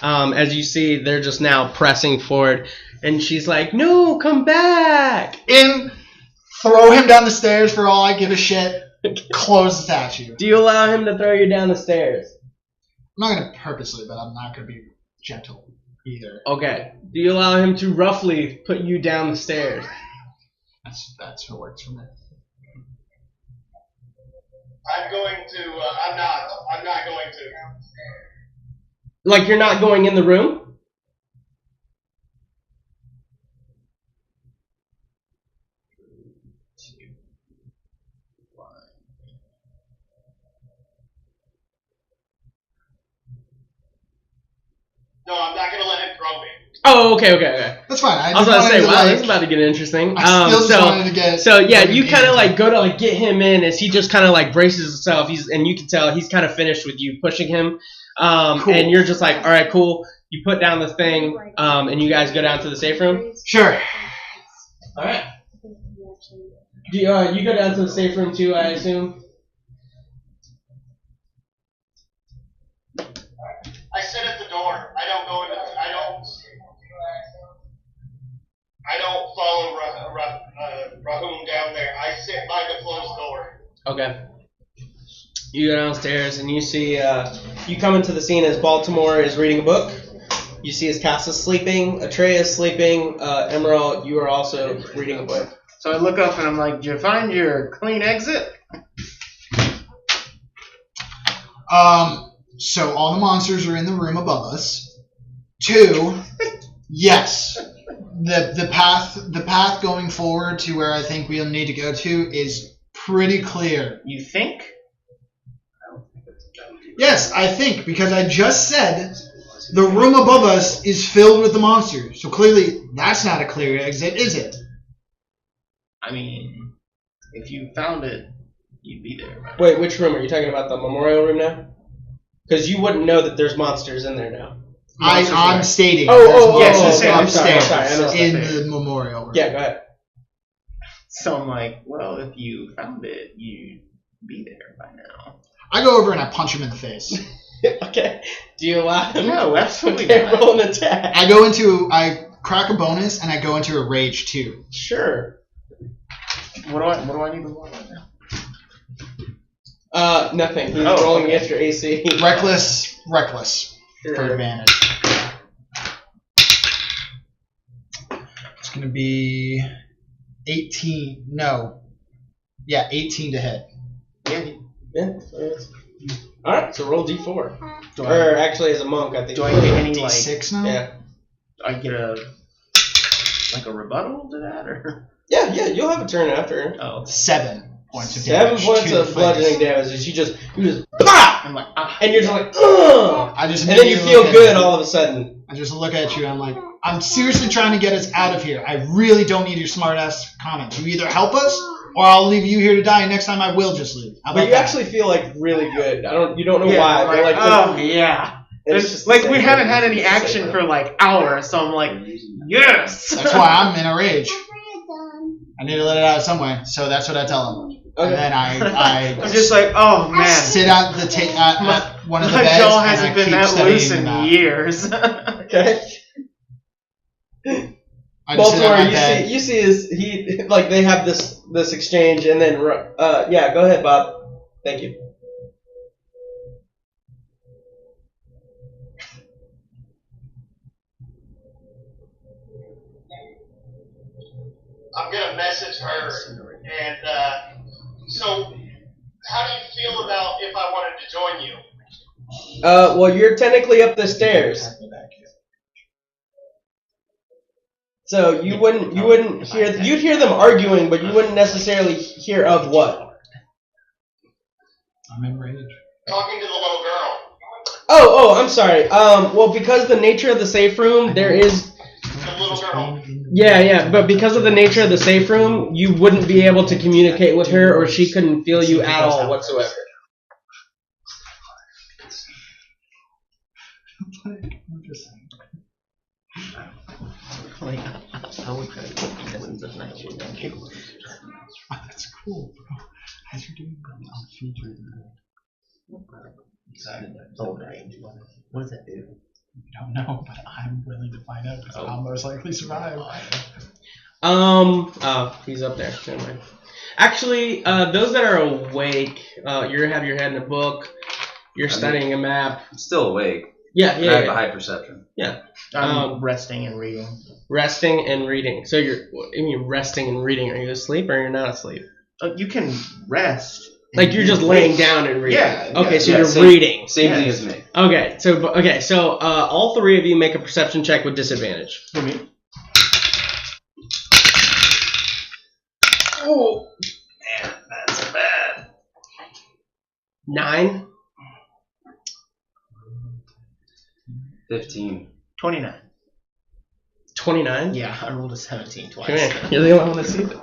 [SPEAKER 1] as you see, they're just now pressing forward, and she's like, "No, come back!"
[SPEAKER 3] Throw him down the stairs for all I give a shit. Close the statue.
[SPEAKER 1] Do you allow him to throw you down the stairs?
[SPEAKER 3] I'm not gonna purposely, but I'm not gonna be gentle either.
[SPEAKER 1] Okay. Do you allow him to roughly put you down the stairs?
[SPEAKER 3] That's what works for me.
[SPEAKER 5] I'm going to. I'm not going to.
[SPEAKER 1] Like you're not going in the room?
[SPEAKER 5] No, I'm not gonna let him throw me.
[SPEAKER 1] Oh, okay.
[SPEAKER 3] That's fine.
[SPEAKER 1] I was about to say, wow, this is about to get interesting.
[SPEAKER 3] I still just wanted to get.
[SPEAKER 1] So yeah,
[SPEAKER 3] fucking
[SPEAKER 1] you kind of
[SPEAKER 3] in.
[SPEAKER 1] like go to like get him in as he just kind of like braces himself. And you can tell he's kind of finished with you pushing him.
[SPEAKER 3] Cool.
[SPEAKER 1] And you're just like, all right, cool. You put down the thing, and you guys go down to the safe room.
[SPEAKER 3] Sure.
[SPEAKER 1] All right. You go down to the safe room too, I assume.
[SPEAKER 5] I sit at the door. I don't go into. I don't follow Rahum down there. I sit by the closed door.
[SPEAKER 1] Okay. You go downstairs and you see, you come into the scene as Baltimore is reading a book. You see his Casa sleeping, Atreya is sleeping, Emerald, you are also reading a book.
[SPEAKER 6] So I look up and I'm like, did you find your clean exit?
[SPEAKER 3] So all the monsters are in the room above us. 2, yes. The path going forward to where I think we'll need to go to is pretty clear.
[SPEAKER 6] You think?
[SPEAKER 3] Yes, I think, because I just said the room above us is filled with the monsters. So clearly that's not a clear exit, is it?
[SPEAKER 6] I mean, if you found it, you'd be there. Right?
[SPEAKER 1] Wait, which room? Are you talking about the memorial room now? Because you wouldn't know that there's monsters in there now.
[SPEAKER 3] I'm stating
[SPEAKER 6] yes,
[SPEAKER 3] there's upstairs
[SPEAKER 1] I'm sorry,
[SPEAKER 3] in the memorial room.
[SPEAKER 1] Yeah, go ahead.
[SPEAKER 6] So I'm like, well, if you found it, you'd be there by now.
[SPEAKER 3] I go over and I punch him in the face.
[SPEAKER 1] Okay. Do you allow him?
[SPEAKER 6] No, absolutely
[SPEAKER 1] Okay,
[SPEAKER 6] not.
[SPEAKER 1] roll an attack.
[SPEAKER 3] I crack a bonus and I go into a rage 2.
[SPEAKER 1] Sure.
[SPEAKER 6] What do I need to roll right now?
[SPEAKER 1] Nothing. He's
[SPEAKER 6] Oh,
[SPEAKER 1] rolling
[SPEAKER 6] okay.
[SPEAKER 1] against your AC.
[SPEAKER 3] Reckless for
[SPEAKER 1] Sure.
[SPEAKER 3] advantage. It's going to be 18. No. Yeah, 18 to hit.
[SPEAKER 1] Yeah. Alright, so roll D4.
[SPEAKER 6] Do
[SPEAKER 1] Or
[SPEAKER 6] I,
[SPEAKER 1] actually, as a monk, I think.
[SPEAKER 6] do I get any
[SPEAKER 3] D6 now?
[SPEAKER 1] Yeah.
[SPEAKER 6] I get a rebuttal to that, or?
[SPEAKER 1] Yeah, you'll have a turn after.
[SPEAKER 6] Oh,
[SPEAKER 3] 7 points of
[SPEAKER 1] 7
[SPEAKER 3] damage.
[SPEAKER 1] points
[SPEAKER 3] to
[SPEAKER 1] of
[SPEAKER 3] the
[SPEAKER 1] bludgeoning
[SPEAKER 3] face.
[SPEAKER 1] damage, and you just POP!
[SPEAKER 6] I'm like, ah.
[SPEAKER 1] And you're just like, ugh!
[SPEAKER 3] I just
[SPEAKER 1] And then you
[SPEAKER 3] immediately
[SPEAKER 1] feel
[SPEAKER 3] look at
[SPEAKER 1] good
[SPEAKER 3] him.
[SPEAKER 1] all of a sudden.
[SPEAKER 3] I just look at you and I'm like, I'm seriously trying to get us out of here. I really don't need your smart ass comments. You either help us or I'll leave you here to die. Next time I will just leave. How
[SPEAKER 1] But
[SPEAKER 3] about
[SPEAKER 1] you
[SPEAKER 3] that?
[SPEAKER 1] actually feel like really good. You don't know
[SPEAKER 6] Yeah,
[SPEAKER 1] why.
[SPEAKER 6] like,
[SPEAKER 1] But like,
[SPEAKER 6] oh yeah.
[SPEAKER 1] it's
[SPEAKER 6] It's
[SPEAKER 1] just
[SPEAKER 6] like
[SPEAKER 1] the
[SPEAKER 6] we
[SPEAKER 1] same
[SPEAKER 6] haven't
[SPEAKER 1] thing.
[SPEAKER 6] had any
[SPEAKER 1] It's the same
[SPEAKER 6] action
[SPEAKER 1] thing.
[SPEAKER 6] for like hours, so I'm like, yes.
[SPEAKER 3] That's why I'm in a rage. I need to let it out some way. So that's what I tell him.
[SPEAKER 1] Okay.
[SPEAKER 3] And then I
[SPEAKER 6] I'm just like, oh man.
[SPEAKER 3] sit at the at one of the
[SPEAKER 6] My
[SPEAKER 3] beds
[SPEAKER 6] jaw
[SPEAKER 3] and
[SPEAKER 6] hasn't
[SPEAKER 3] I
[SPEAKER 6] been
[SPEAKER 3] keep
[SPEAKER 6] that
[SPEAKER 3] studying
[SPEAKER 6] loose
[SPEAKER 3] the
[SPEAKER 6] in
[SPEAKER 3] map.
[SPEAKER 6] years.
[SPEAKER 1] Okay.
[SPEAKER 3] I just sit at my
[SPEAKER 1] Baltimore,
[SPEAKER 3] bed.
[SPEAKER 1] you see they have this exchange, and then yeah, go ahead, Bob. Thank you.
[SPEAKER 5] I'm gonna message her, and so how do you feel about if I wanted to join you?
[SPEAKER 1] Well, you're technically up the stairs, so you wouldn't you'd hear them arguing, but you wouldn't necessarily hear of what.
[SPEAKER 3] I'm in rage.
[SPEAKER 5] Talking to the little girl.
[SPEAKER 1] Oh, I'm sorry. Well, because the nature of the safe room, there is.
[SPEAKER 5] The little girl.
[SPEAKER 1] Yeah, but because of the nature of the safe room, you wouldn't be able to communicate with her, or she couldn't feel you at all whatsoever.
[SPEAKER 6] Like, I would try to get feelings of night shift. Thank you.
[SPEAKER 3] That's cool, bro. As you're doing that, I'll feed you.
[SPEAKER 6] Oh, range. What does that do?
[SPEAKER 3] I don't know, but I'm willing to find out because I'll most likely survive.
[SPEAKER 1] He's up there. Never mind. Actually, those that are awake, you have your head in a book. You're studying a map.
[SPEAKER 2] I'm still awake.
[SPEAKER 1] Yeah.
[SPEAKER 2] I have a high perception.
[SPEAKER 1] Yeah.
[SPEAKER 6] I'm resting and reading.
[SPEAKER 1] Resting and reading. So you're resting and reading. Are you asleep or you're not asleep?
[SPEAKER 6] You can rest.
[SPEAKER 1] Like you're just laying down and reading.
[SPEAKER 6] Yeah.
[SPEAKER 1] Okay, so
[SPEAKER 2] Yeah,
[SPEAKER 1] you're
[SPEAKER 2] same-
[SPEAKER 1] reading.
[SPEAKER 2] Same thing
[SPEAKER 6] Yes.
[SPEAKER 2] as me.
[SPEAKER 1] Okay, so all three of you make a perception check with disadvantage.
[SPEAKER 6] For me.
[SPEAKER 1] Oh,
[SPEAKER 6] Man, that's bad.
[SPEAKER 1] 9.
[SPEAKER 2] 15.
[SPEAKER 6] 29.
[SPEAKER 1] 29.
[SPEAKER 6] Yeah, I rolled a 17 twice.
[SPEAKER 1] Come here. You're the only one that sees it.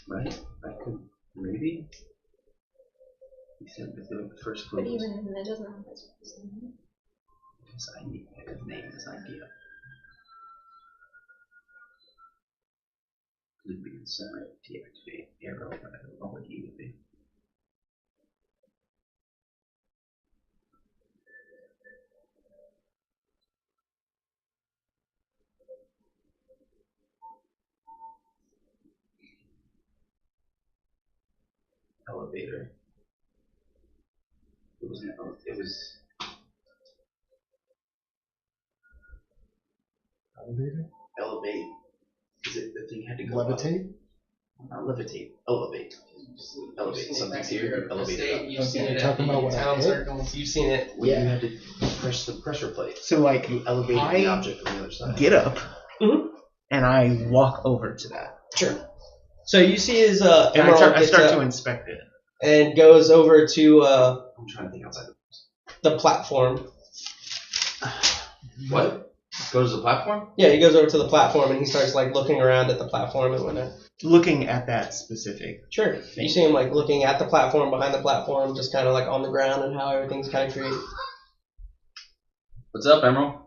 [SPEAKER 2] Right? I could maybe. He said that the first clue
[SPEAKER 7] But
[SPEAKER 2] was
[SPEAKER 7] even that doesn't have this person.
[SPEAKER 2] his idea. His name, his idea. Could be inside. Deactivate arrow, but I don't know what he would be. Elevator. It was
[SPEAKER 3] Elevator?
[SPEAKER 2] elevate. Is it the thing had to go up?
[SPEAKER 3] Levitate?
[SPEAKER 2] Not levitate. Elevate. Elevate. Something's here. Elevate it up.
[SPEAKER 1] You've seen it
[SPEAKER 3] Talking
[SPEAKER 1] at
[SPEAKER 3] about
[SPEAKER 1] the
[SPEAKER 3] what I
[SPEAKER 1] town
[SPEAKER 3] did?
[SPEAKER 1] circles. You've seen it.
[SPEAKER 2] When you had to press the pressure plate.
[SPEAKER 6] So, like,
[SPEAKER 2] You elevated the
[SPEAKER 6] I
[SPEAKER 2] object on the other side.
[SPEAKER 6] get up
[SPEAKER 1] Mhm.
[SPEAKER 6] and I walk over to that.
[SPEAKER 1] Sure. So you see his
[SPEAKER 6] I
[SPEAKER 1] Emerald
[SPEAKER 6] start
[SPEAKER 1] gets
[SPEAKER 6] to
[SPEAKER 1] up
[SPEAKER 6] inspect it.
[SPEAKER 1] and goes over to
[SPEAKER 2] I'm trying to think outside.
[SPEAKER 1] the platform.
[SPEAKER 2] What? Goes to the platform?
[SPEAKER 1] Yeah, he goes over to the platform and he starts like looking around at the platform and whatnot.
[SPEAKER 6] Looking at that specific.
[SPEAKER 1] Sure. You see him like looking at the platform, behind the platform, just kind of like on the ground and how everything's kind of created.
[SPEAKER 2] What's up, Emerald?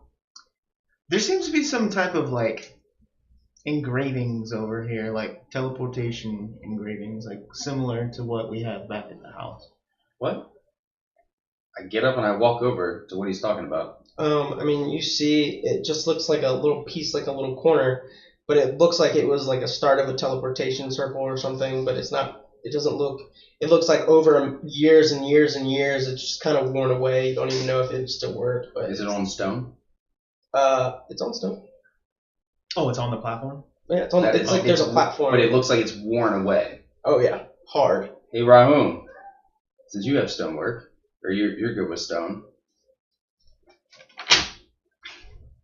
[SPEAKER 6] There seems to be some type of like engravings over here, like teleportation engravings, like similar to what we have back at the house.
[SPEAKER 2] What? I get up and I walk over to what he's talking about.
[SPEAKER 1] I mean, you see, it just looks like a little piece, like a little corner, but it looks like it was like a start of a teleportation circle or something, but it's not, it doesn't look, it looks like over years and years and years, it's just kind of worn away. You don't even know if it still worked, but.
[SPEAKER 2] Is it on stone?
[SPEAKER 1] It's on stone.
[SPEAKER 6] Oh, it's on the platform?
[SPEAKER 1] Yeah, it's on, it's like there's a platform.
[SPEAKER 2] But it looks like it's worn away.
[SPEAKER 1] Oh yeah, hard.
[SPEAKER 2] Hey, Rahum, since you have stonework, or you're good with stone,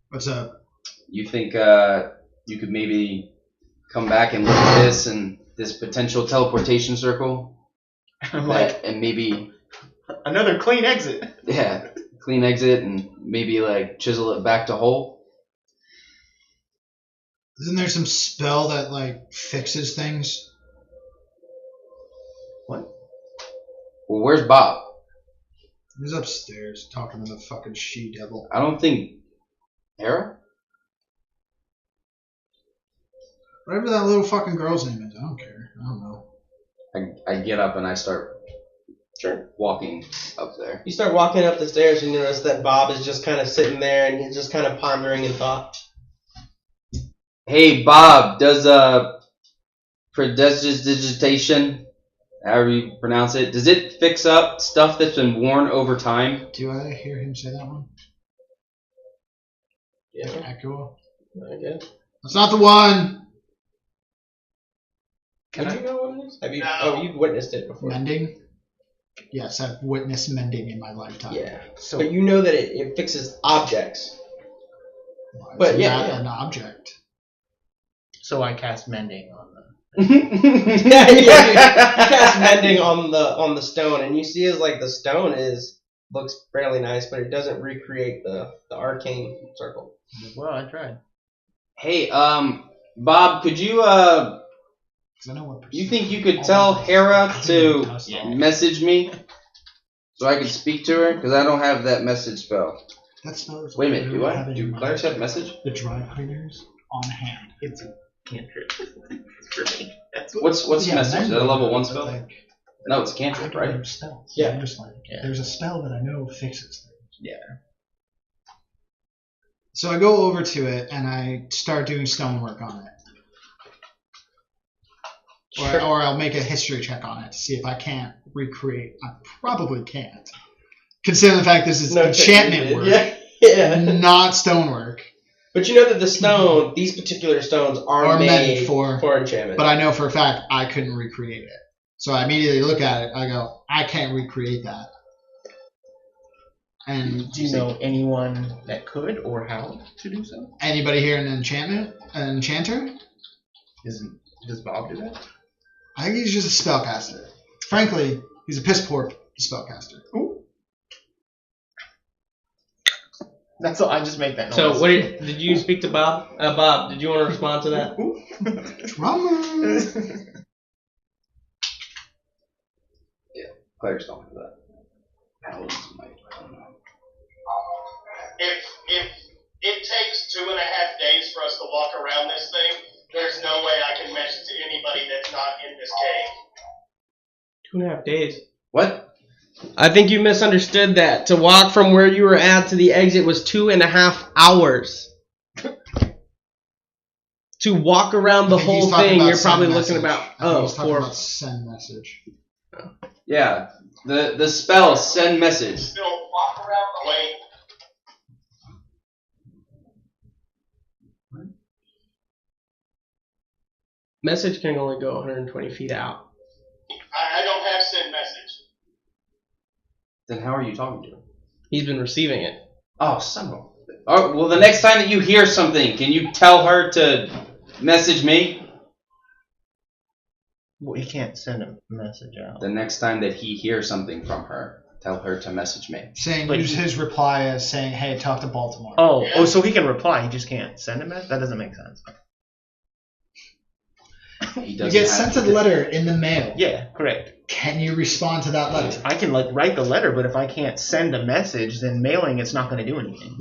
[SPEAKER 3] What's up?
[SPEAKER 2] you think you could maybe come back and look at this and this potential teleportation circle?
[SPEAKER 6] I'm like,
[SPEAKER 2] And maybe,
[SPEAKER 6] another clean exit.
[SPEAKER 2] yeah, clean exit and maybe like chisel it back to whole?
[SPEAKER 3] Isn't there some spell that like fixes things?
[SPEAKER 2] What? Well, where's Bob?
[SPEAKER 3] He's upstairs talking to the fucking she-devil.
[SPEAKER 2] I don't think... Hera?
[SPEAKER 3] Whatever that little fucking girl's name is, I don't care. I don't know.
[SPEAKER 2] I get up and I start walking up there.
[SPEAKER 1] You start walking up the stairs and you notice that Bob is just kind of sitting there and he's just kind of pondering in thought.
[SPEAKER 2] Hey, Bob, does prestidigitation, however you pronounce it, does it fix up stuff that's been worn over time?
[SPEAKER 3] Do I hear him say that one?
[SPEAKER 1] Yeah,
[SPEAKER 3] Echo?
[SPEAKER 1] I guess.
[SPEAKER 3] That's not the one!
[SPEAKER 1] Would you know what it is? Have you? Oh, you've witnessed it before.
[SPEAKER 3] Mending? Yes, I've witnessed mending in my lifetime.
[SPEAKER 1] Yeah.
[SPEAKER 6] So
[SPEAKER 1] But you know that it fixes objects.
[SPEAKER 3] Well, it's
[SPEAKER 1] But, yeah,
[SPEAKER 3] not
[SPEAKER 1] yeah.
[SPEAKER 3] an object.
[SPEAKER 6] So I cast mending on them.
[SPEAKER 1] Yeah, you cast mending on the stone, and you see as like the stone looks fairly nice, but it doesn't recreate the arcane circle.
[SPEAKER 6] Well, I tried.
[SPEAKER 2] Hey, Bob, could you,
[SPEAKER 3] 'Cause I know what
[SPEAKER 2] you think you could tell Hera to message me so I could speak to her? Because I don't have that message spell.
[SPEAKER 3] That spell is
[SPEAKER 2] Wait a minute, do I?
[SPEAKER 3] having
[SPEAKER 2] Do clerics have message?
[SPEAKER 3] the dry cleaners on hand.
[SPEAKER 6] It's a cantrip for me. That's
[SPEAKER 2] What's
[SPEAKER 3] Yeah,
[SPEAKER 2] message? Is that a
[SPEAKER 3] mending,
[SPEAKER 2] level 1
[SPEAKER 3] but,
[SPEAKER 2] spell?
[SPEAKER 3] like,
[SPEAKER 2] No, it's a
[SPEAKER 3] I
[SPEAKER 2] cantrip,
[SPEAKER 3] don't
[SPEAKER 2] right?
[SPEAKER 3] know spells.
[SPEAKER 1] Yeah.
[SPEAKER 3] I'm just like,
[SPEAKER 6] Yeah.
[SPEAKER 3] there's a spell that I know fixes things.
[SPEAKER 6] Yeah.
[SPEAKER 3] So I go over to it and I start doing stonework on it. Or I'll make a history check on it to see if I can't recreate. I probably can't. Considering the fact this is enchantment work,
[SPEAKER 1] Yeah.
[SPEAKER 3] not stonework.
[SPEAKER 1] But you know that the stone, these particular stones are made
[SPEAKER 3] for
[SPEAKER 1] enchantment.
[SPEAKER 3] But I know for a fact I couldn't recreate it. So I immediately look at it. I go, I can't recreate that. And
[SPEAKER 6] Do you know anyone that could or how to do so?
[SPEAKER 3] anybody here an enchanter?
[SPEAKER 6] Does Bob do that?
[SPEAKER 3] I think he's just a spellcaster. Frankly, he's a piss poor spellcaster.
[SPEAKER 6] That's all. I just make that noise.
[SPEAKER 1] So what did you speak to Bob? Bob, did you want to respond to that?
[SPEAKER 3] Drummer.
[SPEAKER 2] Clerics don't have that. Paladins might. I don't know.
[SPEAKER 5] If it takes 2.5 days for us to walk around this thing, there's no way I can message to anybody that's not in this cave.
[SPEAKER 1] 2.5 days.
[SPEAKER 2] What?
[SPEAKER 1] I think you misunderstood that. To walk from where you were at to the exit was 2.5 hours. To walk around the
[SPEAKER 3] I think he's
[SPEAKER 1] whole
[SPEAKER 3] talking
[SPEAKER 1] thing,
[SPEAKER 3] about
[SPEAKER 1] you're probably
[SPEAKER 3] send
[SPEAKER 1] looking
[SPEAKER 3] message.
[SPEAKER 1] about
[SPEAKER 3] I think he's talking
[SPEAKER 1] 4.
[SPEAKER 3] about send message.
[SPEAKER 2] Yeah, the spell send message.
[SPEAKER 5] Still walk around the way.
[SPEAKER 1] Message can only go 120 feet out.
[SPEAKER 5] I don't have send message.
[SPEAKER 2] Then how are you talking to him?
[SPEAKER 1] He's been receiving it.
[SPEAKER 2] Oh, son of a... Oh, well, the next time that you hear something, can you tell her to message me?
[SPEAKER 6] Well, you can't send a message out.
[SPEAKER 2] The next time that he hears something from her, tell her to message me.
[SPEAKER 3] Saying
[SPEAKER 6] But
[SPEAKER 3] use his reply as saying, "Hey, talk to Baltimore."
[SPEAKER 6] Oh, so he can reply. He just can't send a message. That doesn't make sense.
[SPEAKER 2] He
[SPEAKER 3] You
[SPEAKER 2] doesn't
[SPEAKER 3] get
[SPEAKER 2] have
[SPEAKER 3] sent a
[SPEAKER 2] to-
[SPEAKER 3] letter in the mail.
[SPEAKER 6] Yeah, correct.
[SPEAKER 3] Can you respond to that letter?
[SPEAKER 6] I can write the letter, but if I can't send a message, then mailing it's not going to do anything.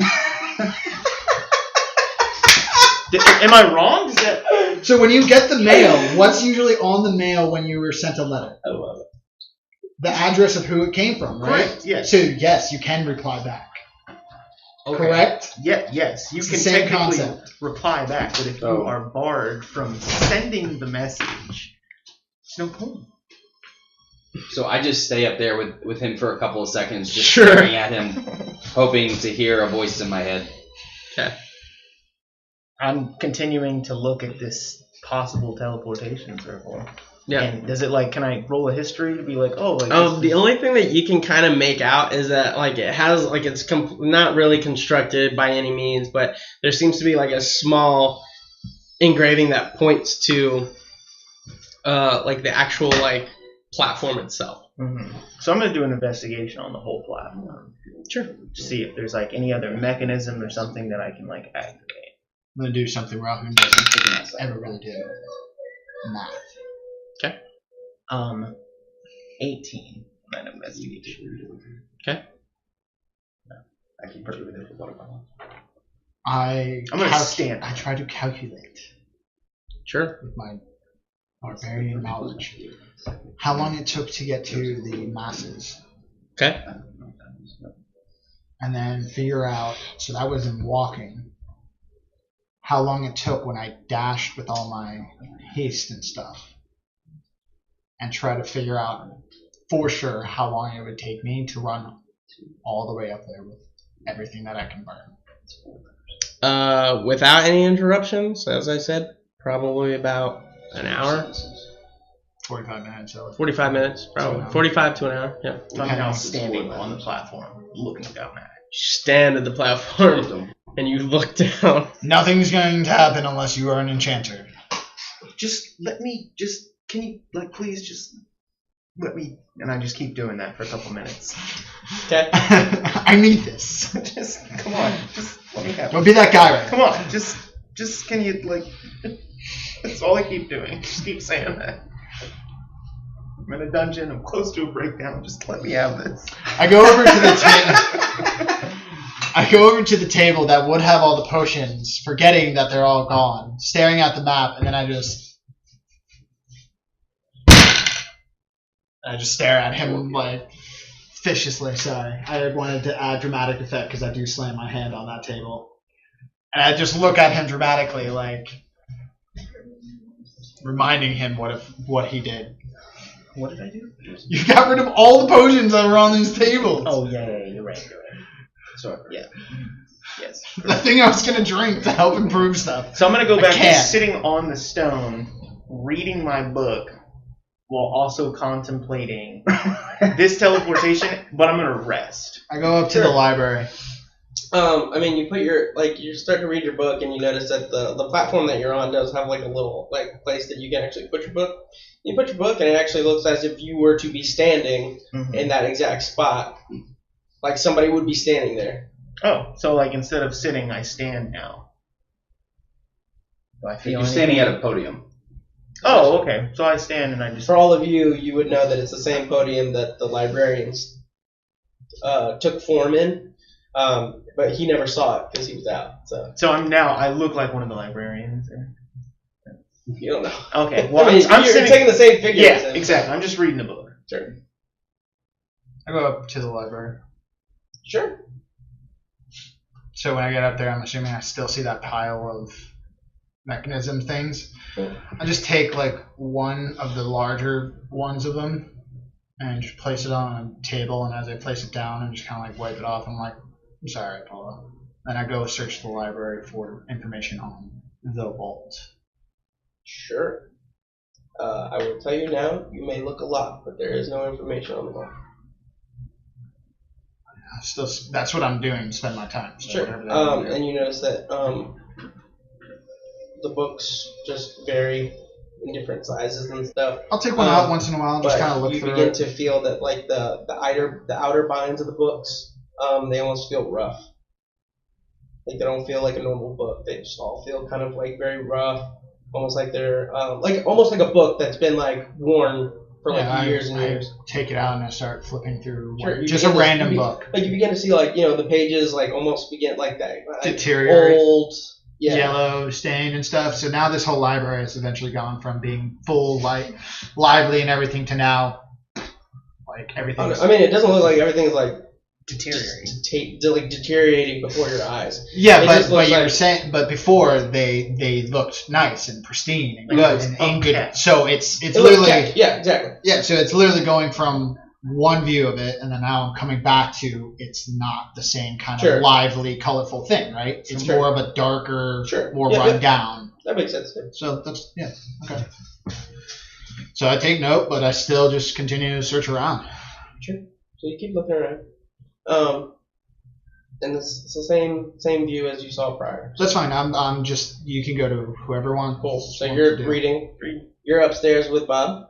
[SPEAKER 6] Am I wrong? Is that...
[SPEAKER 3] So when you get the mail, what's usually on the mail when you were sent a letter?
[SPEAKER 1] I love it.
[SPEAKER 3] The address of who it came from, right?
[SPEAKER 6] Correct. Yes.
[SPEAKER 3] So yes, you can reply back.
[SPEAKER 6] Okay.
[SPEAKER 3] Correct?
[SPEAKER 6] Yeah. Yes. You
[SPEAKER 3] It's
[SPEAKER 6] can
[SPEAKER 3] the same
[SPEAKER 6] technically
[SPEAKER 3] concept.
[SPEAKER 6] reply back, but if you are barred from sending the message, it's no point.
[SPEAKER 2] So I just stay up there with him for a couple of seconds, just
[SPEAKER 1] Sure.
[SPEAKER 2] staring at him, hoping to hear a voice in my head.
[SPEAKER 1] Okay.
[SPEAKER 6] I'm continuing to look at this possible teleportation circle.
[SPEAKER 1] Yeah.
[SPEAKER 6] And does it can I roll a history to be like, oh, like
[SPEAKER 1] The only thing that you can kind of make out is that it has it's not really constructed by any means, but there seems to be a small engraving that points to the actual platform itself.
[SPEAKER 6] Mhm. So I'm gonna do an investigation on the whole platform.
[SPEAKER 1] Sure.
[SPEAKER 6] To see if there's any other mechanism or something that I can activate.
[SPEAKER 3] I'm gonna do something Rahun doesn't ever really do. Math.
[SPEAKER 6] 18. That investigation.
[SPEAKER 1] Okay.
[SPEAKER 2] I can prove it.
[SPEAKER 3] I'm
[SPEAKER 6] gonna stand.
[SPEAKER 3] I try to calculate
[SPEAKER 1] Sure.
[SPEAKER 3] with my barbarian knowledge how long it took to get to the masses,
[SPEAKER 1] Okay.
[SPEAKER 3] and then figure out. So that was in walking. How long it took when I dashed with all my haste and stuff, and try to figure out for sure how long it would take me to run all the way up there with everything that I can burn.
[SPEAKER 1] Without any interruptions, as I said, probably about an hour,
[SPEAKER 3] 45 minutes. So
[SPEAKER 1] 45 minutes, probably 45 to an hour. Yeah.
[SPEAKER 6] I'm now standing on the platform, looking down at it.
[SPEAKER 1] Stand at the platform and you look down.
[SPEAKER 3] nothing's going to happen unless you are an enchanter.
[SPEAKER 6] Just let me. Can you please just let me? And I just keep doing that for a couple minutes.
[SPEAKER 1] Okay.
[SPEAKER 3] I need this.
[SPEAKER 6] Just come on. Just let me have it.
[SPEAKER 3] Don't be that guy right
[SPEAKER 6] Come on. Just can you That's all I keep doing. Just keep saying that. I'm in a dungeon. I'm close to a breakdown. Just let me have this.
[SPEAKER 3] I go over to the table. I go over to the table that would have all the potions, forgetting that they're all gone, staring at the map, and then I just stare at him viciously. Sorry, I wanted to add dramatic effect because I do slam my hand on that table, and I just look at him dramatically, reminding him what he did.
[SPEAKER 6] What did I do?
[SPEAKER 3] You got rid of all the potions that were on these tables.
[SPEAKER 6] Oh yeah, you're right.
[SPEAKER 2] So
[SPEAKER 6] Yeah. Yes.
[SPEAKER 3] The thing I was gonna drink to help improve stuff.
[SPEAKER 6] So I'm gonna go back to
[SPEAKER 3] can't.
[SPEAKER 6] sitting on the stone, reading my book, while also contemplating this teleportation. But I'm gonna rest.
[SPEAKER 3] I go up to the library.
[SPEAKER 1] You put you start to read your book and you notice that the platform that you're on does have a little place that you can actually put your book. You put your book and it actually looks as if you were to be standing in that exact spot, like somebody would be standing there.
[SPEAKER 6] Oh, so instead of sitting, I stand now. Do I feel
[SPEAKER 2] you're
[SPEAKER 6] anything?
[SPEAKER 2] standing at a podium.
[SPEAKER 6] Oh, okay. So I stand and I just.
[SPEAKER 1] For all of you, you would know that it's the same podium that the librarians took form in, but he never saw it because he was out.
[SPEAKER 6] So I look like one of the librarians.
[SPEAKER 1] You don't know.
[SPEAKER 6] Okay. Well,
[SPEAKER 1] you're
[SPEAKER 6] I'm sitting.
[SPEAKER 1] taking the same figure. as
[SPEAKER 6] Yeah,
[SPEAKER 1] him.
[SPEAKER 6] exactly. I'm just reading the book.
[SPEAKER 1] Sure.
[SPEAKER 3] I go up to the library.
[SPEAKER 1] Sure.
[SPEAKER 3] So when I get up there, I'm assuming I still see that pile of mechanism things.
[SPEAKER 1] Yeah.
[SPEAKER 3] I just take one of the larger ones of them and just place it on a table. And as I place it down and just kind of wipe it off, I'm like, I'm sorry, Paula. Then I go search the library for information on the vault.
[SPEAKER 1] Sure. I will tell you now, you may look a lot, but there is no information on the wall.
[SPEAKER 3] Still, that's what I'm doing to spend my time. So
[SPEAKER 1] Sure.
[SPEAKER 3] whatever they want to do.
[SPEAKER 1] And you notice that the books just vary in different sizes and stuff.
[SPEAKER 3] I'll take one out once in a while and just
[SPEAKER 1] But
[SPEAKER 3] kind of look
[SPEAKER 1] you
[SPEAKER 3] through
[SPEAKER 1] begin
[SPEAKER 3] it.
[SPEAKER 1] to feel that like the outer binds of the books, they almost feel rough. Like they don't feel like a normal book. They just all feel kind of like very rough, almost like they're almost like a book that's been like worn for like years and years.
[SPEAKER 3] I take it out and I start flipping through
[SPEAKER 1] Sure,
[SPEAKER 3] just a random book.
[SPEAKER 1] Like you begin to see like the pages like almost begin like that
[SPEAKER 3] Deteriorate.
[SPEAKER 1] old. Yeah.
[SPEAKER 3] Yellow stain and stuff. So now this whole library has eventually gone from being full, lively and everything to now, like everything.
[SPEAKER 1] I mean, it doesn't look like everything's like
[SPEAKER 6] Deteriorating.
[SPEAKER 1] like deteriorating before your eyes.
[SPEAKER 3] Yeah,
[SPEAKER 1] It just
[SPEAKER 3] but
[SPEAKER 1] looks
[SPEAKER 3] you were
[SPEAKER 1] like-
[SPEAKER 3] saying, but before they looked nice and pristine and
[SPEAKER 6] Like
[SPEAKER 3] good
[SPEAKER 6] it was
[SPEAKER 3] and good.
[SPEAKER 6] unkept.
[SPEAKER 3] So it's
[SPEAKER 1] It looks
[SPEAKER 3] literally
[SPEAKER 1] kept. Yeah, exactly.
[SPEAKER 3] So it's literally going from one view of it, and then now I'm coming back to it's not the same kind
[SPEAKER 1] Sure.
[SPEAKER 3] of lively, colorful thing, right? It's
[SPEAKER 1] Sure.
[SPEAKER 3] more of a darker,
[SPEAKER 1] Sure.
[SPEAKER 3] more
[SPEAKER 1] Yeah,
[SPEAKER 3] run
[SPEAKER 1] yeah.
[SPEAKER 3] down.
[SPEAKER 1] That makes sense. Too.
[SPEAKER 3] So that's okay. So I take note, but I still just continue to search around.
[SPEAKER 1] Sure. So you keep looking around. And it's the same view as you saw prior.
[SPEAKER 3] That's fine. I'm just. You can go to whoever wants.
[SPEAKER 1] Cool. So
[SPEAKER 3] wants
[SPEAKER 1] you're
[SPEAKER 3] to do.
[SPEAKER 1] reading. You're upstairs with Bob.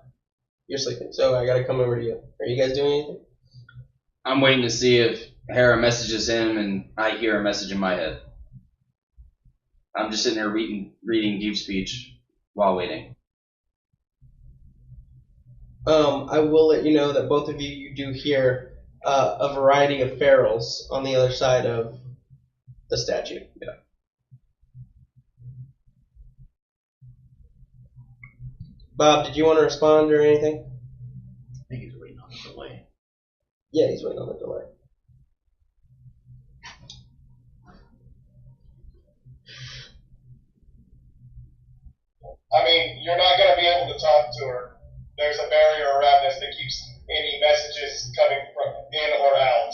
[SPEAKER 1] You're sleeping. So I gotta come over to you. Are you guys doing anything?
[SPEAKER 2] I'm waiting to see if Hera messages him and I hear a message in my head. I'm just sitting there reading deep speech while waiting.
[SPEAKER 1] I will let you know that both of you do hear a variety of ferals on the other side of the statue. Yeah. Bob, did you want to respond or anything?
[SPEAKER 6] I think he's waiting on the delay.
[SPEAKER 1] Yeah, he's waiting on the delay.
[SPEAKER 5] I mean, you're not going to be able to talk to her. There's a barrier around this that keeps any messages coming from in or out.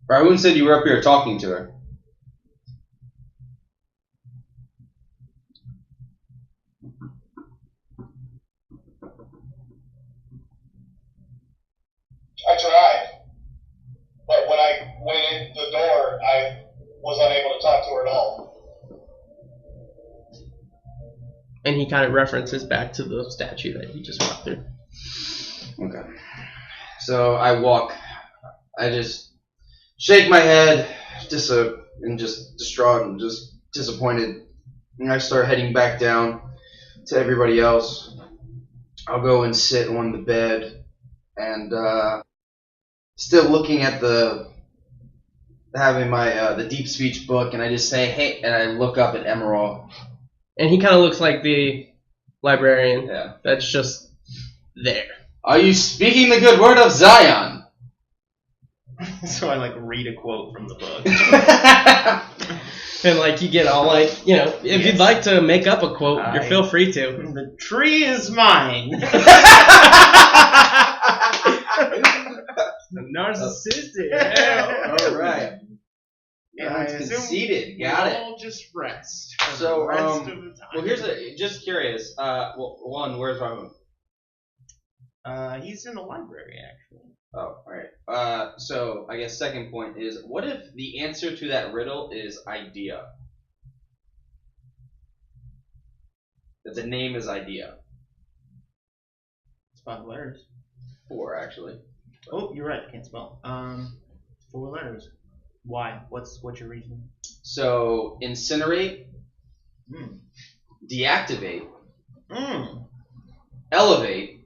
[SPEAKER 2] Raoun said you were up here talking to her.
[SPEAKER 5] I tried. But when I went in the door, I was unable to talk to her at all.
[SPEAKER 1] And he kind of references back to the statue that he just walked through.
[SPEAKER 2] Okay. So I just shake my head, and just distraught and just disappointed. And I start heading back down to everybody else. I'll go and sit on the bed and still looking at having my the deep speech book, and I just say, hey, and I look up at Emerald.
[SPEAKER 1] And he kind of looks like the librarian
[SPEAKER 2] Yeah.
[SPEAKER 1] that's just there.
[SPEAKER 2] Are you speaking the good word of Zion?
[SPEAKER 6] So I read a quote from the book.
[SPEAKER 1] And like you get all like, if
[SPEAKER 6] Yes.
[SPEAKER 1] you'd like to make up a quote, you feel free to.
[SPEAKER 6] The tree is mine.
[SPEAKER 1] Narcissistic.
[SPEAKER 2] All right.
[SPEAKER 6] And I
[SPEAKER 2] It's
[SPEAKER 6] assume
[SPEAKER 2] conceited.
[SPEAKER 6] we
[SPEAKER 2] Got it.
[SPEAKER 6] all just rest. For
[SPEAKER 2] So,
[SPEAKER 6] the rest of the time.
[SPEAKER 2] Well, here's just curious. Well, one, where's Raoun?
[SPEAKER 6] He's in the library, actually.
[SPEAKER 2] Oh, all right. So I guess second point is, what if the answer to that riddle is idea? That the name is idea.
[SPEAKER 6] It's 5 letters.
[SPEAKER 2] 4 actually.
[SPEAKER 6] Oh, you're right. I can't spell. 4 letters. Why? What's your reason?
[SPEAKER 2] So incinerate, deactivate, elevate,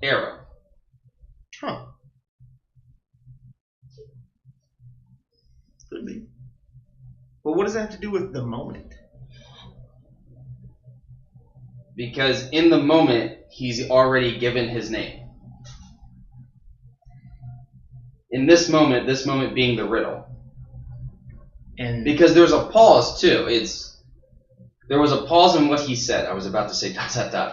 [SPEAKER 2] arrow.
[SPEAKER 6] Huh. Could be. But what does that have to do with the moment?
[SPEAKER 2] Because in the moment, he's already given his name. In this moment being the riddle.
[SPEAKER 6] And
[SPEAKER 2] Because there's a pause, too. There was a pause in what he said. I was about to say ...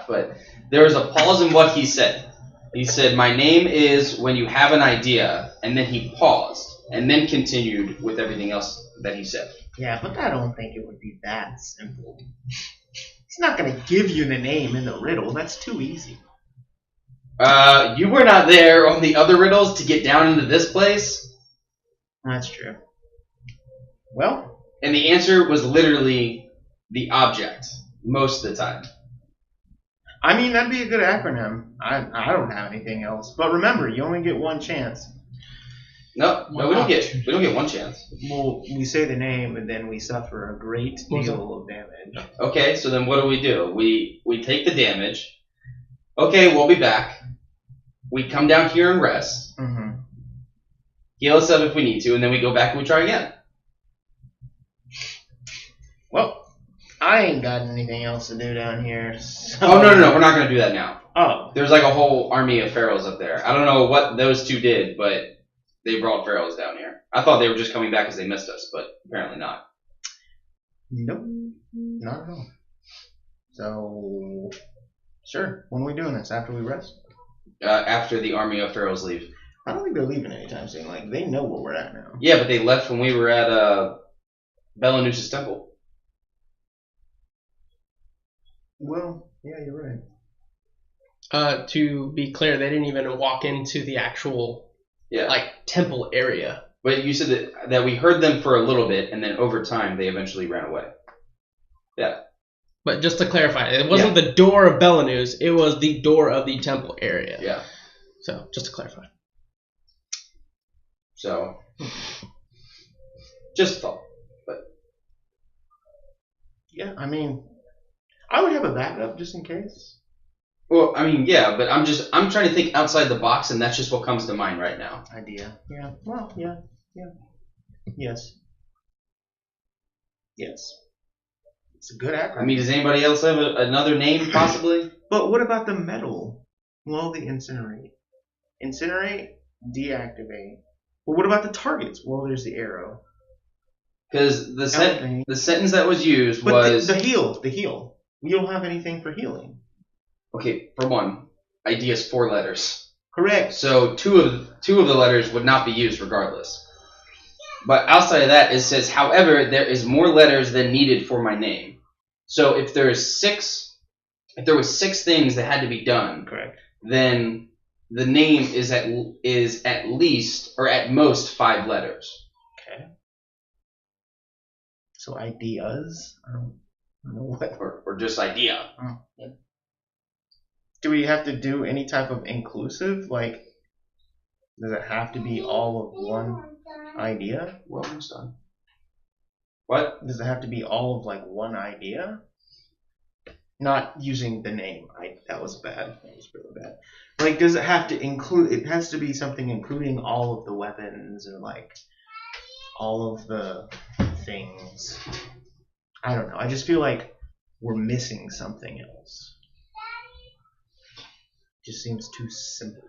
[SPEAKER 2] but there was a pause in what he said. He said, my name is when you have an idea, and then he paused, and then continued with everything else that he said.
[SPEAKER 6] yeah, but I don't think it would be that simple. He's not going to give you the name in the riddle. That's too easy.
[SPEAKER 2] You were not there on the other riddles to get down into this place,
[SPEAKER 6] That's true. Well,
[SPEAKER 2] and the answer was literally the object. most of the time.
[SPEAKER 6] I mean, that'd be a good acronym. I don't have anything else. But remember, you only get one chance.
[SPEAKER 2] No, we don't get one chance.
[SPEAKER 6] Well, we say the name and then we suffer a great deal of damage.
[SPEAKER 2] Okay, so then what do? We take the damage. Okay, we'll be back. We come down here and rest.
[SPEAKER 6] Mm-hmm.
[SPEAKER 2] Heal us up if we need to, and then we go back and we try again.
[SPEAKER 6] Well, I ain't got anything else to do down here. So.
[SPEAKER 2] Oh, no, we're not going to do that now.
[SPEAKER 6] Oh.
[SPEAKER 2] There's like a whole army of pharaohs up there. I don't know what those two did, but they brought pharaohs down here. I thought they were just coming back because they missed us, but apparently not.
[SPEAKER 6] Nope. Not at all. So, sure. When are we doing this? After we rest?
[SPEAKER 2] After the army of pharaohs leave.
[SPEAKER 6] I don't think they're leaving anytime soon. Like, they know where we're at now.
[SPEAKER 2] Yeah, but they left when we were at Belanus's temple.
[SPEAKER 6] Well, yeah, you're right.
[SPEAKER 1] To be clear, they didn't even walk into the actual temple area.
[SPEAKER 2] But you said that we heard them for a little bit, and then over time they eventually ran away. Yeah.
[SPEAKER 1] But just to clarify, it wasn't the door of Belanus, it was the door of the temple area.
[SPEAKER 2] Yeah.
[SPEAKER 1] So, just to clarify.
[SPEAKER 2] So, just thought. But
[SPEAKER 6] yeah, I mean, I would have a backup just in case.
[SPEAKER 2] Well, I mean, yeah, but I'm trying to think outside the box, and that's just what comes to mind right now.
[SPEAKER 6] Idea. Yeah. Well, yeah. Yes. It's a good acronym.
[SPEAKER 2] I mean, does anybody else have another name, possibly?
[SPEAKER 6] But what about the metal? Well, the incinerate. Incinerate, deactivate. Well, what about the targets? Well, there's the arrow.
[SPEAKER 2] Because the sentence that was used was...
[SPEAKER 6] The heal. We don't have anything for healing.
[SPEAKER 2] Okay, for one, idea's 4 letters.
[SPEAKER 6] Correct.
[SPEAKER 2] So two of the letters would not be used regardless. But outside of that, it says, however, there is more letters than needed for my name. So if there was 6 things that had to be done,
[SPEAKER 6] correct,
[SPEAKER 2] then the name is at least or at most 5 letters.
[SPEAKER 6] Okay. So ideas? I don't know what.
[SPEAKER 2] Or just idea.
[SPEAKER 6] Oh, yeah. Do we have to do any type of inclusive? Like, does it have to be all of one idea?
[SPEAKER 2] Well, almost done. What?
[SPEAKER 6] Does it have to be all of like one idea? Not using the name. That was bad. That was really bad. Like, does it have to include? It has to be something including all of the weapons and like all of the things. I don't know. I just feel like we're missing something else. Just seems too simple.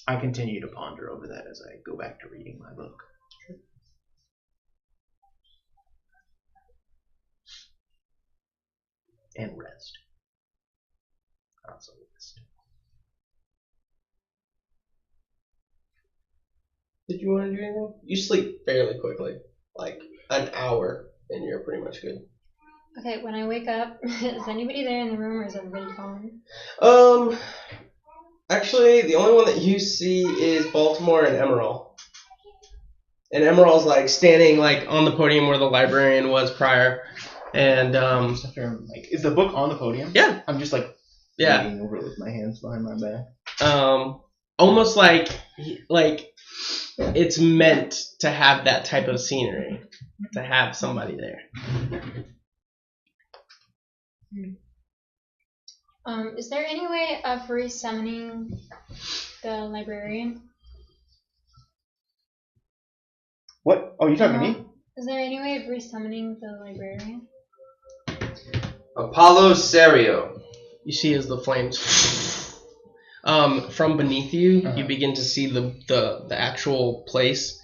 [SPEAKER 6] I continue to ponder over that as I go back to reading my book. And rest. Also rest.
[SPEAKER 1] Did you want to do anything? You sleep fairly quickly. Like an hour, and you're pretty much good.
[SPEAKER 7] Okay, when I wake up, is anybody there in the room or is everybody gone?
[SPEAKER 1] Actually, the only one that you see is Baltimore and Emerald. And Emerald's like standing like on the podium where the librarian was prior. And
[SPEAKER 6] like, is the book on the podium?
[SPEAKER 1] Yeah.
[SPEAKER 6] I'm just like leaning over it with my hands behind my back.
[SPEAKER 1] Almost like it's meant to have that type of scenery, to have somebody there.
[SPEAKER 7] Is there any way of resummoning the librarian?
[SPEAKER 6] What? Oh, you talking to me?
[SPEAKER 7] Is there any way of resummoning the librarian?
[SPEAKER 2] Apollo Serio.
[SPEAKER 1] You see as the flames from beneath you, you begin to see the actual place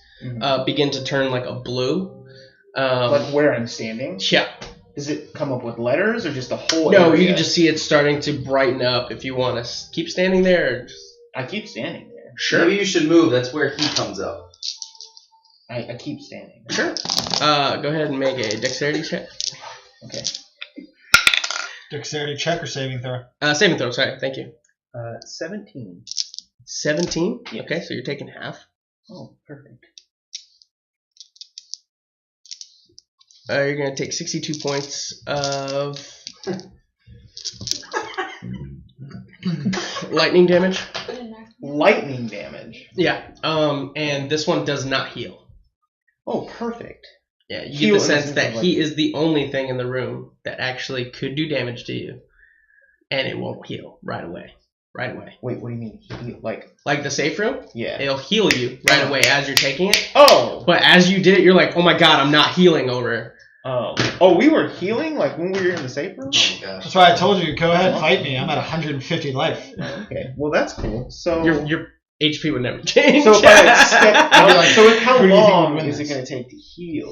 [SPEAKER 1] begin to turn like a blue.
[SPEAKER 6] Like where I'm standing?
[SPEAKER 1] Yeah.
[SPEAKER 6] Does it come up with letters or just the whole
[SPEAKER 1] No,
[SPEAKER 6] area?
[SPEAKER 1] you can just see it starting to brighten up if you want to keep standing there. Or just...
[SPEAKER 6] I keep standing there.
[SPEAKER 1] Sure.
[SPEAKER 2] Maybe you should move. That's where he comes up.
[SPEAKER 6] I keep standing there.
[SPEAKER 1] Sure. Go ahead and make a dexterity check.
[SPEAKER 6] Okay.
[SPEAKER 3] Dexterity check or saving throw?
[SPEAKER 1] Saving throw, sorry. Thank you.
[SPEAKER 6] 17.
[SPEAKER 1] 17?
[SPEAKER 6] Yes.
[SPEAKER 1] Okay, so you're taking half.
[SPEAKER 6] Oh, perfect.
[SPEAKER 1] You're gonna take 62 points of lightning damage.
[SPEAKER 6] Lightning damage.
[SPEAKER 1] Yeah. And this one does not heal.
[SPEAKER 6] Oh, perfect.
[SPEAKER 1] Yeah, you
[SPEAKER 6] Heal
[SPEAKER 1] get the sense
[SPEAKER 6] is
[SPEAKER 1] that
[SPEAKER 6] like-
[SPEAKER 1] he is the only thing in the room that actually could do damage to you, and it won't heal right away. Right away.
[SPEAKER 6] Wait, what do you mean? Heal?
[SPEAKER 1] Like the safe room,
[SPEAKER 6] Yeah.
[SPEAKER 1] it'll heal you right away as you're taking it.
[SPEAKER 6] Oh.
[SPEAKER 1] But as you did it, you're like, oh my god, I'm not healing over.
[SPEAKER 6] Oh. Oh, we were healing like when we were in the safe room.
[SPEAKER 2] Oh my gosh.
[SPEAKER 3] That's why I told you, go ahead and fight me. I'm at 150 life.
[SPEAKER 6] Okay. Well, that's cool. So.
[SPEAKER 1] Your HP would never change.
[SPEAKER 6] So if I step out, so how
[SPEAKER 3] Who do you think
[SPEAKER 6] long
[SPEAKER 3] would win
[SPEAKER 6] is it
[SPEAKER 3] this?
[SPEAKER 6] going to take to heal?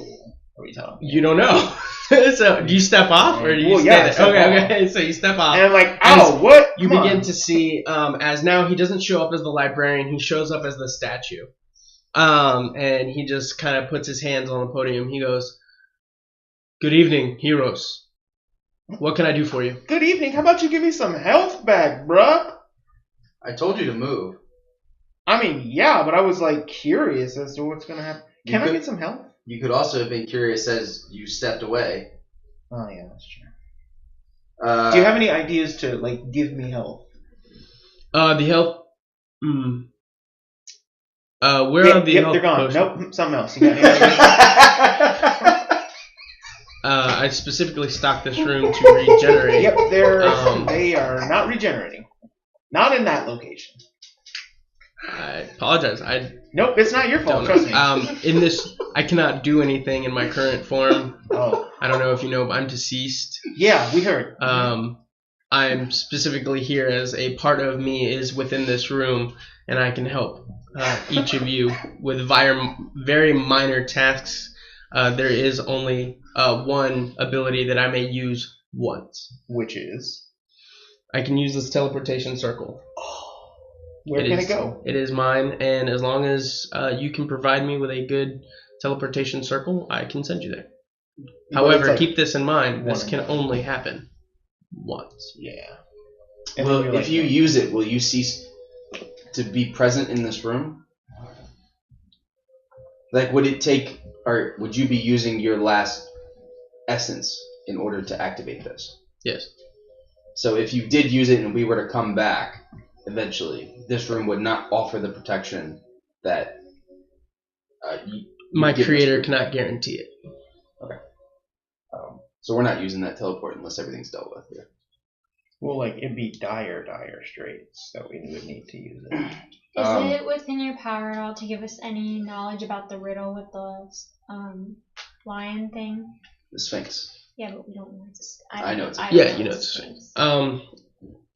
[SPEAKER 6] Are we talking?
[SPEAKER 1] You don't know. So do you step off or do you
[SPEAKER 6] Well,
[SPEAKER 1] stay
[SPEAKER 6] yeah, I
[SPEAKER 1] there?
[SPEAKER 6] step
[SPEAKER 1] Okay,
[SPEAKER 6] off.
[SPEAKER 1] okay. So you step off.
[SPEAKER 6] And I'm like, ow, what?
[SPEAKER 1] You
[SPEAKER 6] Come
[SPEAKER 1] begin
[SPEAKER 6] on.
[SPEAKER 1] to see, as now he doesn't show up as the librarian, he shows up as the statue. And he just kind of puts his hands on the podium. He goes, "Good evening, heroes. What can I do for you?"
[SPEAKER 6] Good evening. How about you give me some health back, bruh?
[SPEAKER 2] I told you to move.
[SPEAKER 6] I mean, yeah, but I was like curious as to what's going to happen. Can I get some health?
[SPEAKER 2] You could also have been curious as you stepped away.
[SPEAKER 6] Oh, yeah, that's true. Do you have any ideas to, like, give me health?
[SPEAKER 1] The health. Where are the health
[SPEAKER 6] they're gone.
[SPEAKER 1] potions?
[SPEAKER 6] Nope, something else. You got any ideas?
[SPEAKER 1] I specifically stocked this room to regenerate.
[SPEAKER 6] Yep, they are not regenerating. Not in that location.
[SPEAKER 1] I apologize. I
[SPEAKER 6] Nope, it's not your fault.
[SPEAKER 1] don't know.
[SPEAKER 6] Trust me.
[SPEAKER 1] In this, I cannot do anything in my current form.
[SPEAKER 6] Oh,
[SPEAKER 1] I don't know if you know, but I'm deceased.
[SPEAKER 6] yeah, we heard.
[SPEAKER 1] I'm specifically here as a part of me is within this room, and I can help each of you with very minor tasks. There is only one ability that I may use once.
[SPEAKER 6] Which is?
[SPEAKER 1] I can use this teleportation circle.
[SPEAKER 6] Where can it go?
[SPEAKER 1] It is mine, and as long as you can provide me with a good teleportation circle, I can send you there.
[SPEAKER 6] But
[SPEAKER 1] However,
[SPEAKER 6] it's like
[SPEAKER 1] keep this in mind, this
[SPEAKER 6] one
[SPEAKER 1] can
[SPEAKER 6] and done.
[SPEAKER 1] only happen once.
[SPEAKER 6] Yeah. And then
[SPEAKER 2] Well,
[SPEAKER 6] you're
[SPEAKER 2] if
[SPEAKER 6] like,
[SPEAKER 2] you use it, will you cease to be present in this room? Like, would it take, or would you be using your last essence in order to activate this?
[SPEAKER 1] Yes.
[SPEAKER 2] So if you did use it and we were to come back eventually, this room would not offer the protection that you
[SPEAKER 1] My
[SPEAKER 2] give this
[SPEAKER 1] creator
[SPEAKER 2] room.
[SPEAKER 1] cannot guarantee it.
[SPEAKER 2] So we're not using that teleport unless everything's dealt with here.
[SPEAKER 6] well, like, it'd be dire straits that we would need to use it.
[SPEAKER 7] Is it within your power at all to give us any knowledge about the riddle with the lion thing?
[SPEAKER 2] The Sphinx.
[SPEAKER 7] Yeah, but we don't know.
[SPEAKER 2] I know it's a-
[SPEAKER 1] Yeah, you know it's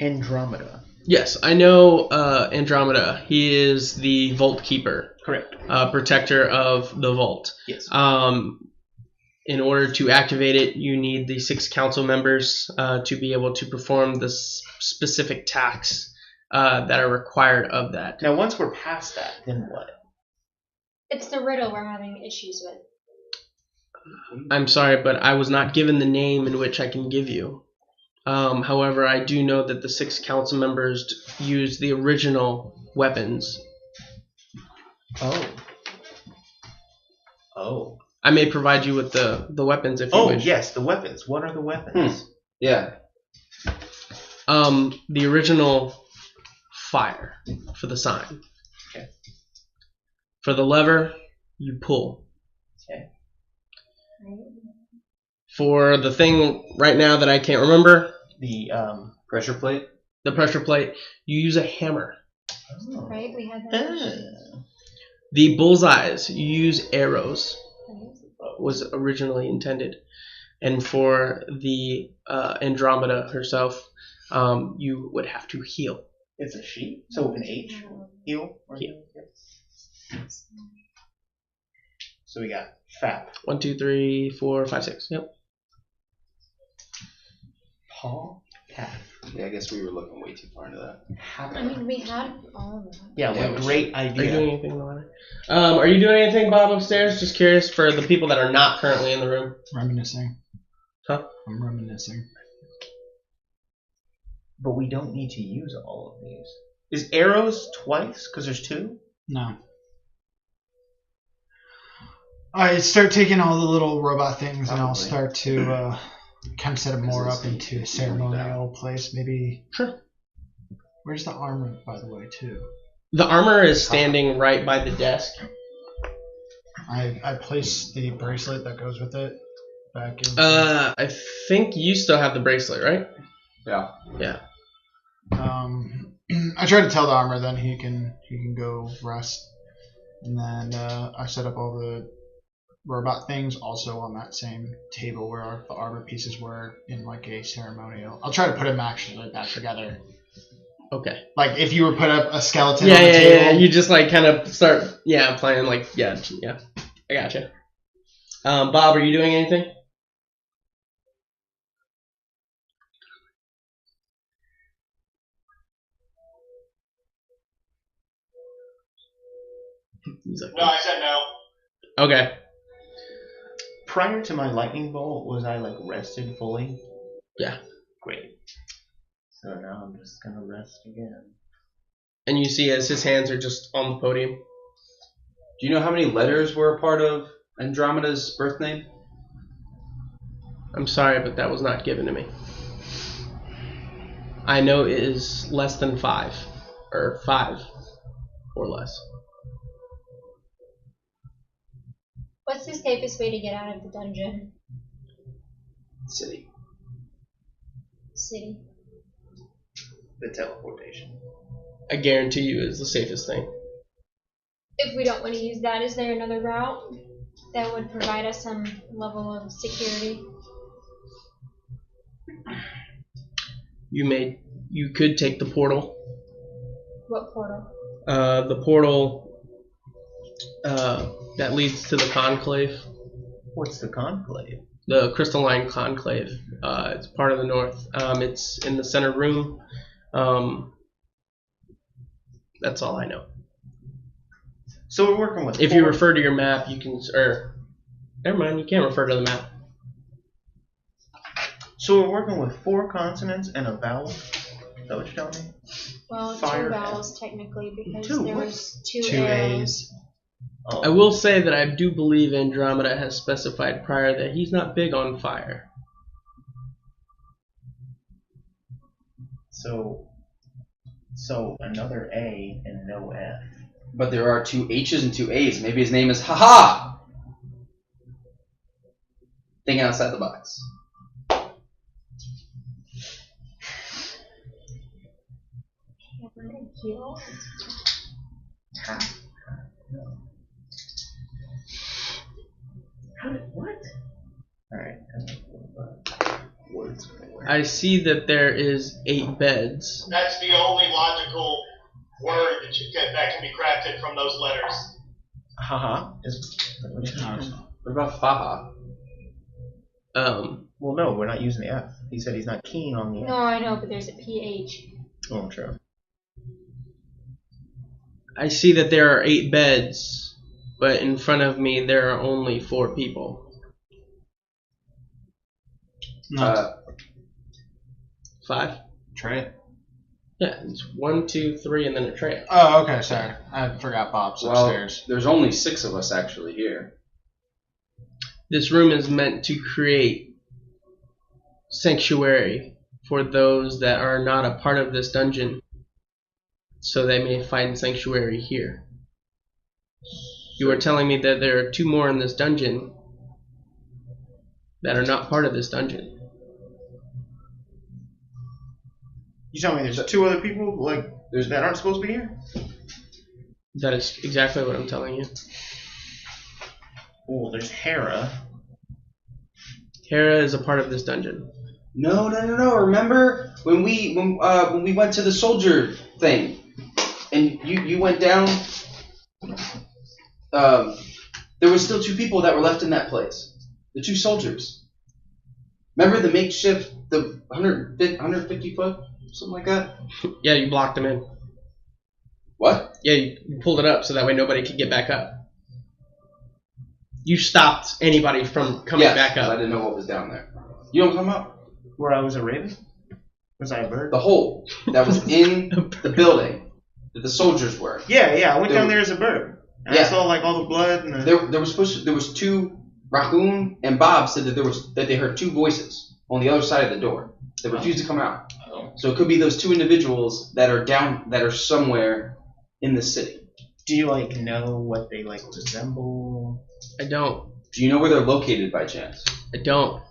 [SPEAKER 6] Andromeda.
[SPEAKER 1] Yes, I know Andromeda. He is the Vault Keeper,
[SPEAKER 6] Correct.
[SPEAKER 1] protector of the Vault.
[SPEAKER 6] Yes.
[SPEAKER 1] In order to activate it, you need the 6 council members to be able to perform the specific tasks that are required of that.
[SPEAKER 6] Now, once we're past that, then what?
[SPEAKER 7] It's the riddle we're having issues with.
[SPEAKER 1] I'm sorry, but I was not given the name in which I can give you. However, I do know that the 6 council members used the original weapons.
[SPEAKER 6] Oh. Oh.
[SPEAKER 1] I may provide you with the weapons if you
[SPEAKER 6] Oh,
[SPEAKER 1] wish.
[SPEAKER 6] yes, the weapons. What are the weapons?
[SPEAKER 2] Yeah.
[SPEAKER 1] The original fire for the sign.
[SPEAKER 6] Okay.
[SPEAKER 1] For the lever, you pull.
[SPEAKER 6] Okay.
[SPEAKER 1] For the thing right now that I can't remember,
[SPEAKER 6] The,
[SPEAKER 2] Pressure plate?
[SPEAKER 1] the pressure plate, you use a hammer.
[SPEAKER 6] oh.
[SPEAKER 7] Right? We had that.
[SPEAKER 1] The bullseyes, you use arrows.
[SPEAKER 7] Right?
[SPEAKER 1] Was originally intended. And for the Andromeda herself, you would have to heal.
[SPEAKER 6] It's a she? So an H? Heal? Or
[SPEAKER 1] Heal.
[SPEAKER 6] So we got FAP.
[SPEAKER 1] 1, 2, 3, 4, 5, 6. Yep.
[SPEAKER 6] Paul? Tap.
[SPEAKER 2] Yeah, I guess we were looking way too far into that.
[SPEAKER 7] I mean, we had all of that.
[SPEAKER 6] Yeah,
[SPEAKER 2] Yeah,
[SPEAKER 6] what a great
[SPEAKER 1] Are you
[SPEAKER 6] idea.
[SPEAKER 1] doing anything in the ladder? Are you doing anything, Bob, upstairs? Just curious for the people that are not currently in the room.
[SPEAKER 3] Reminiscing.
[SPEAKER 1] Huh?
[SPEAKER 3] I'm reminiscing.
[SPEAKER 6] But we don't need to use all of these. Is arrows twice? Because there's 2?
[SPEAKER 3] No. I start taking all the little robot things, and I'll
[SPEAKER 2] Probably.
[SPEAKER 3] start to kind of set them more up into a ceremonial place. Maybe.
[SPEAKER 1] Sure.
[SPEAKER 3] Where's the armor, by the way, too?
[SPEAKER 1] The armor is standing right by the desk.
[SPEAKER 3] I place the bracelet that goes with it back in.
[SPEAKER 1] I think you still have the bracelet, right?
[SPEAKER 2] Yeah.
[SPEAKER 1] Yeah.
[SPEAKER 3] I try to tell the armor, then he can go rest, and then I set up all the robot things also on that same table where the armor pieces were in like a ceremonial. I'll try to put them actually back together.
[SPEAKER 1] Okay.
[SPEAKER 3] Like if you were put up a skeleton
[SPEAKER 1] Yeah,
[SPEAKER 3] on the
[SPEAKER 1] yeah,
[SPEAKER 3] table.
[SPEAKER 1] yeah. You just like kind of start, playing like, yeah. I gotcha. Bob, are you doing anything? He's like,
[SPEAKER 5] No, I said no.
[SPEAKER 1] okay.
[SPEAKER 6] Prior to my lightning bolt, was I like rested fully?
[SPEAKER 1] Yeah.
[SPEAKER 6] Great. So now I'm just gonna rest again.
[SPEAKER 1] And you see as his hands are just on the podium.
[SPEAKER 2] Do you know how many letters were a part of Andromeda's birth name?
[SPEAKER 1] I'm sorry, but that was not given to me. I know it is less than 5. Or 5 or less.
[SPEAKER 7] What's the safest way to get out of the dungeon?
[SPEAKER 2] City.
[SPEAKER 7] City.
[SPEAKER 6] The teleportation.
[SPEAKER 1] I guarantee you is the safest thing.
[SPEAKER 7] If we don't want to use that, is there another route that would provide us some level of security?
[SPEAKER 1] You could take the portal.
[SPEAKER 7] What portal?
[SPEAKER 1] The portal that leads to the conclave.
[SPEAKER 6] What's the conclave?
[SPEAKER 1] The crystalline conclave. It's part of the north. It's in the center room. That's all I know.
[SPEAKER 6] So we're working with.
[SPEAKER 1] If you refer to your map, you can. Never mind. You can't refer to the map.
[SPEAKER 6] So we're working with 4 consonants and a vowel. Is that what you're telling me?
[SPEAKER 7] Well,
[SPEAKER 6] Fire
[SPEAKER 7] 2 vowels technically because
[SPEAKER 6] Two,
[SPEAKER 7] there
[SPEAKER 6] what?
[SPEAKER 7] was 2
[SPEAKER 3] 2 A's.
[SPEAKER 6] Oh.
[SPEAKER 1] I will say that I do believe Andromeda has specified prior that he's not big on fire.
[SPEAKER 6] So another A and no F.
[SPEAKER 2] But there are 2 H's and 2 A's. Maybe his name is Haha! Thinking outside the box.
[SPEAKER 6] How did what? Alright. Words.
[SPEAKER 1] I see that there is 8 beds.
[SPEAKER 5] That's the only logical word that can be crafted from those letters.
[SPEAKER 6] Haha.
[SPEAKER 2] What about Faha?
[SPEAKER 6] Well, no, we're not using the F. He said he's not keen on the F.
[SPEAKER 7] No, I know, but there's a PH.
[SPEAKER 6] Oh, sure.
[SPEAKER 1] I see that there are 8 beds, but in front of me there are only 4 people.
[SPEAKER 3] No.
[SPEAKER 1] 5?
[SPEAKER 3] Trey.
[SPEAKER 1] Yeah, it's 1, 2, 3, and then a tray.
[SPEAKER 3] Oh, okay. Sorry, I forgot Bob's upstairs.
[SPEAKER 2] There's only 6 of us actually here.
[SPEAKER 1] This room is meant to create sanctuary for those that are not a part of this dungeon, so they may find sanctuary here. You are telling me that there are 2 more in this dungeon that are not part of this dungeon.
[SPEAKER 6] You telling me there's 2 other people that aren't supposed to be here?
[SPEAKER 1] That is exactly what I'm telling you.
[SPEAKER 6] Well, there's Hera.
[SPEAKER 1] Hera is a part of this dungeon.
[SPEAKER 2] No. Remember when we went to the soldier thing, and you went down? There was still 2 people that were left in that place. The 2 soldiers. Remember the makeshift, the 150 foot, something like that?
[SPEAKER 1] Yeah, you blocked them in.
[SPEAKER 2] What?
[SPEAKER 1] Yeah, you pulled it up so that way nobody could get back up. You stopped anybody from coming back
[SPEAKER 2] I
[SPEAKER 1] up.
[SPEAKER 2] didn't know what was down there. You know what I'm talking about?
[SPEAKER 6] Where I was a raven? Was I a bird?
[SPEAKER 2] The hole that was in the building that the soldiers were.
[SPEAKER 6] Yeah, I went down there as a bird. And
[SPEAKER 2] Yeah.
[SPEAKER 6] I saw like all the blood and
[SPEAKER 2] There was two. Rahul and Bob said that they heard two voices on the other side of the door that refused to come out.
[SPEAKER 8] Oh.
[SPEAKER 2] So it could be those two individuals that are somewhere in the city.
[SPEAKER 6] Do you like know what they like resemble?
[SPEAKER 1] I don't.
[SPEAKER 2] Do you know where they're located by chance?
[SPEAKER 1] I don't.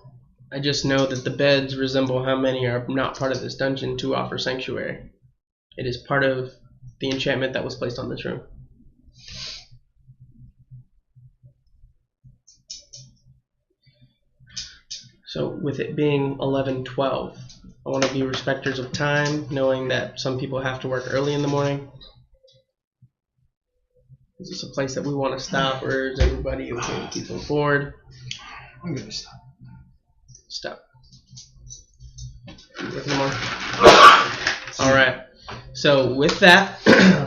[SPEAKER 1] I just know that the beds resemble how many are not part of this dungeon to offer sanctuary. It is part of the enchantment that was placed on this room. So with it being 11:12, I want to be respecters of time, knowing that some people have to work early in the morning. Is this a place that we want to stop, or is everybody okay to keep them forward?
[SPEAKER 3] I'm gonna stop.
[SPEAKER 1] Stop. You working tomorrow? All right. So with that,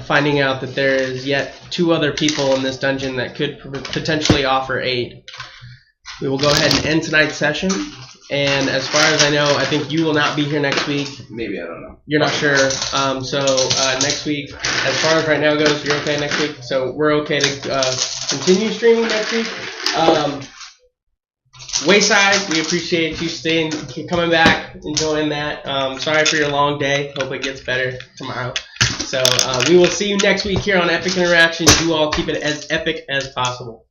[SPEAKER 1] finding out that there is yet two other people in this dungeon that could potentially offer aid, we will go ahead and end tonight's session. And as far as I know, I think you will not be here next week.
[SPEAKER 2] Maybe, I don't know.
[SPEAKER 1] You're not sure. So next week, as far as right now goes, you're okay next week. So we're okay to continue streaming next week. Wayside, we appreciate you coming back, enjoying that. Sorry for your long day. Hope it gets better tomorrow. So we will see you next week here on Epic Interactions. You all keep it as epic as possible.